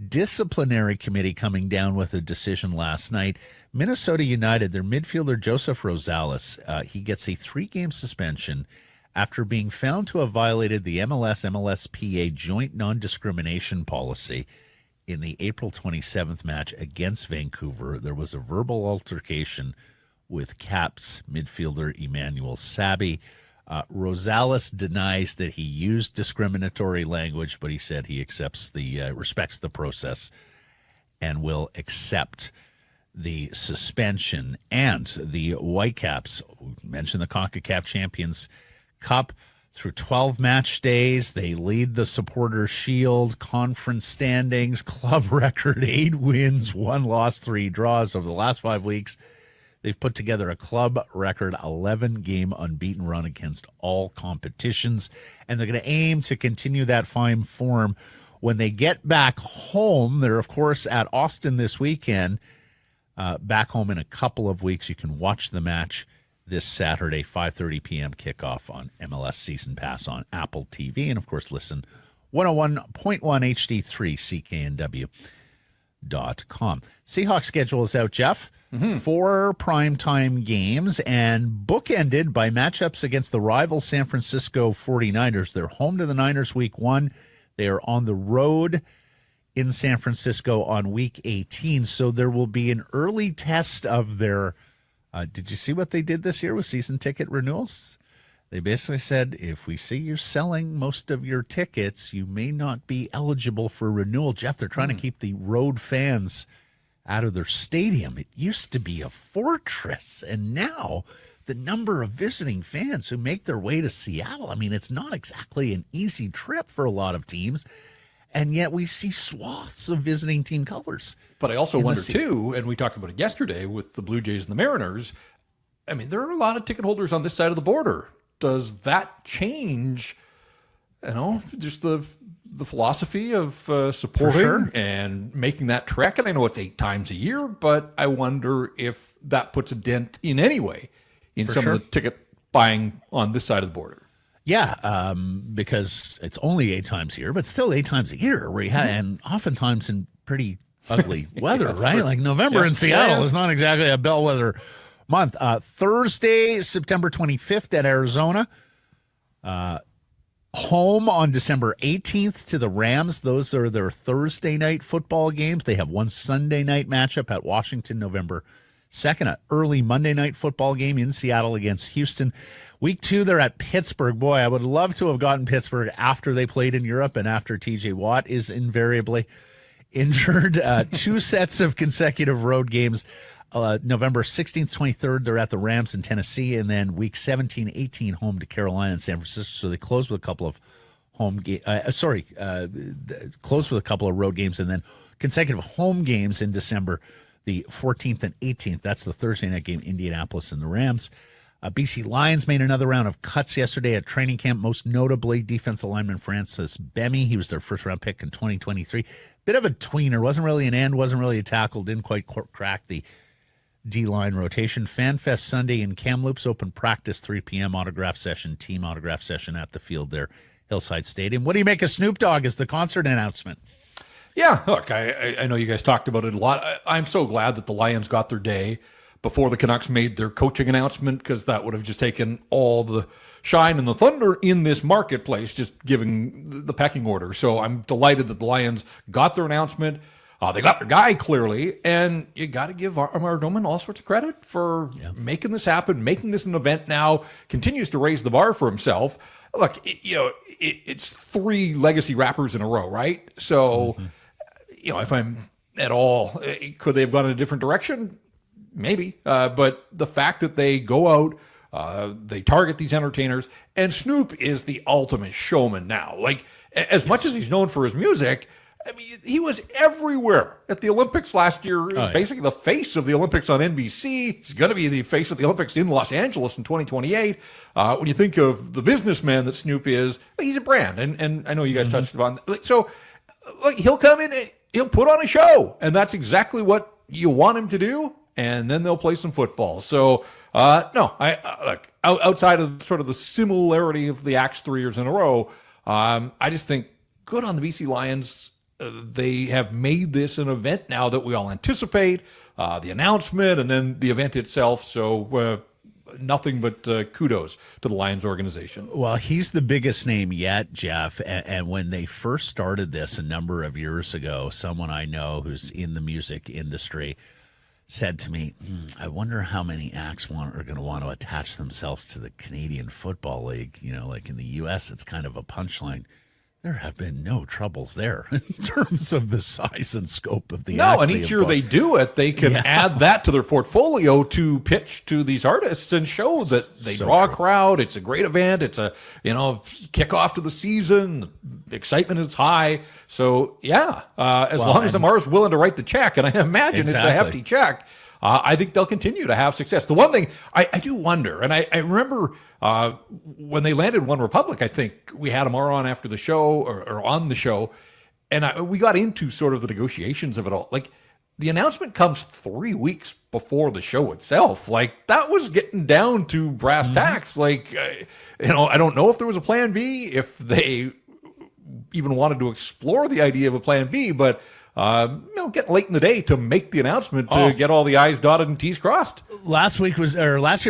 disciplinary committee coming down with a decision last night. Minnesota United, their midfielder Joseph Rosales, he gets a 3-game suspension after being found to have violated the MLS-MLSPA joint non-discrimination policy in the April 27th match against Vancouver. There was a verbal altercation with Caps midfielder Emmanuel Sabi. Rosales denies that he used discriminatory language, but he said he respects the process and will accept the suspension. And the Whitecaps, who mentioned the CONCACAF Champions Cup, through 12 match days, they lead the Supporters' Shield conference standings, club record 8 wins, 1 loss, 3 draws over the last 5 weeks. They've put together a club record 11-game unbeaten run against all competitions, and they're going to aim to continue that fine form when they get back home. They're, of course, at Austin this weekend. Back home in a couple of weeks. You can watch the match this Saturday, 5:30 p.m. kickoff on MLS Season Pass on Apple TV, and, of course, listen 101.1 HD3 CKNW.com. Seahawks schedule is out, Jeff. 4 primetime games and bookended by matchups against the rival San Francisco 49ers. They're home to the Niners week 1. They are on the road in San Francisco on week 18. So there will be an early test of their did you see what they did this year with season ticket renewals? They basically said, if we see you selling most of your tickets, you may not be eligible for renewal. Jeff, they're trying to keep the road fans out of their stadium. It used to be a fortress, and now the number of visiting fans who make their way to Seattle, I mean, it's not exactly an easy trip for a lot of teams, and yet we see swaths of visiting team colors. But I also wonder, too, and we talked about it yesterday with the Blue Jays and the Mariners, I mean, there are a lot of ticket holders on this side of the border. Does that change, just the philosophy of supporting and making that trek? And I know it's 8 times a year, but I wonder if that puts a dent in any way in some of the ticket buying on this side of the border. Yeah, because it's only 8 times a year, but still 8 times a year, where you have, and oftentimes in pretty ugly weather, right? Like November in Seattle is not exactly a bellwether month. Thursday, September 25th at Arizona. Home on December 18th to the Rams. Those are their Thursday night football games. They have one Sunday night matchup at Washington, November 2nd. An early Monday night football game in Seattle against Houston. Week 2, they're at Pittsburgh. Boy, I would love to have gotten Pittsburgh after they played in Europe and after TJ Watt is invariably injured. 2 sets of consecutive road games. November 16th, 23rd, they're at the Rams in Tennessee, and then week 17, 18, home to Carolina and San Francisco. So they close with a couple of close with a couple of road games, and then consecutive home games in December, the 14th and 18th. That's the Thursday night game, Indianapolis and the Rams. BC Lions made another round of cuts yesterday at training camp, most notably defensive lineman Francis Bemi. He was their first-round pick in 2023. Bit of a tweener. Wasn't really an end, wasn't really a tackle, didn't quite crack the D-line rotation. FanFest Sunday in Kamloops, open practice, 3 p.m. team autograph session at the field there, Hillside Stadium. What do you make of Snoop Dogg as the concert announcement? Yeah, look, I know you guys talked about it a lot. I'm so glad that the Lions got their day before the Canucks made their coaching announcement, because that would have just taken all the shine and the thunder in this marketplace, just giving the pecking order. So I'm delighted that the Lions got their announcement. They got their guy, clearly, and you got to give Amar Doman all sorts of credit for making this happen, making this an event now, continues to raise the bar for himself. Look, it's 3 legacy rappers in a row, right? So, if I'm at all, could they have gone in a different direction? Maybe. But the fact that they go out, they target these entertainers, and Snoop is the ultimate showman now. Like, as much as he's known for his music, I mean, he was everywhere at the Olympics last year, basically the face of the Olympics on NBC. He's going to be the face of the Olympics in Los Angeles in 2028. When you think of the businessman that Snoop is, he's a brand. And I know you guys touched upon that. So, he'll come in and he'll put on a show. And that's exactly what you want him to do. And then they'll play some football. So, look, outside of sort of the similarity of the acts 3 years in a row, I just think good on the BC Lions. They have made this an event now that we all anticipate, the announcement and then the event itself. So nothing but kudos to the Lions organization. Well, he's the biggest name yet, Jeff. And when they first started this a number of years ago, someone I know who's in the music industry said to me, I wonder how many acts are going to want to attach themselves to the Canadian Football League. You know, like in the U.S., it's kind of a punchline. There have been no troubles there in terms of the size and scope of the acts. No, and each year they do it, they can add that to their portfolio to pitch to these artists and show that they draw a crowd. It's a great event. It's a, kickoff to the season. The excitement is high. So, as long as Amar's willing to write the check, and I imagine it's a hefty check, I think they'll continue to have success. The one thing I do wonder, and I remember when they landed One Republic, I think we had Amar on after the show or on the show, and we got into sort of the negotiations of it all. Like, the announcement comes 3 weeks before the show itself. Like, that was getting down to brass tacks. Like, I don't know if there was a plan B, if they even wanted to explore the idea of a plan B, but getting late in the day to make the announcement to get all the I's dotted and T's crossed. Last year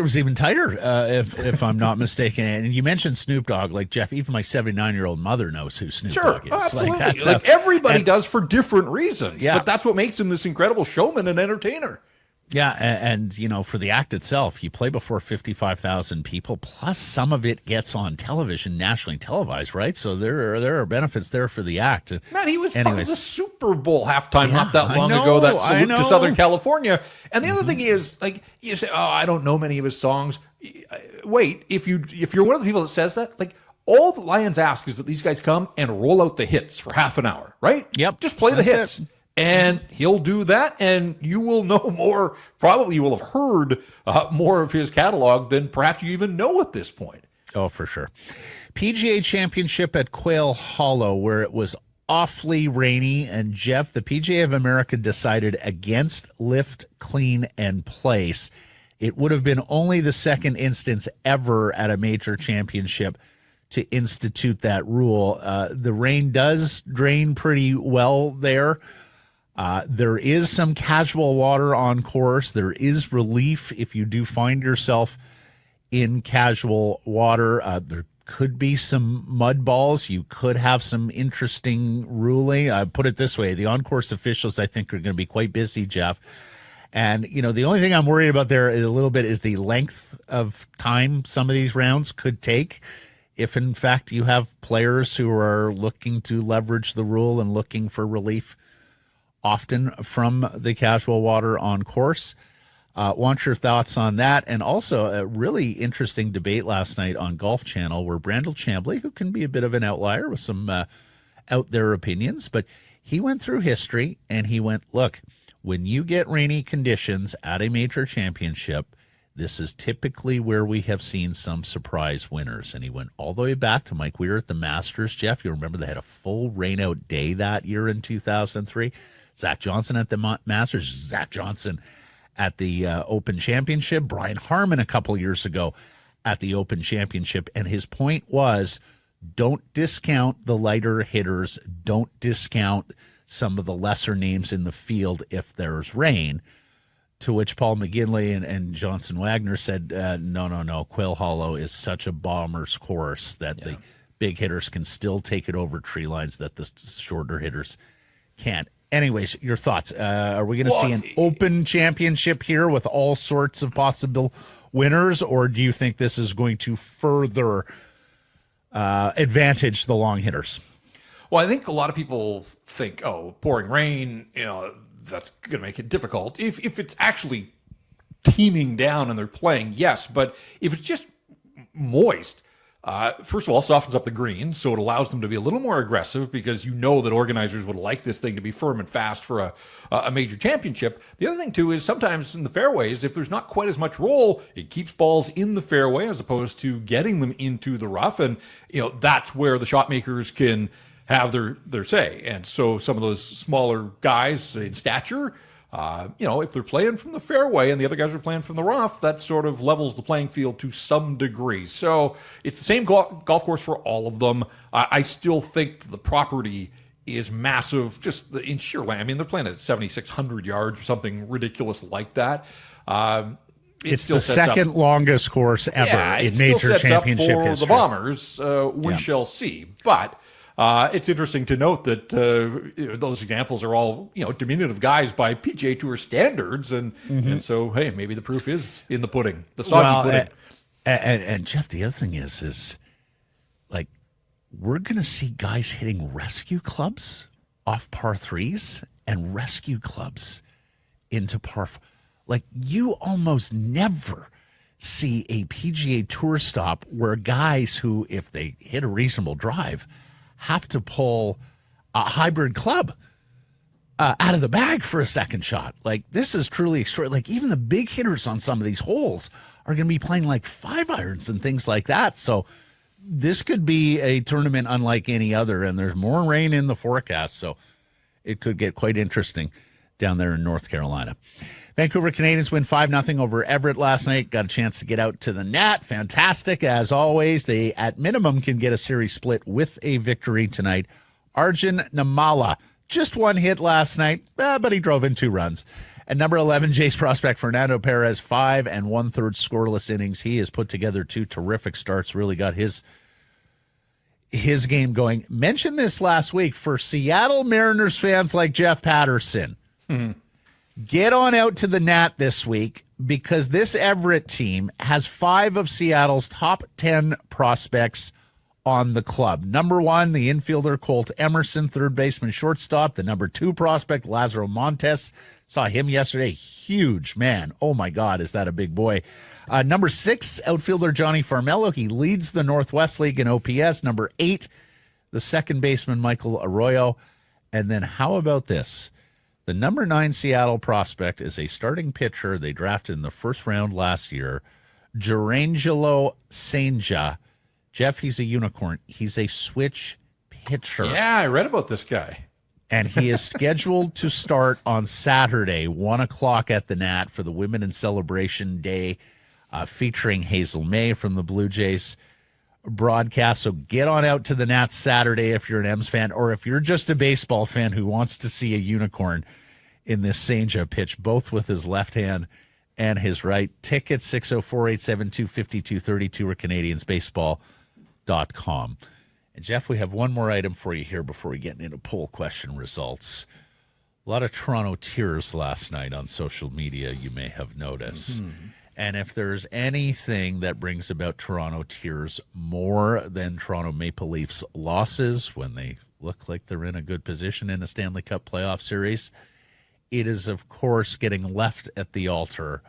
was even tighter, if I'm not mistaken. And you mentioned Snoop Dogg, like Jeff. Even my 79-year-old mother knows who Snoop Dogg is. Absolutely. Like everybody does for different reasons. Yeah. But that's what makes him this incredible showman and entertainer. Yeah, and for the act itself, you play before 55,000 people, plus some of it gets on television, nationally televised, right? So there are benefits there for the act. Man, he was part of the Super Bowl halftime not that long ago. That salute to Southern California. And the other thing is, like, you say, I don't know many of his songs. Wait, if you're one of the people that says that, like, all the Lions ask is that these guys come and roll out the hits for half an hour, right? Yep. Just play the hits. And he'll do that, and you will know more. Probably you will have heard more of his catalog than perhaps you even know at this point. Oh, for sure. PGA Championship at Quail Hollow, where it was awfully rainy. And, Jeff, the PGA of America decided against lift, clean, and place. It would have been only the second instance ever at a major championship to institute that rule. The rain does drain pretty well there. There is some casual water on course. There is relief if you do find yourself in casual water. There could be some mud balls. You could have some interesting ruling. I put it this way. The on-course officials, I think, are going to be quite busy, Jeff. And, the only thing I'm worried about there a little bit is the length of time some of these rounds could take. If, in fact, you have players who are looking to leverage the rule and looking for relief often from the casual water on course. Want your thoughts on that. And also a really interesting debate last night on Golf Channel where Brandel Chambly, who can be a bit of an outlier with some out there opinions, but he went through history and he went, look, when you get rainy conditions at a major championship, this is typically where we have seen some surprise winners. And he went all the way back to Mike Weir at the Masters. Jeff, you remember they had a full rainout day that year in 2003. Zach Johnson at the Masters, Zach Johnson at the Open Championship, Brian Harmon a couple years ago at the Open Championship. And his point was, don't discount the lighter hitters. Don't discount some of the lesser names in the field if there's rain. To which Paul McGinley and Johnson Wagner said, no. Quail Hollow is such a bomber's course that the big hitters can still take it over tree lines that the shorter hitters can't. Anyways, your thoughts. Are we going to see an open championship here with all sorts of possible winners, or do you think this is going to further advantage the long hitters? Well, I think a lot of people think, pouring rain, that's going to make it difficult. If it's actually teeming down and they're playing, yes. But if it's just moist, first of all, softens up the green, so it allows them to be a little more aggressive because that organizers would like this thing to be firm and fast for a major championship. The other thing, too, is sometimes in the fairways, if there's not quite as much roll, it keeps balls in the fairway as opposed to getting them into the rough. And, that's where the shot makers can have their say. And so some of those smaller guys in stature, if they're playing from the fairway and the other guys are playing from the rough, that sort of levels the playing field to some degree. So it's the same golf course for all of them. I still think the property is massive, just in sheer land. I mean, they're playing at 7,600 yards or something ridiculous like that. It's the second longest course ever in major championship history. For the Bombers, we shall see. But It's interesting to note that those examples are all diminutive guys by PGA Tour standards, and so hey, maybe the proof is in the pudding, the soggy pudding. And Jeff, the other thing is like we're going to see guys hitting rescue clubs off par threes and rescue clubs into par. Like you almost never see a PGA Tour stop where guys who, if they hit a reasonable drive, have to pull a hybrid club out of the bag for a second shot. Like this is truly extraordinary. Like even the big hitters on some of these holes are going to be playing like 5-irons and things like that. So this could be a tournament unlike any other, and there's more rain in the forecast, so it could get quite interesting down there in North Carolina. Vancouver Canadians win 5-0 over Everett last night. Got a chance to get out to the Nat. Fantastic, as always. They, at minimum, can get a series split with a victory tonight. Arjun Namala, just one hit last night, but he drove in 2 runs. And number 11, Jays prospect Fernando Perez, 5 1/3 scoreless innings. He has put together 2 terrific starts, really got his game going. Mentioned this last week for Seattle Mariners fans like Jeff Paterson. Get on out to the Nat this week because this Everett team has 5 of Seattle's top 10 prospects on the club. Number 1, the infielder Colt Emerson, third baseman, shortstop. The number 2 prospect, Lazaro Montes. Saw him yesterday. Huge man. Oh, my God, is that a big boy. Number 6, outfielder Johnny Farmello. He leads the Northwest League in OPS. Number 8, the second baseman Michael Arroyo. And then how about this? The number 9 Seattle prospect is a starting pitcher they drafted in the first round last year, Jurangelo Senja. Jeff, he's a unicorn. He's a switch pitcher. Yeah, I read about this guy. And he is scheduled to start on Saturday, 1 o'clock at the Nat for the Women in Celebration Day, featuring Hazel May from the Blue Jays broadcast. So get on out to the Nats Saturday if you're an M's fan, or if you're just a baseball fan who wants to see a unicorn in this Senja pitch, both with his left hand and his right. Tickets 604-872-5232 or CanadiansBaseball.com. And Jeff, we have one more item for you here before we get into poll question results. A lot of Toronto tears last night on social media, you may have noticed. And if there's anything that brings about Toronto tears more than Toronto Maple Leafs losses when they look like they're in a good position in a Stanley Cup playoff series, it is, of course, getting left at the altar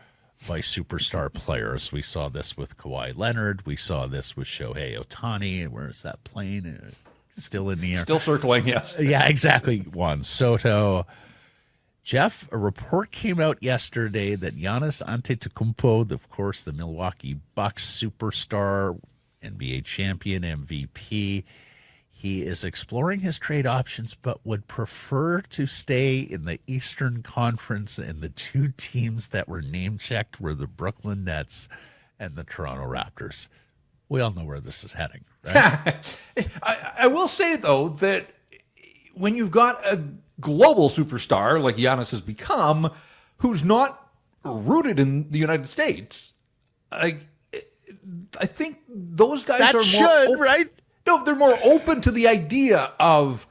by superstar players. We saw this with Kawhi Leonard. We saw this with Shohei Ohtani. Where is that plane? Still in the air. Still circling, yes. Yeah, exactly. Juan Soto. Jeff, a report came out yesterday that Giannis Antetokounmpo, of course, the Milwaukee Bucks superstar, NBA champion, MVP, he is exploring his trade options, but would prefer to stay in the Eastern Conference, and the 2 teams that were name-checked were the Brooklyn Nets and the Toronto Raptors. We all know where this is heading, right? I will say, though, that when you've got a global superstar like Giannis has become, who's not rooted in the United States, I think those guys right? No, they're more open to the idea of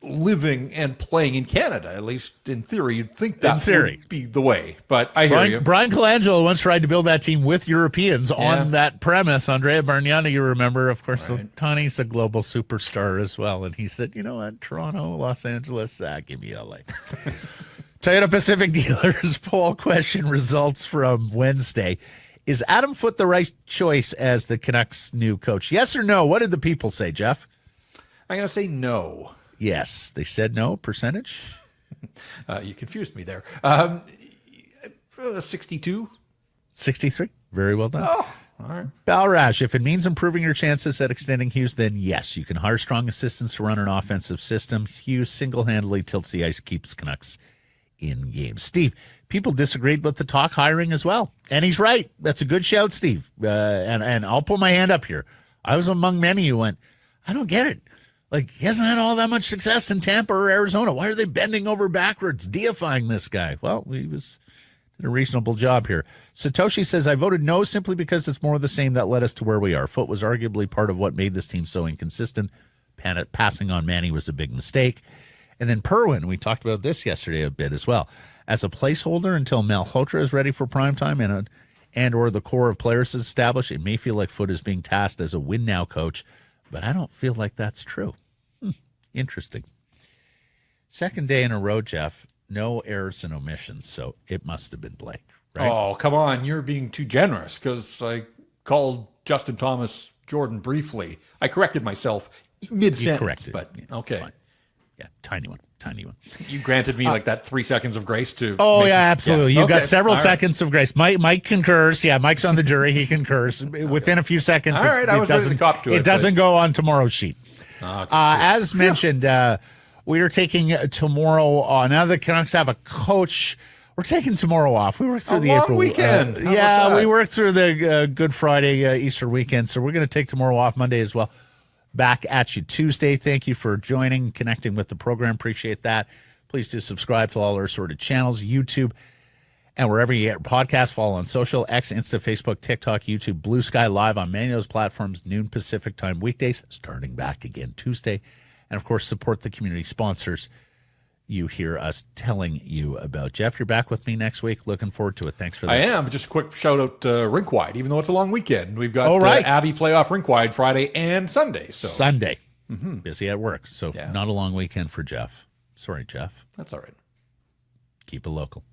living and playing in Canada. At least in theory, you'd think that would be the way. But I hear you. Brian Colangelo once tried to build that team with Europeans on that premise. Andrea Bargnani, you remember, of course, right. Tani's a global superstar as well. And he said, you know what, Toronto, Los Angeles, give me LA. Toyota Pacific Dealers poll question results from Wednesday. Is Adam Foote the right choice as the Canucks' new coach? Yes or no? What did the people say, Jeff? I'm going to say no. Yes, they said no. Percentage? You confused me there. 62? 63. Very well done. Oh, all right. Balrash, if it means improving your chances at extending Hughes, then yes, you can hire strong assistants to run an offensive system. Hughes single-handedly tilts the ice, keeps Canucks in games. Steve, people disagreed with the talk hiring as well. And he's right. That's a good shout, Steve. And I'll put my hand up here. I was among many who went, I don't get it. Like, he hasn't had all that much success in Tampa or Arizona. Why are they bending over backwards, deifying this guy? Well, he did a reasonable job here. Satoshi says, I voted no simply because it's more of the same that led us to where we are. Foote was arguably part of what made this team so inconsistent. Passing on Manny was a big mistake. And then Perwin, we talked about this yesterday a bit as well. As a placeholder until Malhotra is ready for primetime and or the core of players is established, it may feel like Foote is being tasked as a win-now coach, but I don't feel like that's true. Interesting. Second day in a row, Jeff, no errors and omissions, so it must have been Blake, right? Oh, come on. You're being too generous because I called Justin Thomas Jordan briefly. I corrected myself mid-sentence. You corrected. But yeah, okay. Yeah, tiny one. You granted me like that 3 seconds of grace to. Oh, yeah, absolutely. You've got several All seconds of grace. Mike concurs. Yeah, Mike's on the jury. He concurs. Within a few seconds, All right, I was ready to cop to it. It doesn't go on tomorrow's sheet. Okay. As mentioned, we are taking tomorrow on. Now the Canucks have a coach. We're taking tomorrow off. We worked through the long April weekend. How about yeah, that? we worked through the Good Friday, Easter weekend. So we're going to take tomorrow off, Monday as well. Back at you Tuesday. Thank you for joining, connecting with the program. Appreciate that. Please do subscribe to all our assorted channels, YouTube, and wherever you get podcasts. Follow on social, X, Insta, Facebook, TikTok, YouTube, Blue Sky Live on many of those platforms, noon Pacific time weekdays, starting back again Tuesday. And, of course, support the community sponsors you hear us telling you about. Jeff, you're back with me next week. Looking forward to it. Thanks for this. I am. Just a quick shout out to Rink Wide, even though it's a long weekend. We've got Abbey playoff Rink Wide Friday and Sunday. So. Sunday. Busy at work. So not a long weekend for Jeff. Sorry, Jeff. That's all right. Keep it local.